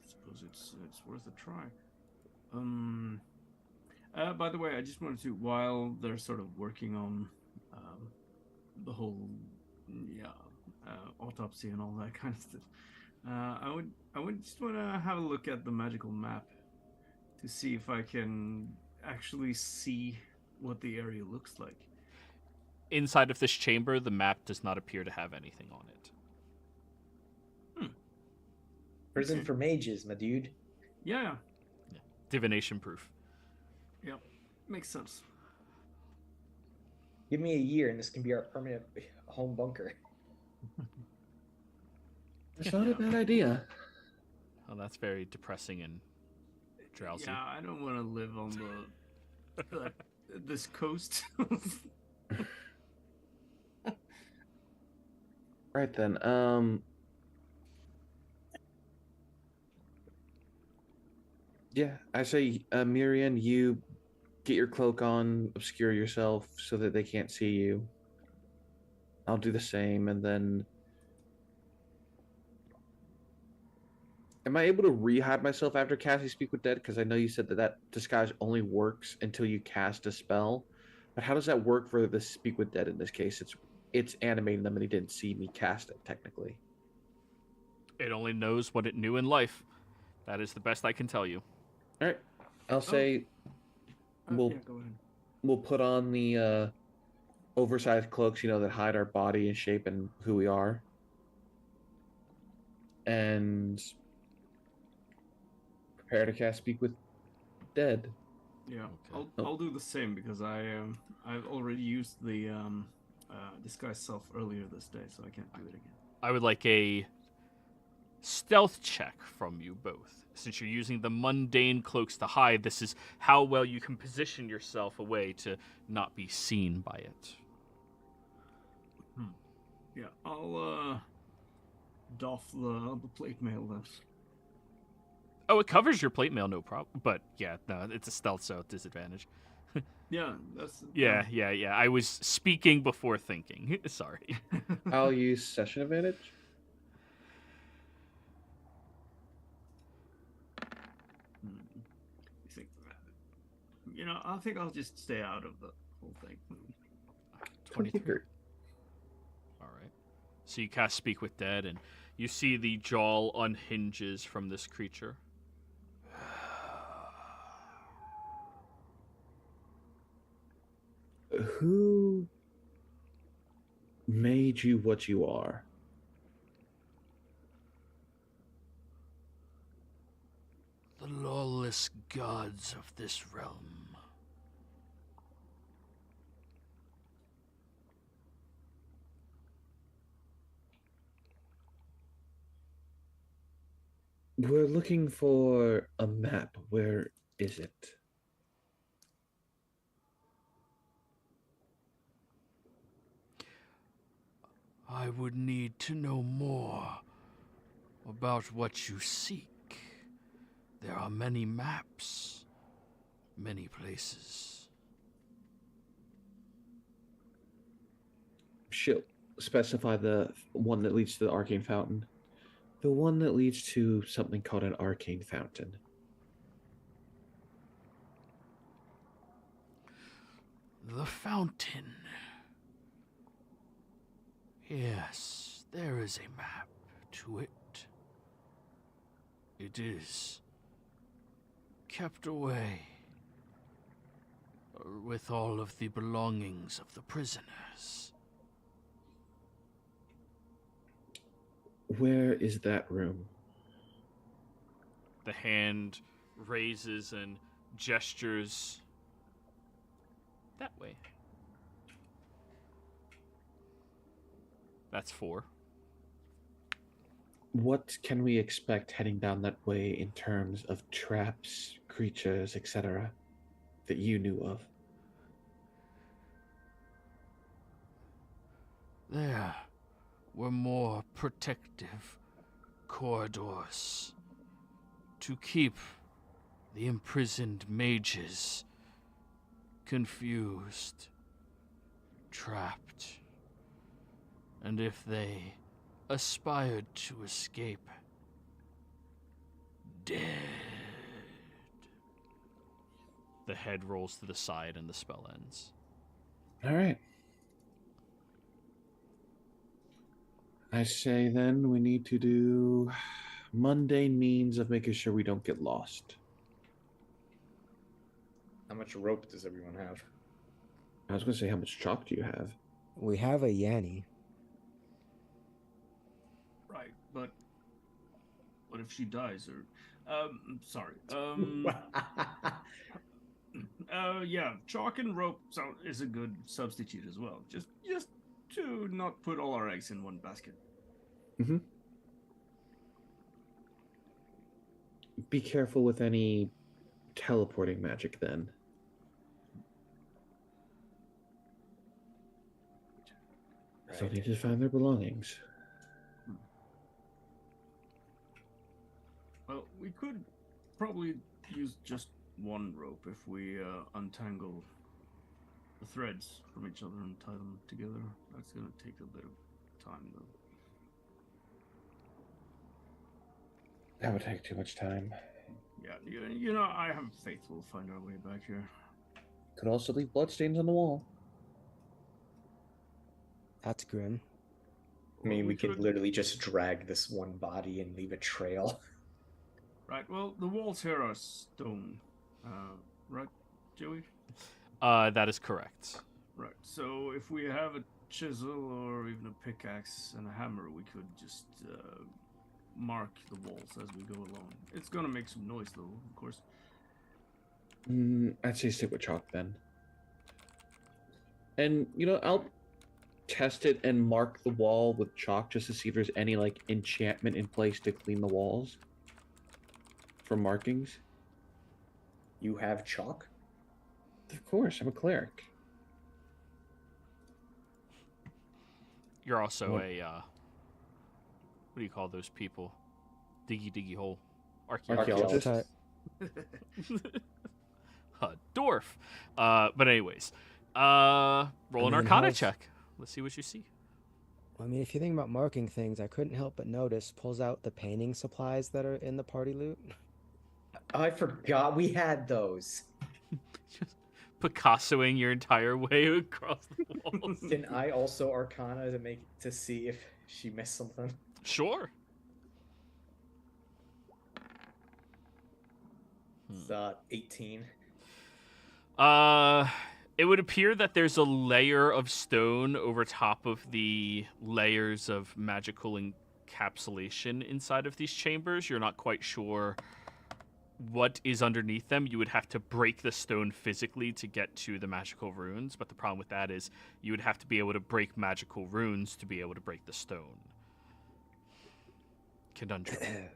suppose it's worth a try. By the way, I just wanted to, while they're sort of working on the whole, autopsy and all that kind of stuff, I would just want to have a look at the magical map to see if I can actually see what the area looks like. Inside of this chamber, the map does not appear to have anything on it. Prison Okay. for mages, my dude. Yeah, Divination proof. yep, makes sense. Give me a year and this can be our permanent home bunker. It's not a bad idea. Oh, that's very depressing and drowsy. Yeah, I don't want to live on the this coast. Right then. Yeah, I say, Miriam, you get your cloak on, obscure yourself so that they can't see you. I'll do the same, and then. Am I able to re-hide myself after casting Speak with Dead? Because I know you said that disguise only works until you cast a spell. But how does that work for the Speak with Dead in this case? It's animating them, and he didn't see me cast it technically. It only knows what it knew in life. That is the best I can tell you. All right, I'll say Well- yeah, go ahead. we'll put on the oversized cloaks, that hide our body and shape and who we are, and prepare to cast Speak with Dead. Yeah, Okay. I'll do the same because I've already used the disguise self earlier this day, so I can't do it again. I would like a stealth check from you both. Since you're using the mundane cloaks to hide, this is how well you can position yourself away to not be seen by it. Yeah, I'll doff the plate mail then. Oh, it covers your plate mail, no problem. But yeah, no, it's a stealth, so disadvantage. Yeah, that's Yeah. I was speaking before thinking. Sorry. I'll use session advantage. I think I'll just stay out of the whole thing. 23. All right. So you cast Speak with Dead, and you see the jaw unhinges from this creature. Who made you what you are? The lawless gods of this realm. We're looking for a map. Where is it? I would need to know more about what you seek. There are many maps, many places. She'll specify the one that leads to the arcane fountain. The one that leads to something called an arcane fountain. The fountain. Yes, there is a map to it. it is kept away with all of the belongings of the prisoners. Where is that room? The hand raises and gestures that way. That's 4. What can we expect heading down that way in terms of traps, creatures, etc., that you knew of? There were more protective corridors to keep the imprisoned mages confused, trapped, and if they aspired to escape, dead. The head rolls to the side and the spell ends. All right. I say then we need to do mundane means of making sure we don't get lost. How much rope does everyone have? I was going to say, how much chalk do you have? We have a Yanni. Right, but what if she dies or sorry. Yeah, chalk and rope is a good substitute as well. Just to not put all our eggs in one basket. Mm-hmm. Be careful with any teleporting magic then. So they need to find their belongings. Well, we could probably use just one rope if we untangle the threads from each other and tie them together. That's going to take a bit of time, though. That would take too much time. Yeah, you know, I have faith we'll find our way back here. Could also leave bloodstains on the wall. That's grim. I mean, we could literally just drag this one body and leave a trail. Right, well, the walls here are stone. Right, Joey? That is correct. Right, so if we have a chisel or even a pickaxe and a hammer, we could just mark the walls as we go along. It's gonna make some noise, though, of course. I'd say stick with chalk then. And, you know, I'll test it and mark the wall with chalk just to see if there's any, like, enchantment in place to clean the walls for markings. You have chalk? Of course, I'm a cleric. You're also What? a, what do you call those people? Diggy hole. Archaeologist. Dwarf. But anyways, roll an Arcana how's- check. Let's see what you see. I mean, if you think about marking things, I couldn't help but notice pulls out the painting supplies that are in the party loot. I forgot we had those. Just Picassoing your entire way across the walls. Can I also Arcana to see if she missed something? Sure. It's 18. It would appear that there's a layer of stone over top of the layers of magical encapsulation inside of these chambers. You're not quite sure what is underneath them. You would have to break the stone physically to get to the magical runes, but the problem with that is you would have to be able to break magical runes to be able to break the stone. Conundrum.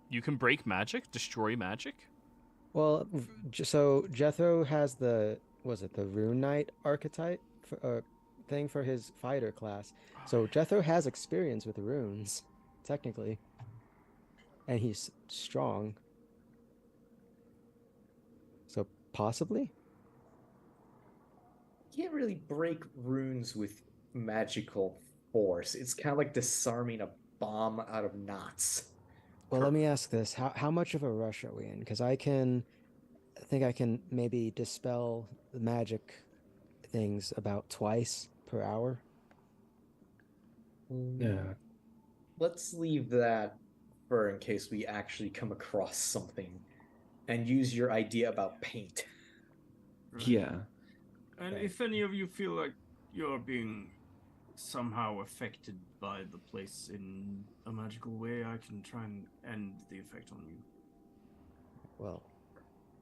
You can break magic, destroy magic. Well, so Jethro has the Rune Knight archetype thing for his fighter class. So Jethro has experience with runes, technically, and he's strong. So possibly. You can't really break runes with magical force. It's kind of like disarming a bomb out of knots. Well, let me ask this: how much of a rush are we in? Because I think I can maybe dispel the magic things about twice per hour. Yeah. Let's leave that for in case we actually come across something, and use your idea about paint. Right. Yeah. And Okay. if any of you feel like you're being somehow affected by the place in a magical way, I can try and end the effect on you. Well,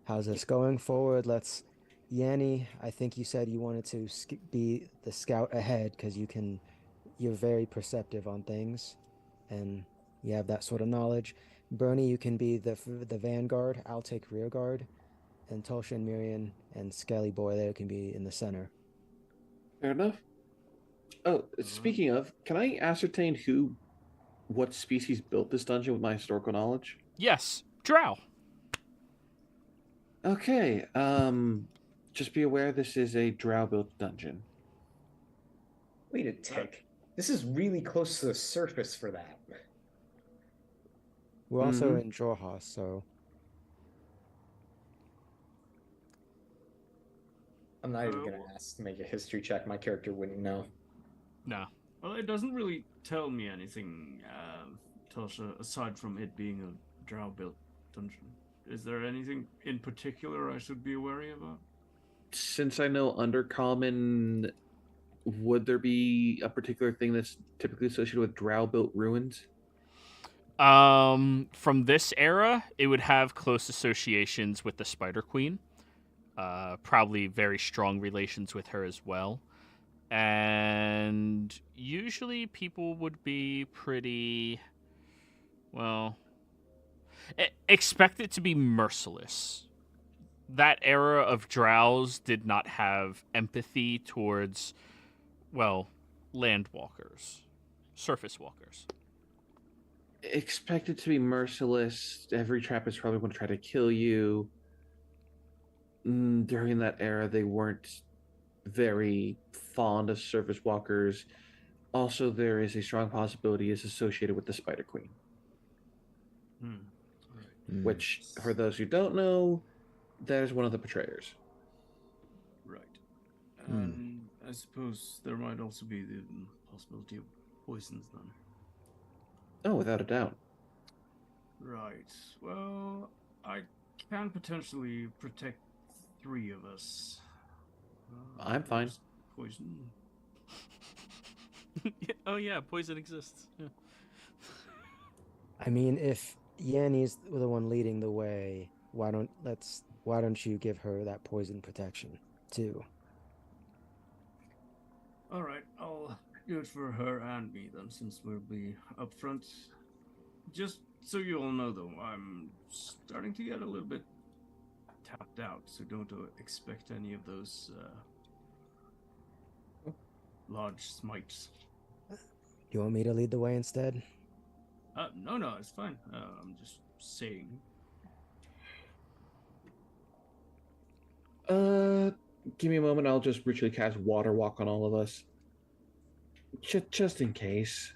how's this going forward? Let's. Yanni, I think you said you wanted to be the scout ahead because you're very perceptive on things, and you have that sort of knowledge. Bernie, you can be the vanguard. I'll take rear guard, and Tulsha and Miriam and Skelly Boy there can be in the center. Fair enough. Oh, speaking of, can I ascertain what species built this dungeon with my historical knowledge? Yes, Drow. Okay. Just be aware this is a drow-built dungeon. Wait a tick. This is really close to the surface for that. We're also Mhm. in Jorhas, so I'm not even Uh, gonna ask to make a history check. My character wouldn't know. No. Well, it doesn't really tell me anything, Tasha, aside from it being a drow-built dungeon. Is there anything in particular I should be wary about? Since I know Undercommon, would there be a particular thing that's typically associated with drow-built ruins? From this era, it would have close associations with the Spider Queen. Probably very strong relations with her as well. And usually people would be pretty, well, expect it to be merciless. That era of drows did not have empathy towards, well, land walkers, surface walkers. Expect it to be merciless. Every trap is probably going to try to kill you. During that era, they weren't very fond of surface walkers. Also, there is a strong possibility it's associated with the Spider Queen, which, for those who don't know, that is one of the betrayers. Right. And I suppose there might also be the possibility of poisons then. Oh, without a doubt. Right. Well, I can potentially protect 3 of us. I'm fine. There's poison. Oh yeah, poison exists. Yeah. I mean, if Yanni's the one leading the way, why don't you give her that poison protection too? All right, I'll do it for her and me then, since we'll be up front. Just so you all know, though, I'm starting to get a little bit tapped out, so don't expect any of those large smites. You want me to lead the way instead? No, it's fine. I'm just saying. Give me a moment. I'll just ritually cast Water Walk on all of us. Just in case.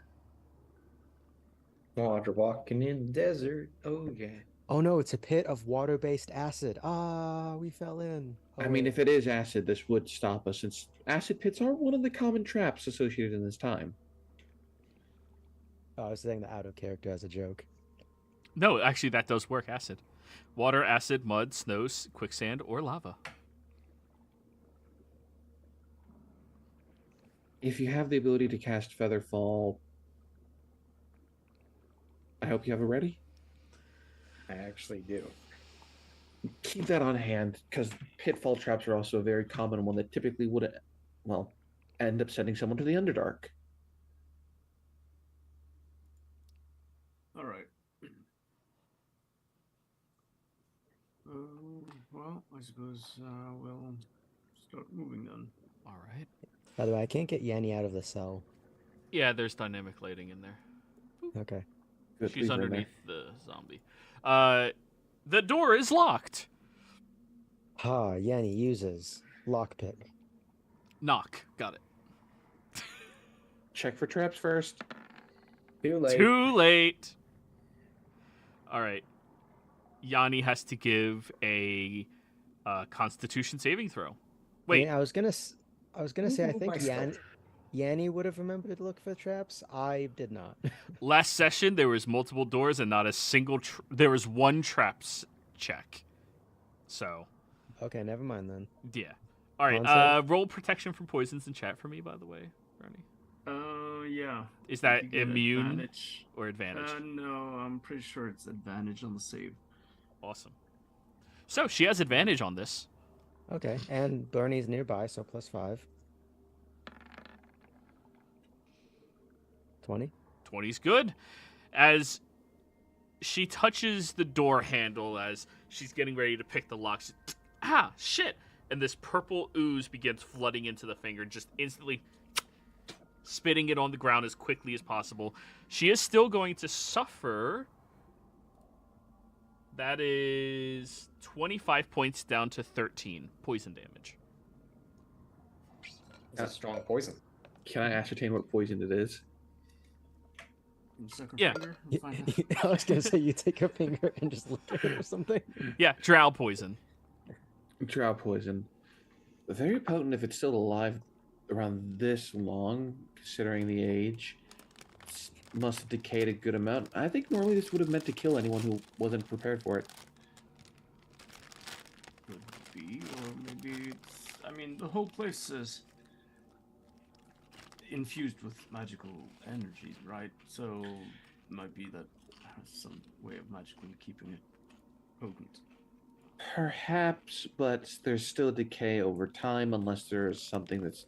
Water walking in the desert. Oh yeah. Oh no, it's a pit of water-based acid. Ah, we fell in. Oh, I mean, wait. if it is acid, this would stop us, since acid pits are one of the common traps associated in this time. Oh, I was saying that out of character as a joke. No, actually, that does work. Acid, water, acid, mud, snows, quicksand, or lava. If you have the ability to cast Featherfall, I hope you have it ready. I actually do. Keep that on hand, because pitfall traps are also a very common one that typically would, well, end up sending someone to the Underdark. All right. Well, I suppose we'll start moving then. All right. By the way, I can't get Yanni out of the cell. Yeah, there's dynamic lighting in there. Okay. Good, She's leave her in underneath the zombie. The door is locked. Ha, Yanni uses lockpick. Knock. Got it. Check for traps first. Too late. Too late. All right. Yanni has to give a Constitution saving throw. Wait. I was gonna say I think myself. Yanni would have remembered to look for traps. I did not. Last session, there was multiple doors and not a single. There was one traps check. So, Okay, never mind then. yeah. All right. Concept? Roll protection from poisons in chat for me, by the way, Bernie. Yeah. Is that You get immune advantage. or advantage? No, I'm pretty sure it's advantage on the save. Awesome. So she has advantage on this. Okay, and Bernie's nearby, so +5. 20. 20's good. As she touches the door handle as she's getting ready to pick the locks. Ah, shit! And this purple ooze begins flooding into the finger, just instantly spitting it on the ground as quickly as possible. She is still going to suffer. That is 25 points down to 13 poison damage. It's a strong poison. Can I ascertain what poison it is? You suck her Yeah. finger and find out. I was gonna say you take your finger and just lick it or something. Yeah, drow poison. Drow poison. Very potent if it's still alive around this long, considering the age. Must have decayed a good amount. I think normally this would have meant to kill anyone who wasn't prepared for it. Could be, or maybe it's... I mean, the whole place is infused with magical energy, right? So it might be that it has some way of magically keeping it potent. Perhaps, but there's still decay over time unless there's something that's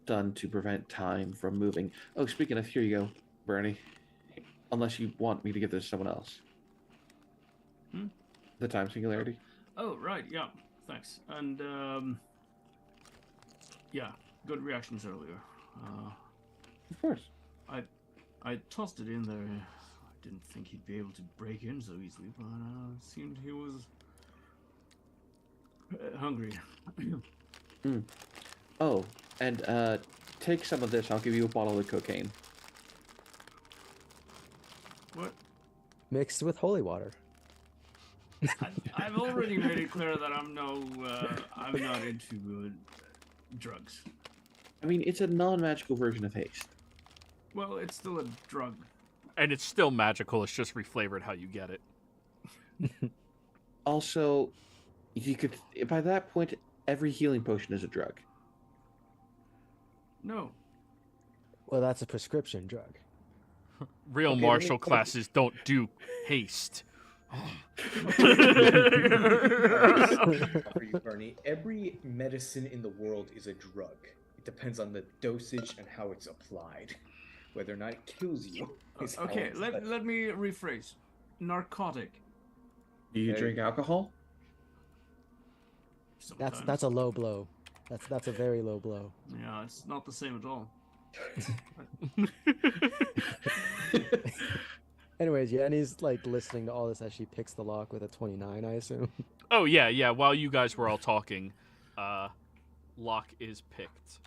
done to prevent time from moving. Oh, speaking of, here you go, Bernie. Unless you want me to give this to someone else. Hmm? The time singularity. Oh, right, yeah, thanks. And, yeah, good reactions earlier. Of course. I tossed it in there. I didn't think he'd be able to break in so easily, but it seemed he was hungry. Oh, and take some of this. I'll give you a bottle of cocaine. What? Mixed with holy water. I've already made it clear that I'm not into drugs. I mean, it's a non-magical version of haste. Well, it's still a drug. And it's still magical, it's just reflavored how you get it. Also, you could by that point, every healing potion is a drug. No. Well, that's a prescription drug. Real Okay, martial let me- classes don't do haste. For you, Bernie, every medicine in the world is a drug. It depends on the dosage and how it's applied. Whether or not it kills you. is how Okay, it's let me rephrase. Narcotic. Do you Okay. drink alcohol? Sometimes. That's a low blow. That's a very low blow. Yeah, it's not the same at all. Anyways, Yanni's like listening to all this as she picks the lock with a 29, I assume. Oh, yeah. While you guys were all talking, lock is picked.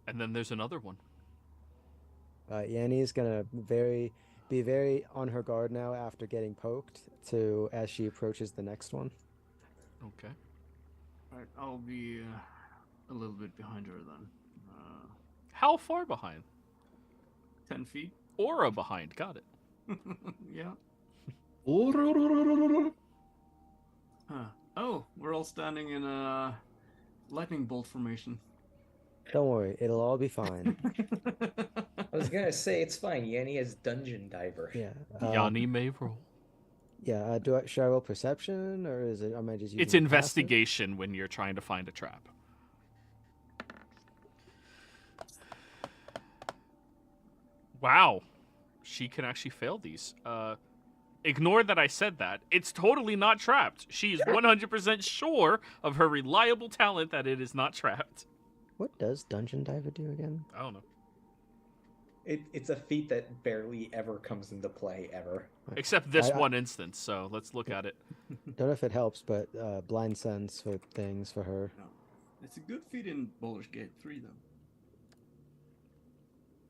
And then there's another one. Yanni's gonna be very on her guard now after getting poked as she approaches the next one. Okay. Alright, I'll be a little bit behind her then. How far behind? 10 feet? Aura behind. Got it. Yeah. Huh. Oh, we're all standing in a lightning bolt formation. Don't worry, it'll all be fine. I was gonna say it's fine. Yanni is dungeon diver. Yeah. Yanni may roll. Yeah. Should I roll perception or is it? Am I just using It's passive? investigation when you're trying to find a trap. Wow. She can actually fail these. Ignore that I said that. It's totally not trapped. She is 100% sure of her reliable talent that it is not trapped. What does Dungeon Diver do again? I don't know. It's a feat that barely ever comes into play ever. Except this I- one instance, so let's look at it. Don't know if it helps, but blind sense for things for her. No. It's a good feat in Baldur's Gate 3, though.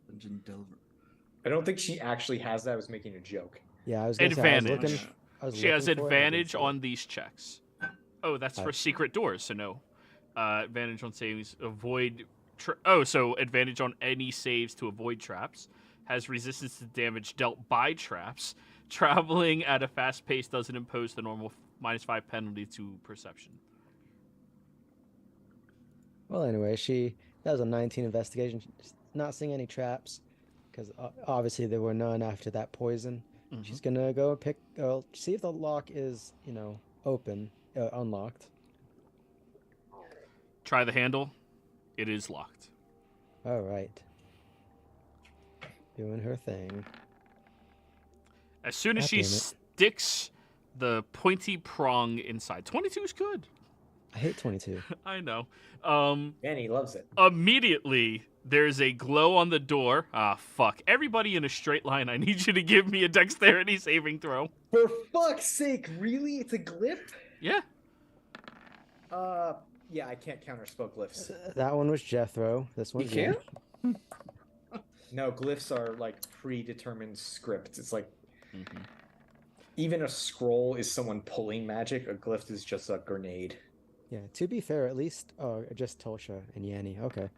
Dungeon Delver. I don't think she actually has that. I was making a joke. Yeah, I was gonna say, I was Advantage. looking- I was She has looking for it, I didn't advantage see it. on these checks. Oh, that's for secret doors, so no. Advantage on savings. Avoid So advantage on any saves to avoid traps. Has resistance to damage dealt by traps. Traveling at a fast pace doesn't impose the normal -5 penalty to perception. Well, anyway, she that was a 19 investigation. She's not seeing any traps because obviously there were none after that poison. She's gonna go see if the lock is, open, unlocked. Try the handle. It is locked. All right. Doing her thing. As soon as God she damn it. sticks the pointy prong inside. 22 is good. I hate 22. I know. Danny loves it. Immediately, there's a glow on the door. Ah, fuck. Everybody in a straight line, I need you to give me a dexterity saving throw. For fuck's sake, really? It's a glyph? Yeah. Yeah, I can't counter spell glyphs. That one was Jethro. This You one's can't? No, glyphs are like predetermined scripts. It's like even a scroll is someone pulling magic. A glyph is just a grenade. Yeah, to be fair, at least just Tulsha and Yanni. Okay.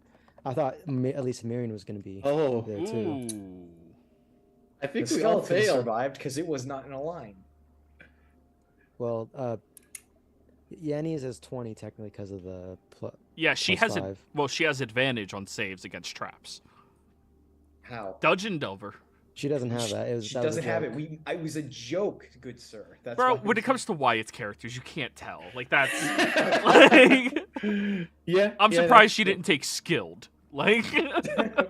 I thought at least Miriam was going to be Oh, there too. Ooh. I think The we all skeleton failed. survived because it was not in a line. Well, Yanni's is 20 technically because of the Yeah, she plus has five. she has advantage on saves against traps. How? Dungeon Delver. She doesn't have that. She that was a doesn't have joke. it. It was a joke, good sir. That's Bro, why when we- it comes to Wyatt's characters, you can't tell. Like, that's... like, Yeah. I'm yeah, surprised that's she true. didn't take skilled. Like...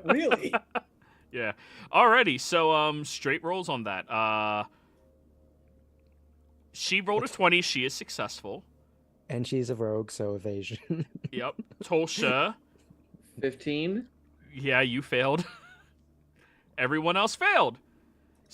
really? Yeah. Alrighty, so, straight rolls on that. She rolled a 20. She is successful. And she's a rogue, so evasion. Yep. Tolsha. 15. Yeah, you failed. Everyone else failed.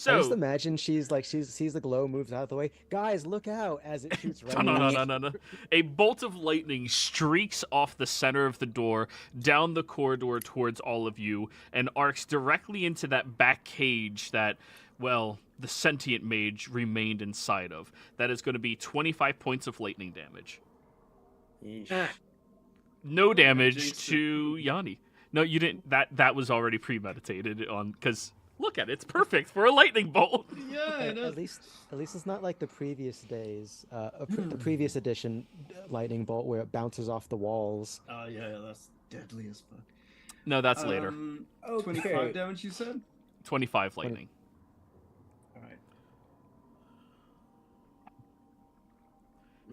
I just So... imagine she sees the glow, moves out of the way. Guys, look out as it shoots right at No. A bolt of lightning streaks off the center of the door, down the corridor towards all of you, and arcs directly into that back cage that, well, the sentient mage remained inside of. That is going to be 25 points of lightning damage. Yeesh. No damage Jinx it. to Yanni. No, you didn't. That was already premeditated on, because look at it, it's perfect for a lightning bolt. Yeah, it At is. least it's not like the previous days, the previous edition lightning bolt where it bounces off the walls. Oh, yeah, that's deadly as fuck. No, that's later. Okay. 25 damage, you said? 25 lightning. Alright.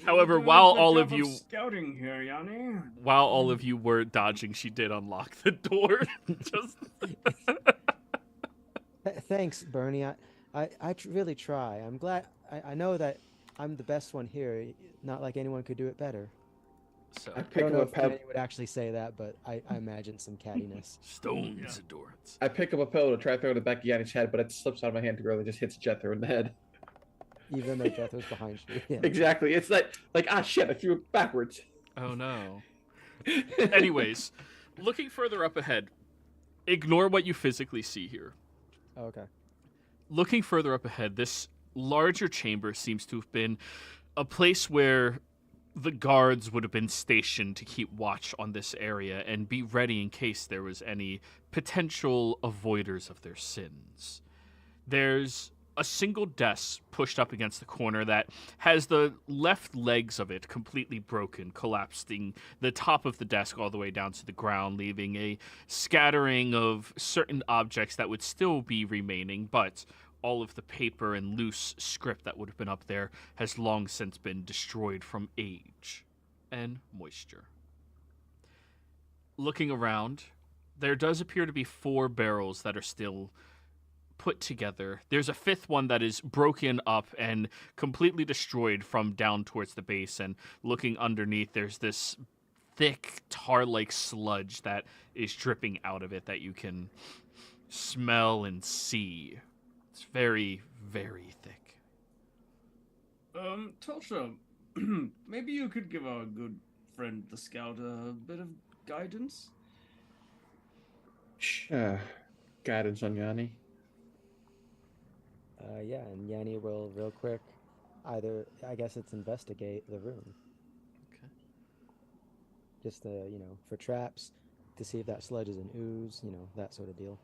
However, while all of you Scouting here, Yanni. While all of you were dodging, she did unlock the door. Just Thanks, Bernie. I really try. I'm glad. I know that I'm the best one here. Not like anyone could do it better. so I I pick don't up know a if pebble. Manny would actually say that, but I imagine some cattiness. stones adorance. I pick up a pillow to try to throw it in the back of Yanni's head, but it slips out of my hand too early, just hits Jethro in the head. Even though Jethro's behind you. Yeah. Exactly. It's like ah shit, I threw it backwards. Oh no. Anyways, looking further up ahead, ignore what you physically see here. Oh, okay. Looking further up ahead, this larger chamber seems to have been a place where the guards would have been stationed to keep watch on this area and be ready in case there was any potential avoiders of their sins. There's a single desk pushed up against the corner that has the left legs of it completely broken, collapsing the top of the desk all the way down to the ground, leaving a scattering of certain objects that would still be remaining, but all of the paper and loose script that would have been up there has long since been destroyed from age and moisture. Looking around, there does appear to be 4 barrels that are still put together. There's a 5th one that is broken up and completely destroyed from down towards the base, and looking underneath, there's this thick tar-like sludge that is dripping out of it that you can smell and see. It's very, very thick. Tulsha, maybe you could give our good friend the scout a bit of guidance? Guidance on Yanni. Yeah, and Yanni will real quick either, I guess it's investigate the room. Okay. Just for traps, to see if that sludge is an ooze, you know, that sort of deal.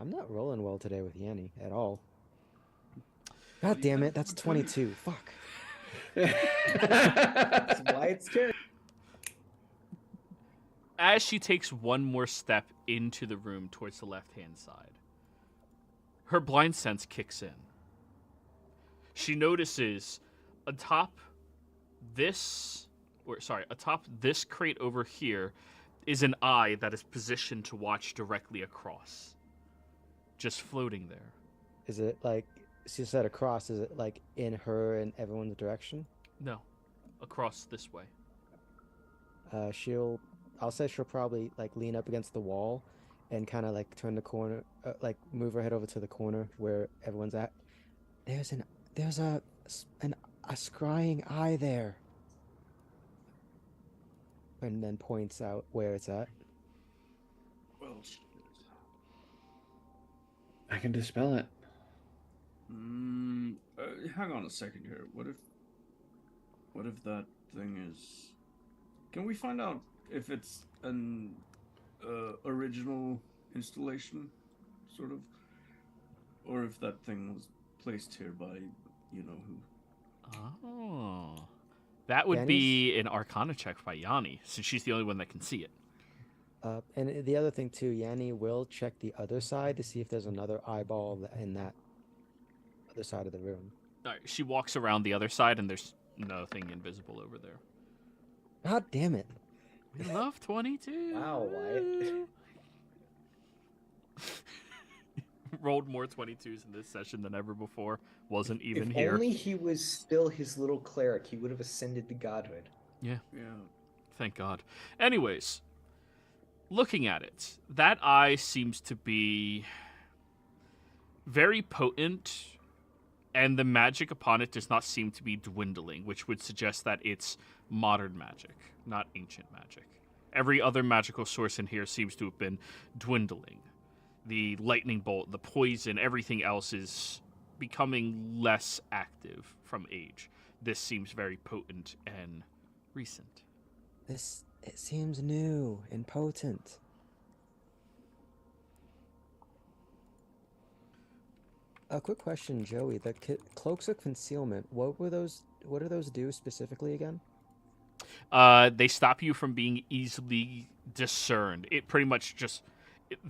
I'm not rolling well today with Yanni at all. God damn it, that's 22. Fuck. That's why it's scary. As she takes one more step into the room towards the left-hand side, her blind sense kicks in. She notices atop this crate over here is an eye that is positioned to watch directly across. Just floating there. Is it like, she said across, is it like in her and everyone's direction? No. Across this way. I'll say she'll probably like lean up against the wall and kind of like turn the corner, like move her head over to the corner where everyone's at. There's a scrying eye there. And then points out where it's at. Well, I can dispel it. hang on a second here. What if that thing is? Can we find out if it's an original installation, sort of, or if that thing was placed here by you know who? Oh. That would be an Arcana check by Yanni, since she's the only one that can see it. And the other thing too, Yanni will check the other side to see if there's another eyeball in that other side of the room. All right, she walks around the other side, and there's nothing invisible over there. God damn it. We love 22. Wow, Wyatt. Rolled more 22s in this session than ever before. Wasn't even If here. only he was still his little cleric, he would have ascended to godhood. Yeah. Yeah. Thank God. Anyways, looking at it, that eye seems to be very potent, and the magic upon it does not seem to be dwindling, which would suggest that it's modern magic, not ancient magic. Every other magical source in here seems to have been dwindling. The lightning bolt, the poison, everything else is becoming less active from age. This seems very potent and recent. It seems new and potent. A quick question, Joey. The cloaks of concealment, what do those do specifically again? They stop you from being easily discerned. It pretty much just...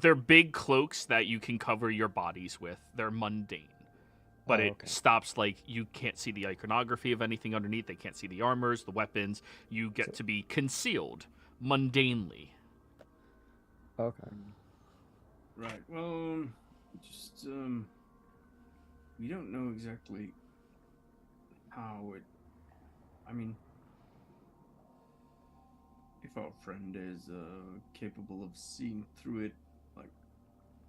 They're big cloaks that you can cover your bodies with. They're mundane. But it stops, like, you can't see the iconography of anything underneath. They can't see the armors, the weapons. You get to be concealed mundanely. Okay. Right. Well, just we don't know exactly how it. I mean, if our friend is capable of seeing through it, like,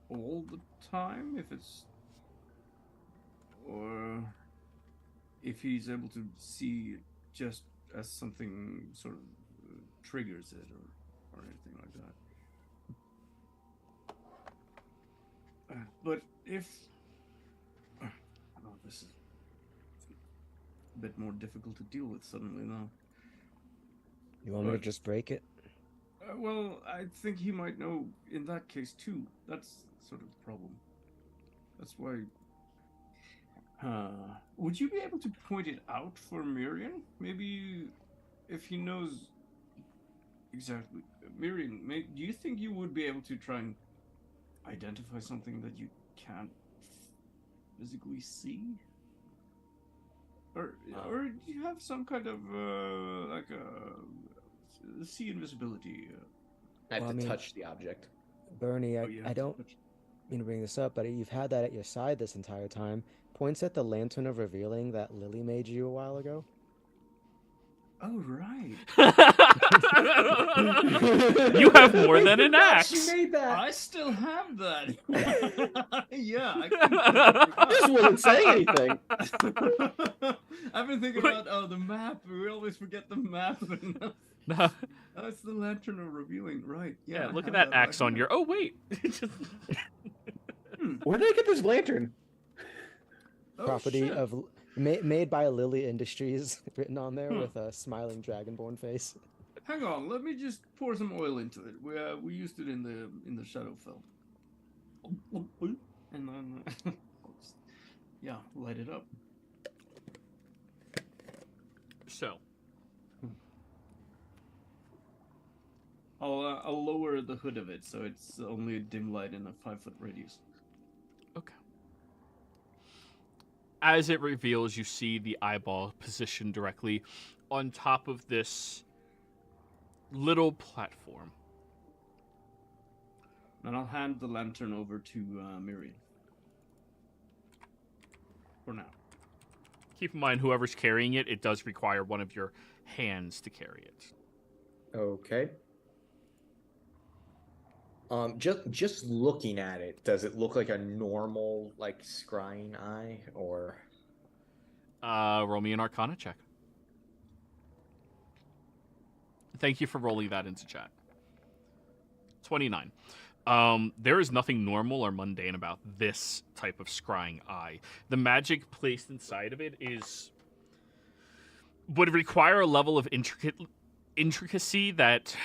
all the time, if it's, or if he's able to see it just as something sort of triggers it, or anything like that. But if this is a bit more difficult to deal with suddenly now. You want me to just break it? Well, I think he might know in that case too. That's sort of the problem. That's why. Would you be able to point it out for Miriam? Maybe if he knows exactly. Miriam, do you think you would be able to try and identify something that you can't physically see? Or do you have some kind of like a see invisibility? I have Well, to I mean, touch the object. Bernie, Oh, you I have to don't touch- mean to bring this up, but you've had that at your side this entire time. Points at the lantern of revealing that Lily made you a while ago. Oh right. You have more than an axe. She made that. I still have that. Yeah. I just wasn't saying anything. I've been thinking about the map. We always forget the map. No. Oh, it's the lantern of revealing, right? Yeah, I look at have that axe right on here. your... Oh, wait. Where did I get this lantern? Oh, Property shit. of Made by Lily Industries, written on there Hmm. with a smiling dragonborn face. Hang on, let me just pour some oil into it. We used it in the Shadowfell. And then yeah, light it up. So, I'll lower the hood of it so it's only a dim light in a 5-foot radius. okay. As it reveals, you see the eyeball positioned directly on top of this little platform. And I'll hand the lantern over to Miriam. For now. Keep in mind, whoever's carrying it, it does require one of your hands to carry it. Okay. Just looking at it, does it look like a normal, like, scrying eye, or? Roll me an Arcana check. Thank you for rolling that into chat. 29. There is nothing normal or mundane about this type of scrying eye. The magic placed inside of it would require a level of intricacy that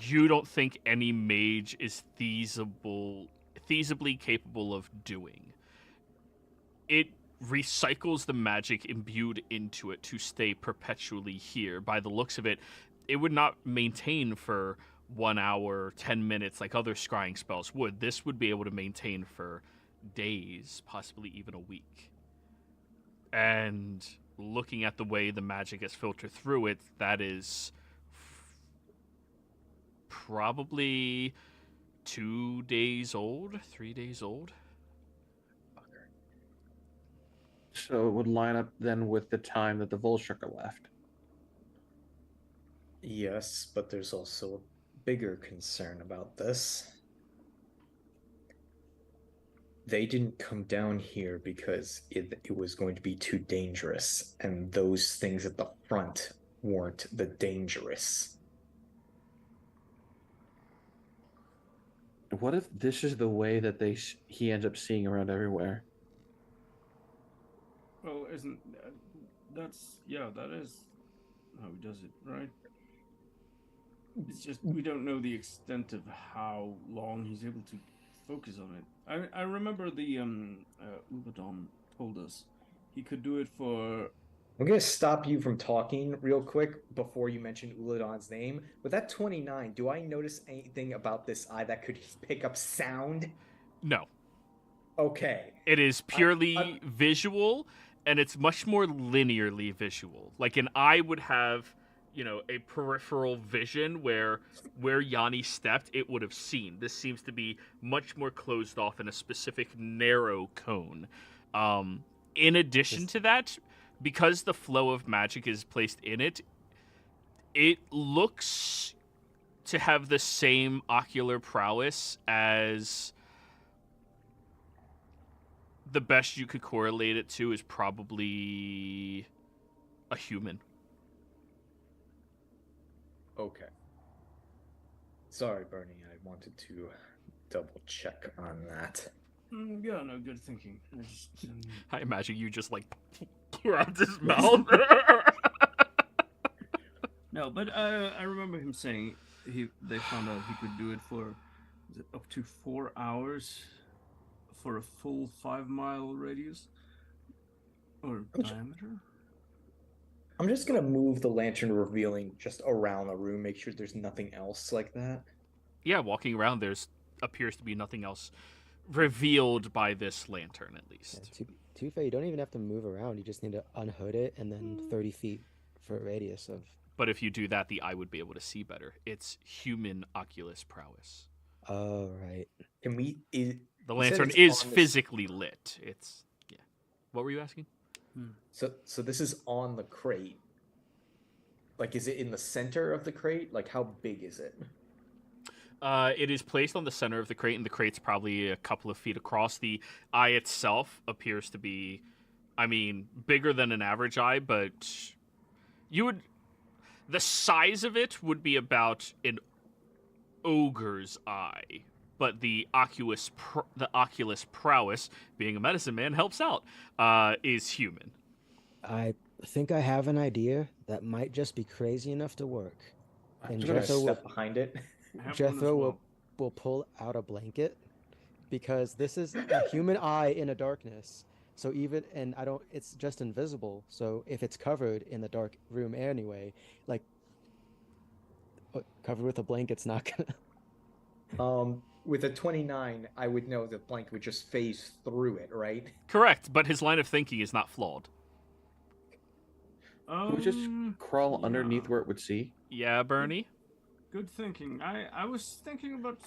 you don't think any mage is feasibly capable of doing. It recycles the magic imbued into it to stay perpetually here. By the looks of it, it would not maintain for 1 hour, 10 minutes like other scrying spells would. This would be able to maintain for days, possibly even a week. And looking at the way the magic is filtered through it, that is probably 2 days old, 3 days old. So it would line up then with the time that the Volshrucker left. Yes, but there's also a bigger concern about this. They didn't come down here because it was going to be too dangerous, and those things at the front weren't the dangerous. What if this is the way that he ends up seeing around everywhere? Well, that is how he does it, right? It's just we don't know the extent of how long he's able to focus on it. I remember the Ubadon told us he could do it for. I'm going to stop you from talking real quick before you mention Uladon's name. With that 29, do I notice anything about this eye that could pick up sound? No. Okay. It is purely visual, and it's much more linearly visual. Like an eye would have, a peripheral vision where Yanni stepped, it would have seen. This seems to be much more closed off in a specific narrow cone. In addition to that, because the flow of magic is placed in it, it looks to have the same ocular prowess as the best you could correlate it to is probably a human. Okay. Sorry, Bernie. I wanted to double check on that. Yeah, no, good thinking. I imagine you just grabbed his mouth. No, but I remember him saying they found out he could do it for up to 4 hours for a full 5-mile radius or diameter. I'm just gonna move the lantern revealing just around the room, make sure there's nothing else like that. Yeah, walking around, appears to be nothing else revealed by this lantern, at least. Yeah, to be fair, you don't even have to move around. You just need to unhood it and then 30 feet for a radius of. But if you do that, the eye would be able to see better. It's human oculus prowess. Oh, right. Can we? The lantern is physically lit. It's What were you asking? So this is on the crate. Like, is it in the center of the crate? Like, how big is it? It is placed on the center of the crate, and the crate's probably a couple of feet across. The eye itself appears to be, bigger than an average eye, but the size of it would be about an ogre's eye. but the Oculus prowess, being a medicine man, helps out, is human. I think I have an idea that might just be crazy enough to work. I'm And just gonna gonna Jethro step behind it. I have one as Jethro well. will pull out a blanket because this is a human eye in a darkness. So it's just invisible. So if it's covered in the dark room anyway, like covered with a blanket's not gonna. With a 29, I would know the blanket would just phase through it, right? Correct, but his line of thinking is not flawed. Can we just crawl yeah. underneath where it would see? Yeah, Bernie? Good thinking. I was thinking about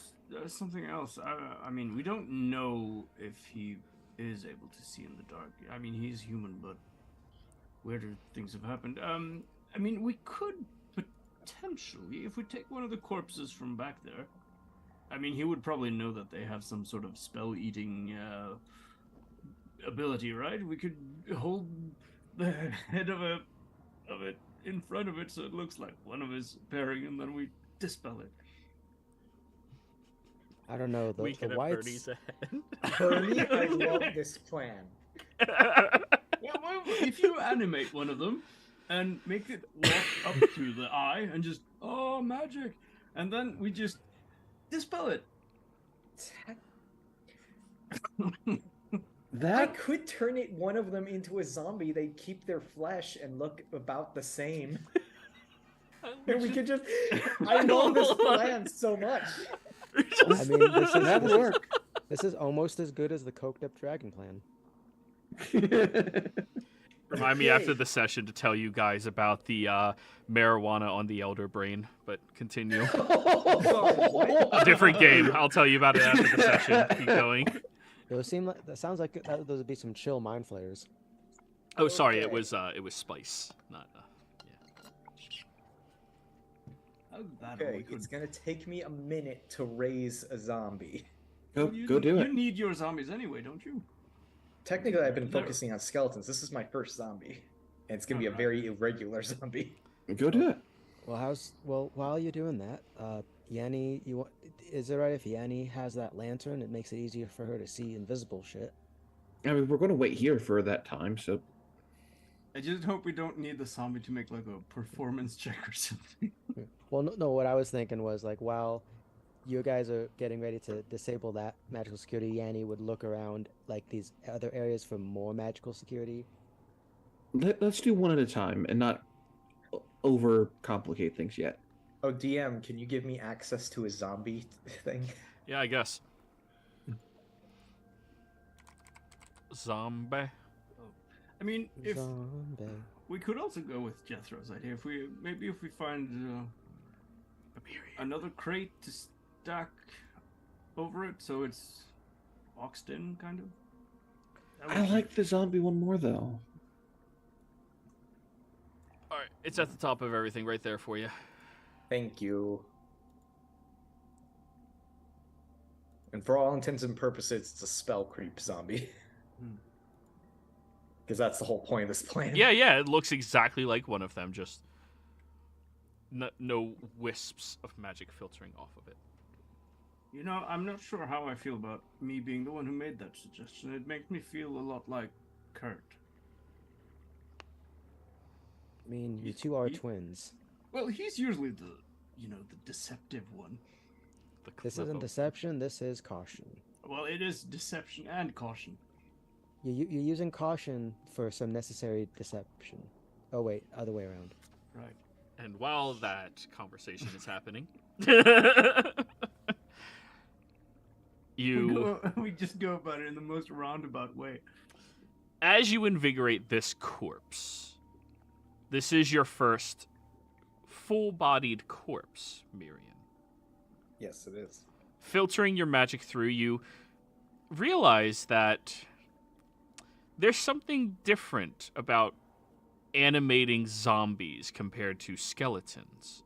something else. I mean, we don't know if he is able to see in the dark. I mean, he's human, but weirder things have happened. I mean, we could potentially, if we take one of the corpses from back there. I mean, he would probably know that they have some sort of spell-eating ability, right? We could hold the head of it in front of it so it looks like one of his pairing, and then we dispel it. I don't know. We The can have whites. Bernie's ahead. Bernie, I love this plan. Yeah, well, if you animate one of them and make it walk up to the eye and just, oh, magic, and then we just dispel it. I That could turn one of them into a zombie. They keep their flesh and look about the same. And we could just. I love this plan so much. I mean, that would work. this is almost as good as the coked up dragon plan. Remind me after the session to tell you guys about the marijuana on the Elder Brain, but continue. Different game. I'll tell you about it after the session. Keep going. That sounds like those would be some chill mind flayers. Oh, sorry. Okay. It was spice, not. Okay, it's gonna take me a minute to raise a zombie. Go You do it. You need your zombies anyway, don't you? Technically, I've been They're- focusing on skeletons. This is my first zombie, and it's gonna be a Alright. very irregular zombie. Go do it. Well, while you're doing that, Yanni, is it right if Yanni has that lantern? It makes it easier for her to see invisible shit. I mean, we're going to wait here for that time, so I just hope we don't need the zombie to make like a performance check or something. Well, no. What I was thinking was like, while you guys are getting ready to disable that magical security, Yanni would look around like these other areas for more magical security. let's do one at a time and not overcomplicate things yet. Oh, DM, can you give me access to a zombie thing? Yeah, I guess. Zombie. I mean, if Zombie. we could also go with Jethro's idea, if we find another crate to stack over it, so it's boxed in, kind of. That I would be- like the zombie one more, though. All right, it's at the top of everything right there for you. Thank you. And for all intents and purposes, it's a spell creep zombie. Hmm. Because that's the whole point of this plan. Yeah, it looks exactly like one of them, just no wisps of magic filtering off of it. You know, I'm not sure how I feel about me being the one who made that suggestion. It makes me feel a lot like Kurt. I mean, you two are He- twins. Well, he's usually the deceptive one. This isn't deception. This is caution. Well, it is deception and caution. You're using caution for some necessary deception. Oh wait, other way around. Right. And while that conversation is happening, We just go about it in the most roundabout way. as you invigorate this corpse, this is your first full-bodied corpse, Miriam. Yes, it is. Filtering your magic through, you realize that there's something different about animating zombies compared to skeletons.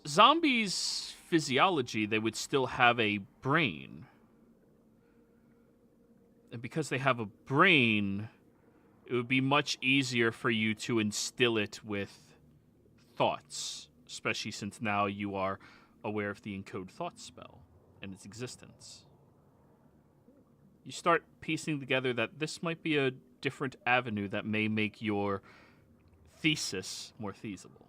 Zombies' physiology, they would still have a brain. And because they have a brain, it would be much easier for you to instill it with thoughts, especially since now you are aware of the encode thought spell and its existence. You start piecing together that this might be a different avenue that may make your thesis more feasible.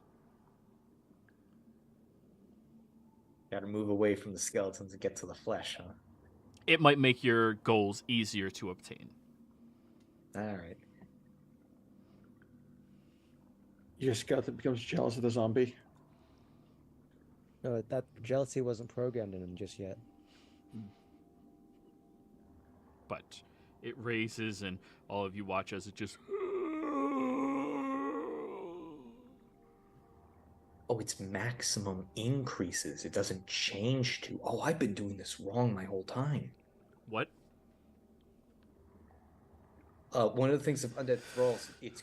Got to move away from the skeletons and get to the flesh, huh? It might make your goals easier to obtain. All right. Your skeleton becomes jealous of the zombie. No, that jealousy wasn't programmed in him just yet. But it raises, and all of you watch as it just... Oh, it's maximum increases. It doesn't change to. Oh, I've been doing this wrong my whole time. What? One of the things of Undead Thralls, it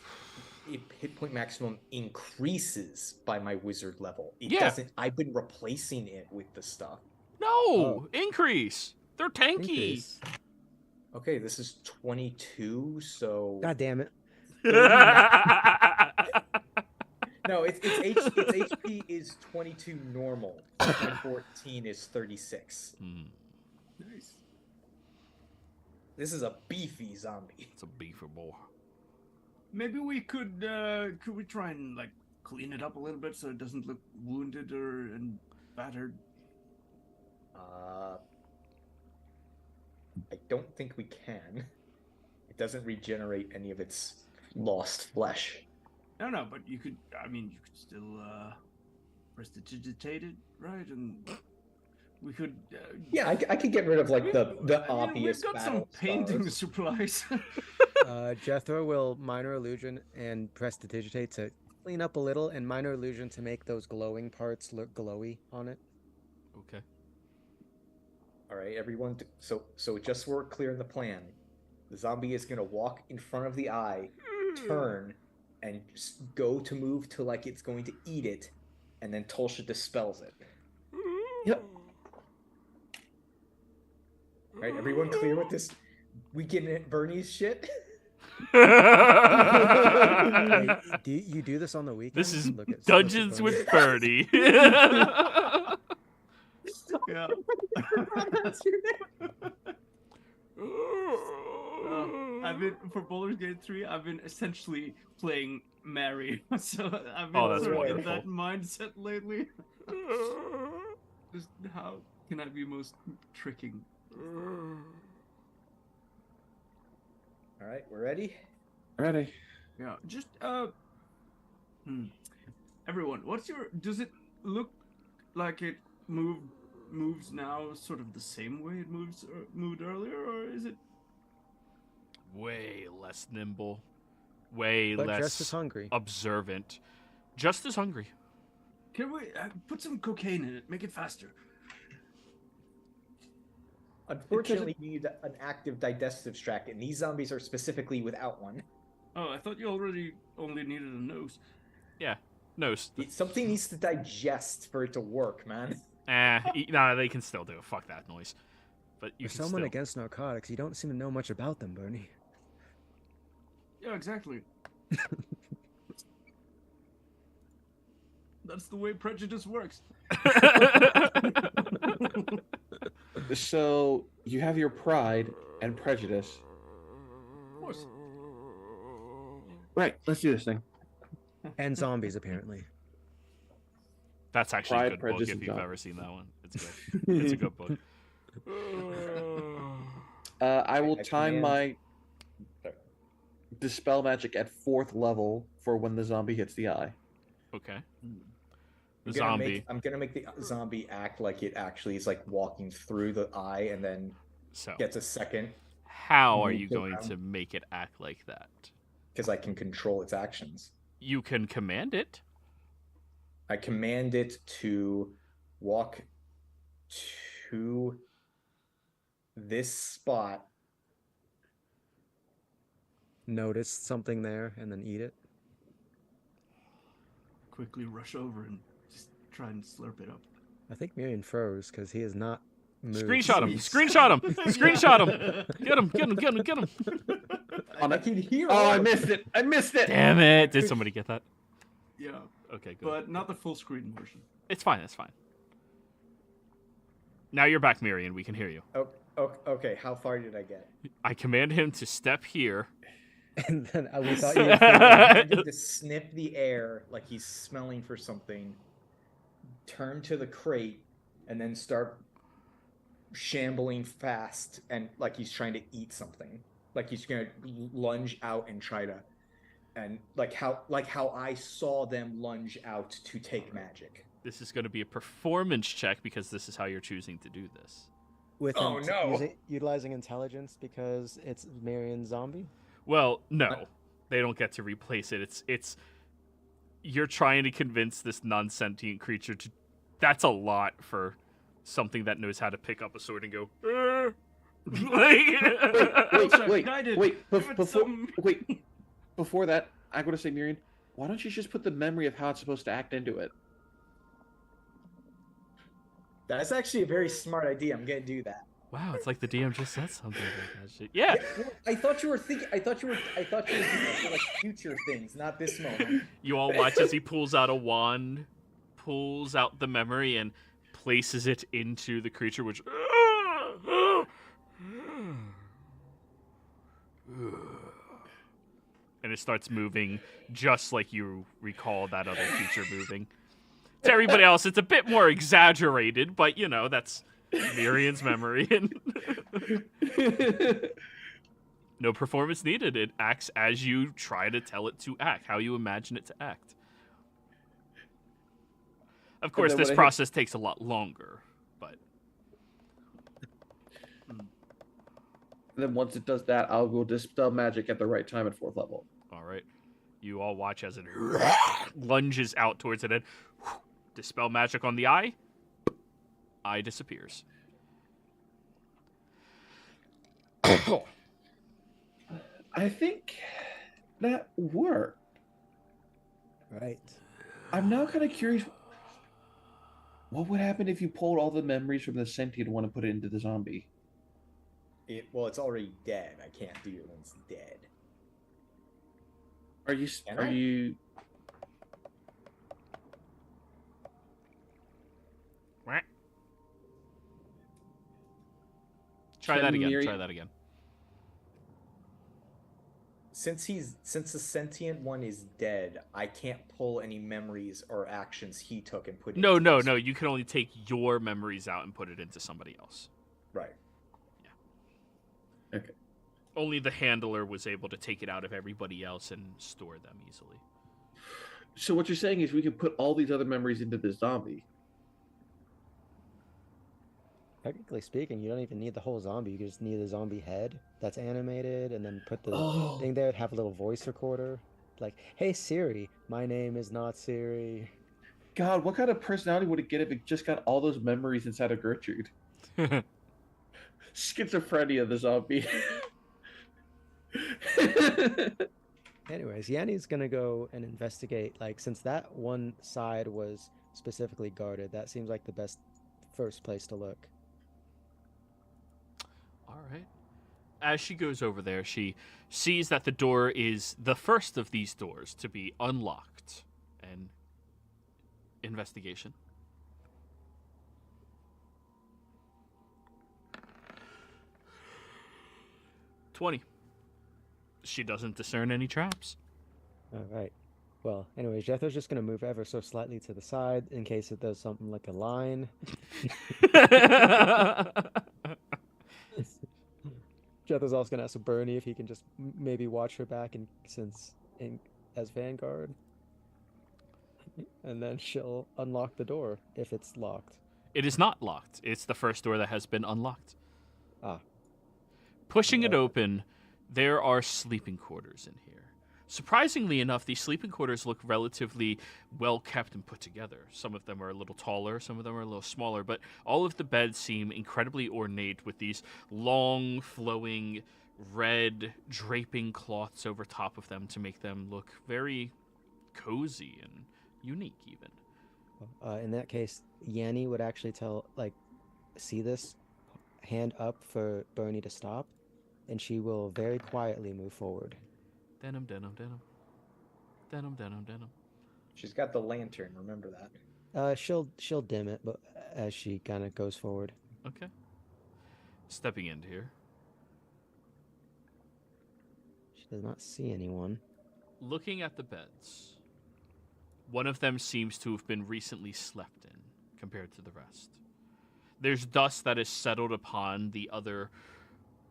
hit point maximum increases by my wizard level. It doesn't. I've been replacing it with the stuff. No! Increase! They're tanky! Increase. Okay, this is 22, so... God damn it. No, its HP is 22 normal. And 14 is 36. Nice. This is a beefy zombie. It's a beefer boy. Maybe we could we try and like clean it up a little bit so it doesn't look wounded and battered? I don't think we can. It doesn't regenerate any of its lost flesh. No, but you could. I mean, you could still prestidigitate it, right? And we could. Yeah, I could get rid of like the I mean, obvious. we've got some battle painting scars. supplies. Jethro will minor illusion and prestidigitate to clean up a little, and minor illusion to make those glowing parts look glowy on it. Okay. All right, everyone. So just so we're clear in the plan, the zombie is gonna walk in front of the eye, turn, and just go to move to like it's going to eat it, and then Tolsha dispels it. Yep. All right, everyone clear with this? We getting it, Bernie's shit. Wait, do you do this on the weekend? This is Look at Dungeons with Bernie. Yeah. That's your name. I've been for Baldur's Gate 3. I've been essentially playing Mary, so I've been Oh, that's sort of in wonderful. that mindset lately. Just how can I be most tricking? All right, we're ready. Ready. Yeah, just everyone, what's your? Does it look like it moves now, sort of the same way it moved earlier, or is it? Way less nimble. Way But less just as hungry. observant. Just as hungry. Can we put some cocaine in it? Make it faster. Unfortunately, you need an active digestive tract, and these zombies are specifically without one. Oh, I thought you already only needed a nose. Yeah. No. Something needs to digest for it to work, man. Nah, they can still do it. Fuck that noise. But you For can someone still... against narcotics, you don't seem to know much about them, Bernie. Yeah, exactly. That's the way prejudice works. So you have your pride and prejudice. Of course. Right, let's do this thing. And zombies, apparently. That's actually Pride, a good book Prejudice, if and you've Zombies. ever seen that one. It's good. It's a good book. I will I time command- my dispel magic at 4th level for when the zombie hits the eye. Okay. I'm The gonna zombie. I'm gonna make the zombie act like it actually is like walking through the eye, and then So, gets a second how are move you it going around. to make it act like that? because I can control its actions. You can command it. I command it to walk to this spot. Notice something there and then eat it. Quickly rush over and just try and slurp it up. I think Miriam froze because he is not moved. Screenshot him. since- Screenshot him. Screenshot him. Get him. Get him. Get him. Get him. I can hear. Oh, all I of missed it! I missed it! Damn it. Did somebody get that? Yeah, Okay, good. but not the full screen version. It's fine. It's fine. Now you're back, Miriam. We can hear you. Oh, okay. How far did I get? I command him to step here. And then we thought you were I need to sniff the air like he's smelling for something, turn to the crate, and then start shambling fast and like he's trying to eat something. Like he's gonna lunge out and try to, and like how I saw them lunge out to take magic. This is going to be a performance check because this is how you're choosing to do this. with Oh, no. utilizing intelligence because it's Marion zombie. Well, no, they don't get to replace it. It's you're trying to convince this non-sentient creature to. That's a lot for something that knows how to pick up a sword and go. Wait. Before that, I'm going to say, Miriam, why don't you just put the memory of how it's supposed to act into it? That's actually a very smart idea. I'm gonna do that. Wow, it's like the DM just said something like that shit. Yeah. I thought you were thinking. I thought you were doing like future things, not this moment. You all watch as he pulls out a wand, pulls out the memory, and places it into the creature, which. And it starts moving just like you recall that other creature moving. To everybody else, it's a bit more exaggerated, but you know, that's Miriam's memory. No performance needed. It acts as you try to tell it to act, how you imagine it to act. Of course, this process takes a lot longer, but... Then once it does that, I'll go dispel magic at the right time at 4th level. All right. You all watch as it lunges out towards it and dispel magic on the eye. Eye disappears. I think that worked. Right. I'm now kind of curious. What would happen if you pulled all the memories from the sentient one and put it into the zombie? Well, it's already dead. I can't do it when it's dead. Are you? Can Are I? you? Try that again. Miriam- Try that again. Since the sentient one is dead, I can't pull any memories or actions he took and put. No. into this. You can only take your memories out and put it into somebody else. Right. Okay. Only the handler was able to take it out of everybody else and store them easily. So what you're saying is we can put all these other memories into the zombie. Technically speaking, you don't even need the whole zombie. You just need the zombie head that's animated, and then put the thing there. Have a little voice recorder, like, "Hey Siri, my name is not Siri." God, what kind of personality would it get if it just got all those memories inside of Gertrude? Schizophrenia, the zombie. Anyways, Yanni's gonna go and investigate. Like, since that one side was specifically guarded, that seems like the best first place to look. All right. As she goes over there, she sees that the door is the first of these doors to be unlocked. And investigation. $20. She doesn't discern any traps. All right. Well, anyways, Jethro's just gonna move ever so slightly to the side in case it does something like a line. Jethro's also gonna ask Bernie if he can just maybe watch her back, and as Vanguard, and then she'll unlock the door if it's locked. It is not locked. It's the first door that has been unlocked. Ah. Pushing it open, there are sleeping quarters in here. Surprisingly enough, these sleeping quarters look relatively well kept and put together. Some of them are a little taller, some of them are a little smaller, but all of the beds seem incredibly ornate with these long, flowing, red draping cloths over top of them to make them look very cozy and unique, even. In that case, Yanni would actually see this, hand up for Bernie to stop, and she will very quietly move forward. Denim, denim, denim. Denim, denim, denim. She's got the lantern. Remember that. She'll dim it, but as she kind of goes forward. Okay. Stepping into here. She does not see anyone. Looking at the beds, one of them seems to have been recently slept in compared to the rest. There's dust that is settled upon the other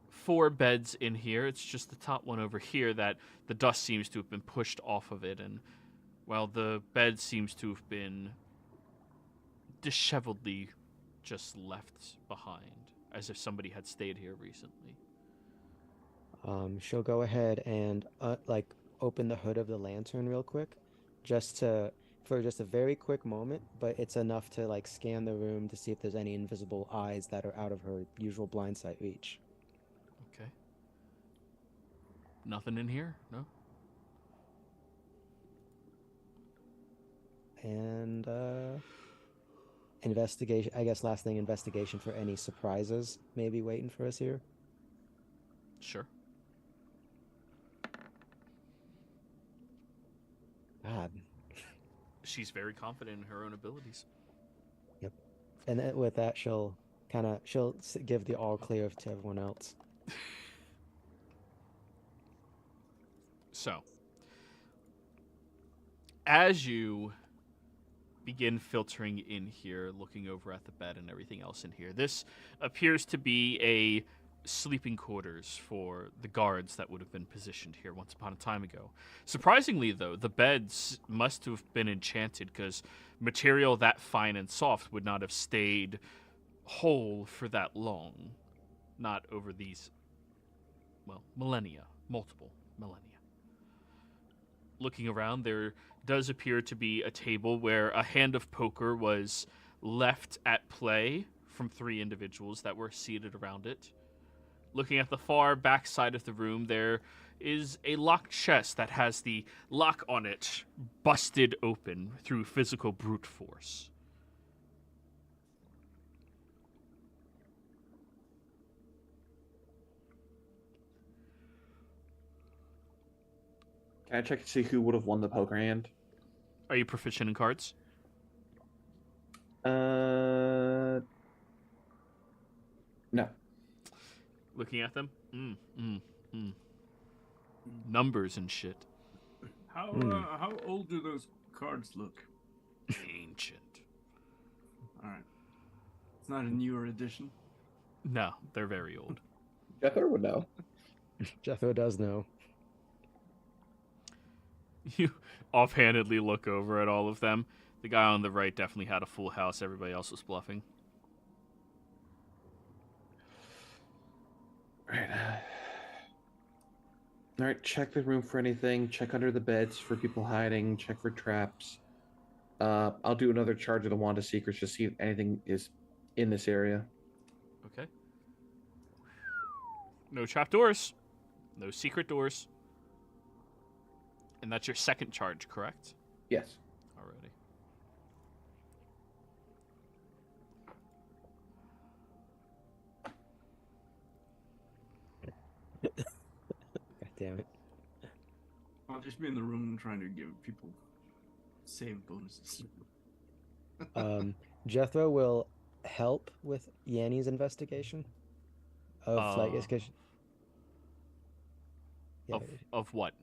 4 beds in here. It's just the top one over here that the dust seems to have been pushed off of it, and well, the bed seems to have been disheveledly just left behind, as if somebody had stayed here recently. She'll go ahead and like open the hood of the lantern real quick, for just a very quick moment, but it's enough to like scan the room to see if there's any invisible eyes that are out of her usual blind sight reach. Okay. Nothing in here? No? And investigation, I guess last thing, investigation for any surprises maybe waiting for us here. Sure. God. She's very confident in her own abilities. Yep. And then with that, she'll give the all clear to everyone else. So, as you begin filtering in here, looking over at the bed and everything else in here, this appears to be a sleeping quarters for the guards that would have been positioned here once upon a time ago. Surprisingly, though, the beds must have been enchanted, because material that fine and soft would not have stayed whole for that long. Not over these, well, millennia. Multiple millennia. Looking around, there does appear to be a table where a hand of poker was left at play from 3 individuals that were seated around it. Looking at the far back side of the room, there is a locked chest that has the lock on it busted open through physical brute force. Can I check to see who would have won the poker hand? Are you proficient in cards? No. Looking at them? Numbers and shit. How old do those cards look? Ancient. All right. It's not a newer edition. No, they're very old. Jethro would know. Jethro does know. You offhandedly look over at all of them. The guy on the right definitely had a full house. Everybody else was bluffing. Right. All right, check the room for anything. Check under the beds for people hiding. Check for traps. I'll do another charge of the Wand of Secrets to see if anything is in this area. Okay. No trap doors. No secret doors. And that's your second charge, correct? Yes. Alrighty. God damn it. I'll just be in the room trying to give people save bonuses. Jethro will help with Yanni's investigation of like Of what?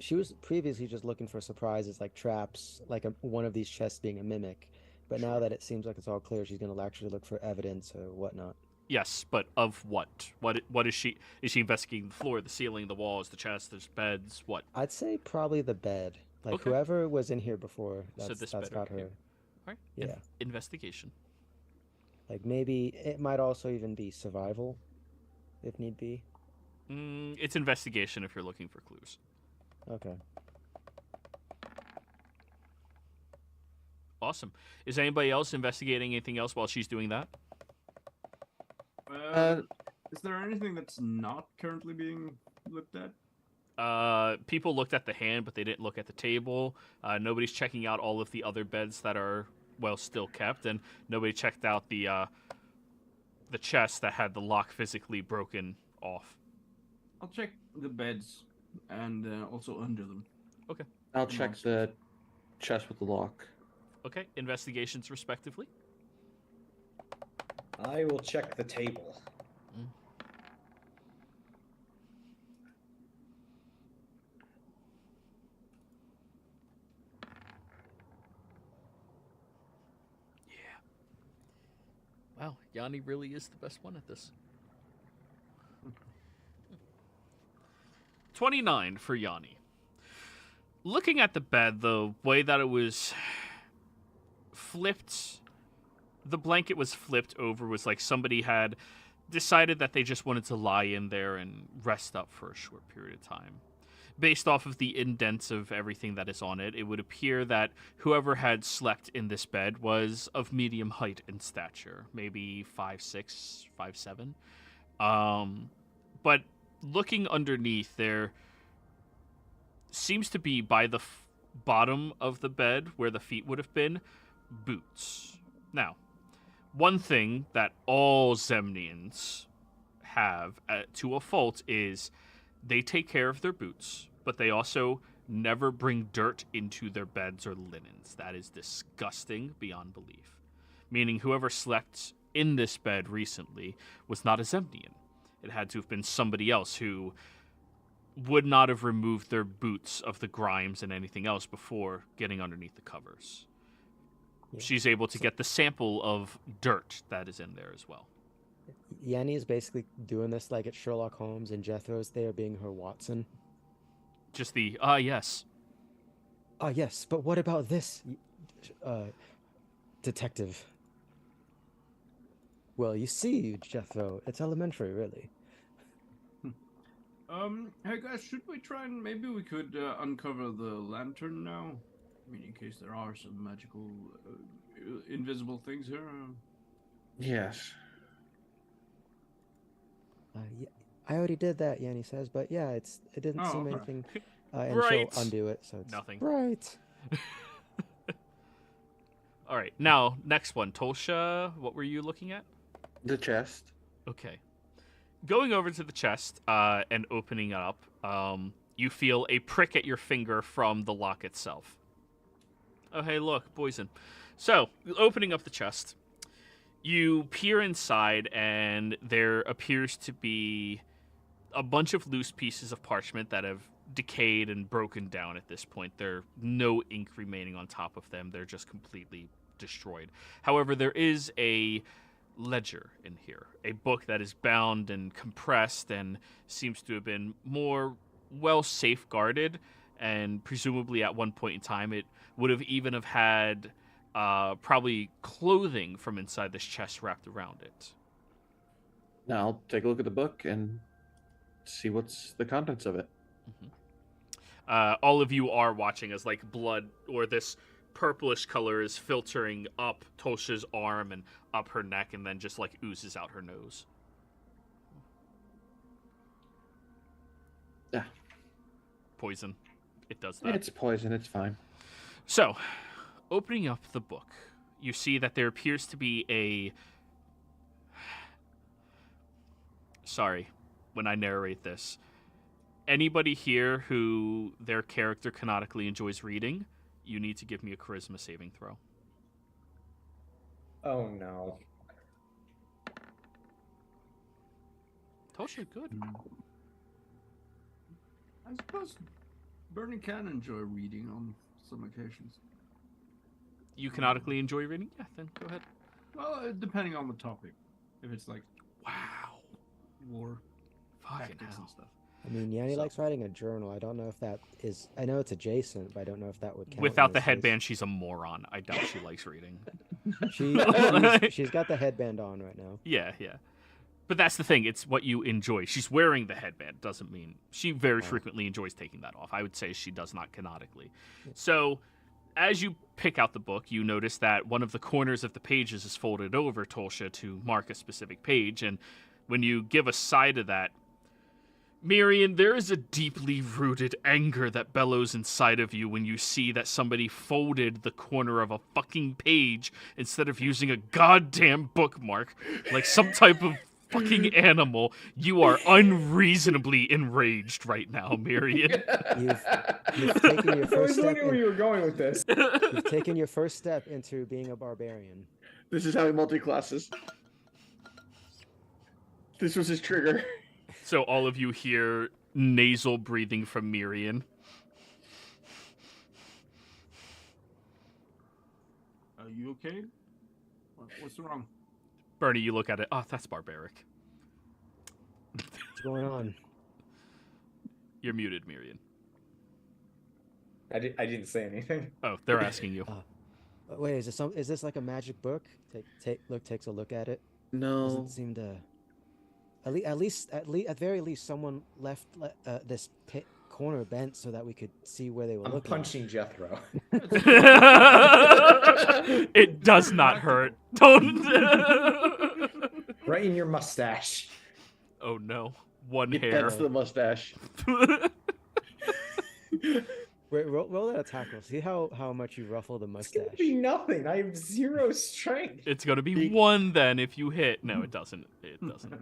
She was previously just looking for surprises like traps, like one of these chests being a mimic. But now that it seems like it's all clear, she's going to actually look for evidence or whatnot. Yes, but of what? What is she? Is she investigating the floor, the ceiling, the walls, the chest, the beds? What? I'd say probably the bed. Like Okay. whoever was in here before, So that's this got bed over her. here. All right. Yeah. Investigation. Like maybe it might also even be survival, if need be. It's investigation if you're looking for clues. Okay. Awesome. Is anybody else investigating anything else while she's doing that? Is there anything that's not currently being looked at? People looked at the hand, but they didn't look at the table. Nobody's checking out all of the other beds that are, well, still kept, and nobody checked out the chest that had the lock physically broken off. I'll check the beds and also under them. Okay. I'll check the chest with the lock. Okay. Investigations respectively. I will check the table. Wow, Yanni really is the best one at this. 29 for Yanni. Looking at the bed, the way that it was flipped, the blanket was flipped over, was like somebody had decided that they just wanted to lie in there and rest up for a short period of time. Based off of the indents of everything that is on it, it would appear that whoever had slept in this bed was of medium height and stature, maybe 5'6", 5'7". But looking underneath, there seems to be, by the bottom of the bed, where the feet would have been, boots. Now, one thing that all Zemnians have to a fault is they take care of their boots, but they also never bring dirt into their beds or linens. That is disgusting beyond belief. Meaning whoever slept in this bed recently was not a Zemnian. It had to have been somebody else who would not have removed their boots of the grimes and anything else before getting underneath the covers. Yeah. She's able to get the sample of dirt that is in there as well. Yanni is basically doing this like it's Sherlock Holmes, and Jethro's there being her Watson. Just the, yes. Yes, but what about this, detective? Well, you see, Jethro, it's elementary, really. Hey guys, should we try and maybe we could uncover the lantern now? I mean, in case there are some magical, invisible things here. Yes. Yeah, I already did that, Yanni says, but yeah, it didn't seem anything, and right. she'll undo it, so it's nothing. Right. All right, now next one, Tolsha. What were you looking at? The chest. Okay. Going over to the chest and opening it up, you feel a prick at your finger from the lock itself. Oh, hey, look, poison. So, opening up the chest, you peer inside, and there appears to be a bunch of loose pieces of parchment that have decayed and broken down at this point. There's no ink remaining on top of them. They're just completely destroyed. However, there is a ledger in here, a book that is bound and compressed and seems to have been more well safeguarded, and presumably at one point in time it would have even have had probably clothing from inside this chest wrapped around it. Now I'll take a look at the book and see what's the contents of it. Mm-hmm. All of you are watching as like blood or this purplish color is filtering up Tolsha's arm and up her neck, and then just like oozes out her nose. Yeah. Poison. It does that. It's poison. It's fine. So, opening up the book, you see that there appears to be a... Sorry, when I narrate this. Anybody here who their character canonically enjoys reading, you need to give me a charisma saving throw. Oh, no. Tolsha, good. I suppose Bernie can enjoy reading on some occasions. You canonically enjoy reading? Yeah, then go ahead. Well, depending on the topic. If it's like, wow, war, fucking tactics hell. and stuff. I mean, Yanni likes writing a journal. I don't know if that is... I know it's adjacent, but I don't know if that would count. Without in the this headband, she's a moron. I doubt she likes reading. She's got the headband on right now. Yeah. But that's the thing. It's what you enjoy. She's wearing the headband. Doesn't mean... She very frequently enjoys taking that off. I would say she does not canonically. So, as you pick out the book, you notice that one of the corners of the pages is folded over, Tolsha, to mark a specific page. And when you give a side of that, Miriam, there is a deeply rooted anger that bellows inside of you when you see that somebody folded the corner of a fucking page instead of using a goddamn bookmark like some type of fucking animal. You are unreasonably enraged right now, Miriam. You've taken your I was first step. wondering where you were going with this. You've taken your first step into being a barbarian. This is how he multi-classes. This was his trigger. So all of you hear nasal breathing from Miriam. Are you okay? What's wrong? Bernie, you look at it. Oh, that's barbaric. What's going on? You're muted, Miriam. I didn't say anything. Oh, they're asking you. Wait, is this like a magic book? Takes a look at it. No. Doesn't seem to. At very least, someone left this corner bent so that we could see where they were I'm looking. punching Jethro. It does not hurt. Don't. Right in your mustache. Oh no, one Get hair. that's the mustache. Wait, roll that attack roll. See how much you ruffle the It's gonna mustache. be nothing. I have 0 strength. It's gonna be 1 then if you hit. No, it doesn't. It doesn't.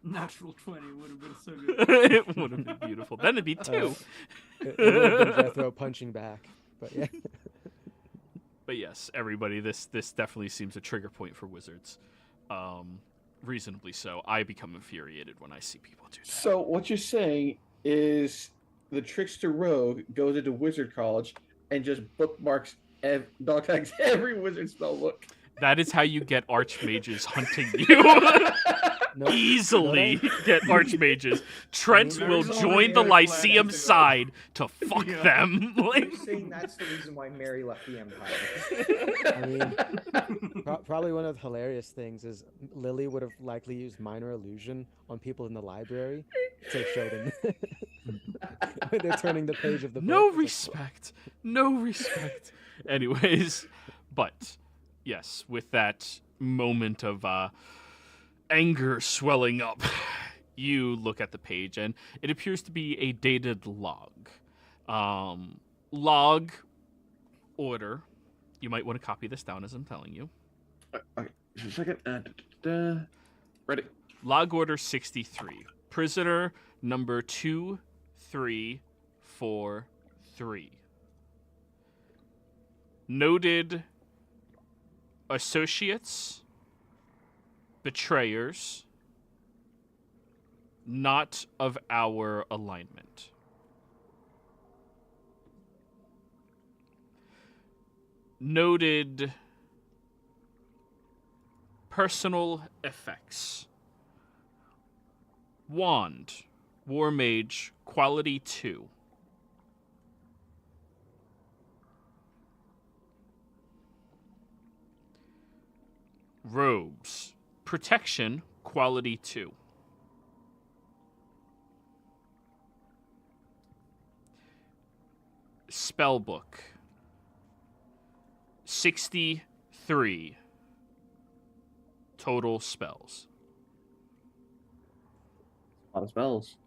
Natural 20 would have been so good. It would have been beautiful. Then it'd be 2. It would have been Jethro punching back, but yeah. But yes, everybody, this definitely seems a trigger point for wizards. Reasonably so. I become infuriated when I see people do that. So what you're saying is the trickster rogue goes into wizard college and just bookmarks dog tags every wizard spell book. That is how you get archmages hunting you. No, Easily get archmages. Trent I mean, will there's join already the a plan Lyceum to go. side to fuck Yeah. them. Are Like, you saying that's the reason why Mary left the Empire? I mean, probably one of the hilarious things is Lily would have likely used minor illusion on people in the library to show them when they're turning the page of the book. no It's like, respect. No respect. Anyways, but yes, with that moment of anger swelling up, you look at the page and it appears to be a dated log. Log order. You might want to copy this down as I'm telling you. Okay, just a second. Ready. Log order 63. Prisoner number 2343. Noted associates, betrayers, not of our alignment. Noted personal effects. Wand, War Mage, quality 2. Robes, protection, quality 2. Spellbook, 63 total spells. A lot of spells.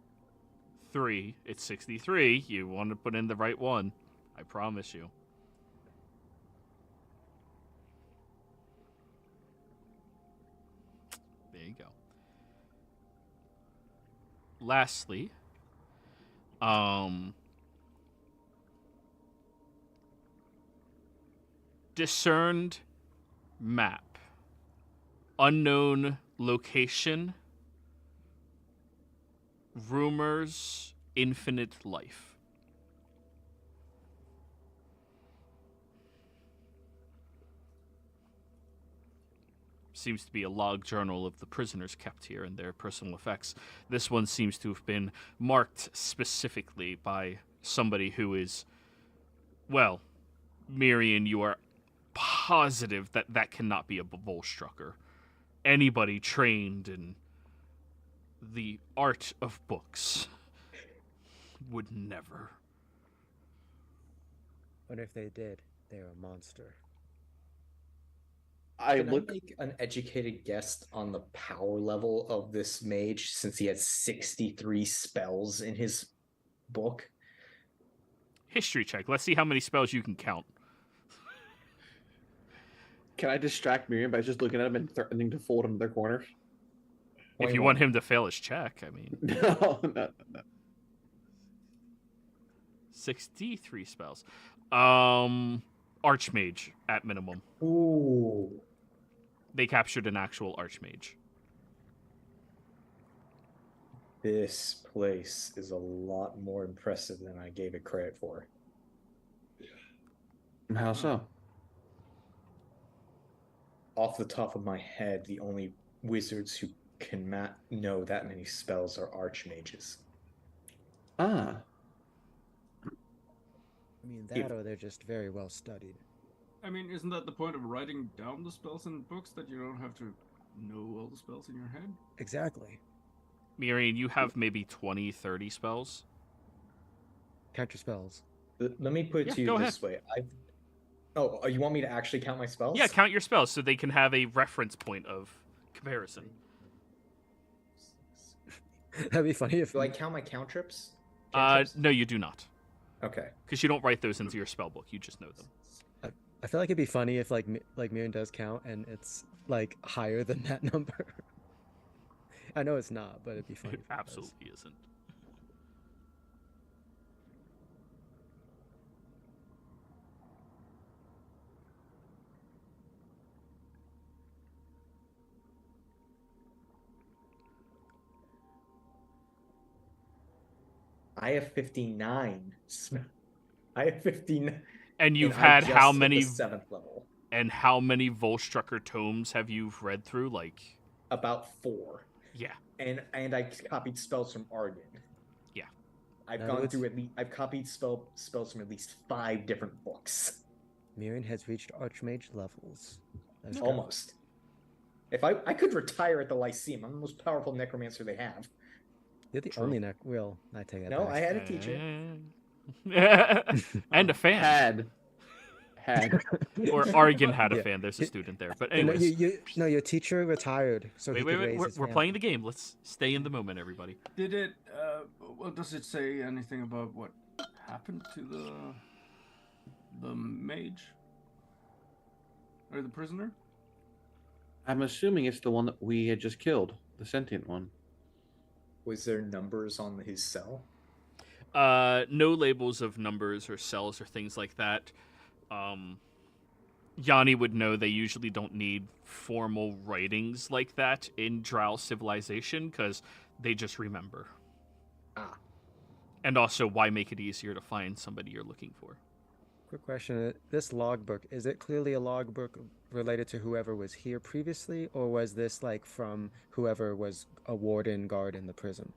3, it's 63. You want to put in the right one. I promise you. There you go. Lastly, discerned map. Unknown location. Rumors, infinite life. Seems to be a log journal of the prisoners kept here and their personal effects. This one seems to have been marked specifically by somebody who is, well, Miriam, you are positive that that cannot be a Volstrucker. Anybody trained in the art of books would never. What if they did? They're a monster. Can I make an educated guess on the power level of this mage since he has 63 spells in his book? History check. Let's see how many spells you can count. Can I distract Miriam by just looking at him and threatening to fold him in their corner? If you want him to fail his check, I mean. No. 63 spells. Archmage at minimum. Ooh. They captured an actual Archmage. This place is a lot more impressive than I gave it credit for. How so? Off the top of my head, the only wizards who can know that many spells are archmages. Ah, I mean, that or they're just very well studied. I mean, isn't that the point of writing down the spells in books, that you don't have to know all the spells in your head? Exactly. Miriam, you have maybe 20, 30 spells. Counter spells. Let me put it Yeah, to you go this way. Oh, you want me to actually count my spells? Yeah, count your spells so they can have a reference point of comparison. That'd be funny if Do I count my cantrips? No, you do not. Okay. Because you don't write those into your spell book. You just know them. I feel like it'd be funny if like Mirren does count and it's like higher than that number. I know it's not, but it'd be funny. It absolutely isn't. I have 59. I have 59. And you've and I had just how hit many? the 7th level? And how many Volstrucker tomes have you read through? Like, About 4. yeah. And I copied spells from Argon. Yeah. I've gone through I've copied spells from at least 5 different books. Mirren has reached Archmage levels. Let's go. Almost. If I could retire at the Lyceum, I'm the most powerful necromancer they have. You're the only Well, I take that No, back. I had a teacher. And a fan. had. Or Argon had a Yeah. fan. There's a student there. But No, anyways. your teacher retired, so he could raise his We're family. playing the game. Let's stay in the moment, everybody. Did it, well, does it say anything about what happened to the mage? Or the prisoner? I'm assuming it's the one that we had just killed, the sentient one. Was there numbers on his cell? No labels of numbers or cells or things like that. Yanni would know they usually don't need formal writings like that in Drow civilization because they just remember. Ah. And also, why make it easier to find somebody you're looking for? Quick question: this logbook, is it clearly a logbook related to whoever was here previously, or was this like from whoever was a warden guard in the prison?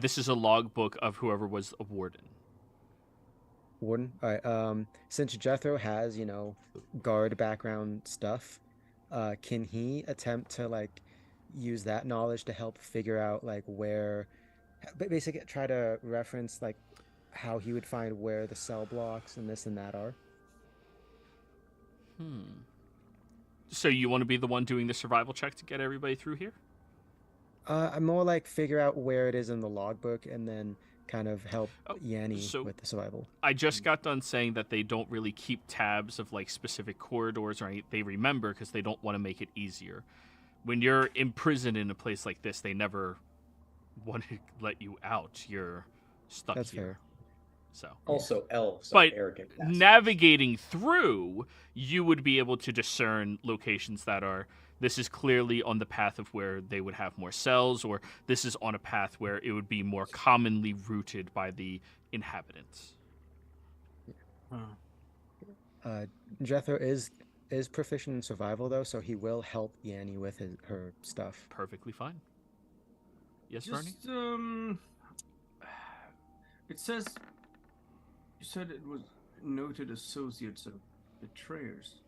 This is a logbook of whoever was a warden. Warden. All right. Since Jethro has, guard background stuff, can he attempt to like use that knowledge to help figure out like where, basically try to reference like how he would find where the cell blocks and this and that are? So you want to be the one doing the survival check to get everybody through here? I'm more like figure out where it is in the logbook and then kind of help Yanni so with the survival. I just got done saying that they don't really keep tabs of like specific corridors or anything. They remember because they don't want to make it easier. When you're imprisoned in a place like this, they never want to let you out. You're stuck That's here. fair. So Also, elves But are arrogant. bastards. navigating through, you would be able to discern locations that are, this is clearly on the path of where they would have more cells, or this is on a path where it would be more commonly routed by the inhabitants. Jethro is proficient in survival though, so he will help Yanni with her stuff. Perfectly fine. Yes, Vernie? Just, it says, you said it was noted associates of betrayers.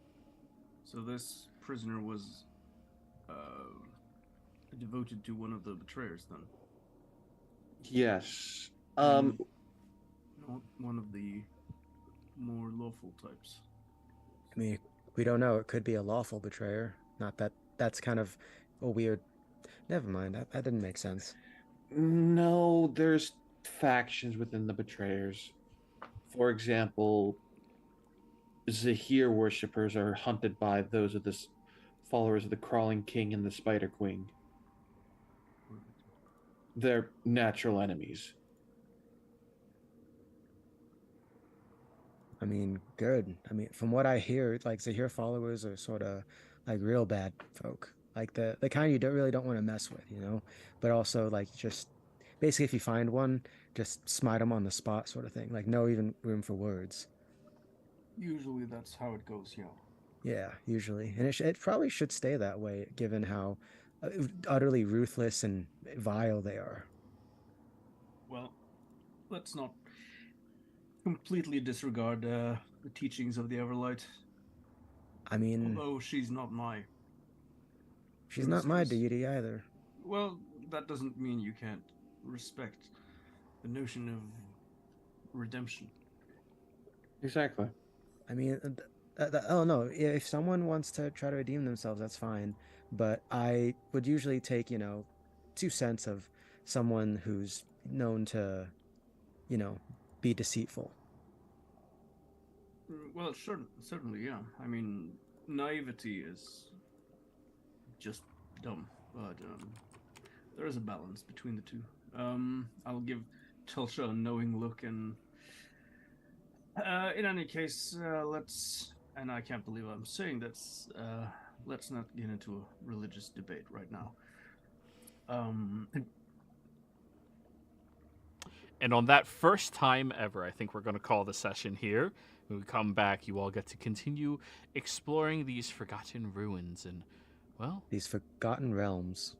So this prisoner was devoted to one of the betrayers then? Yes. Not one of the more lawful types. I mean, we don't know. It could be a lawful betrayer. Not that. That's kind of a weird. Never mind. That didn't make sense. No, there's factions within the betrayers. For example, Zahir worshippers are hunted by those of the followers of the Crawling King and the Spider Queen. They're natural enemies. I mean, good. I mean, from what I hear, like Zahir followers are sort of like real bad folk. Like the kind you really don't want to mess with, But also like just basically, if you find one, just smite them on the spot, sort of thing. Like no even room for words. Usually that's how it goes, yeah. Yeah, usually, and it probably should stay that way, given how utterly ruthless and vile they are. Well, let's not completely disregard the teachings of the Everlight. I mean, Although she's not my she's not my mistress. deity either. Well, that doesn't mean you can't respect the notion of redemption. Exactly. I mean, oh no, if someone wants to try to redeem themselves, that's fine. But I would usually take, 2 cents of someone who's known to, be deceitful. Well, certainly, yeah. I mean, naivety is just dumb, but there is a balance between the two. I'll give Telsha a knowing look, and in any case, let's. And I can't believe I'm saying this. Let's not get into a religious debate right now. And on that first time ever, I think we're going to call the session here. When we come back, you all get to continue exploring these forgotten ruins and, well... These forgotten realms.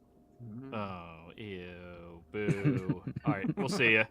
Oh, ew, boo. All right, we'll see ya.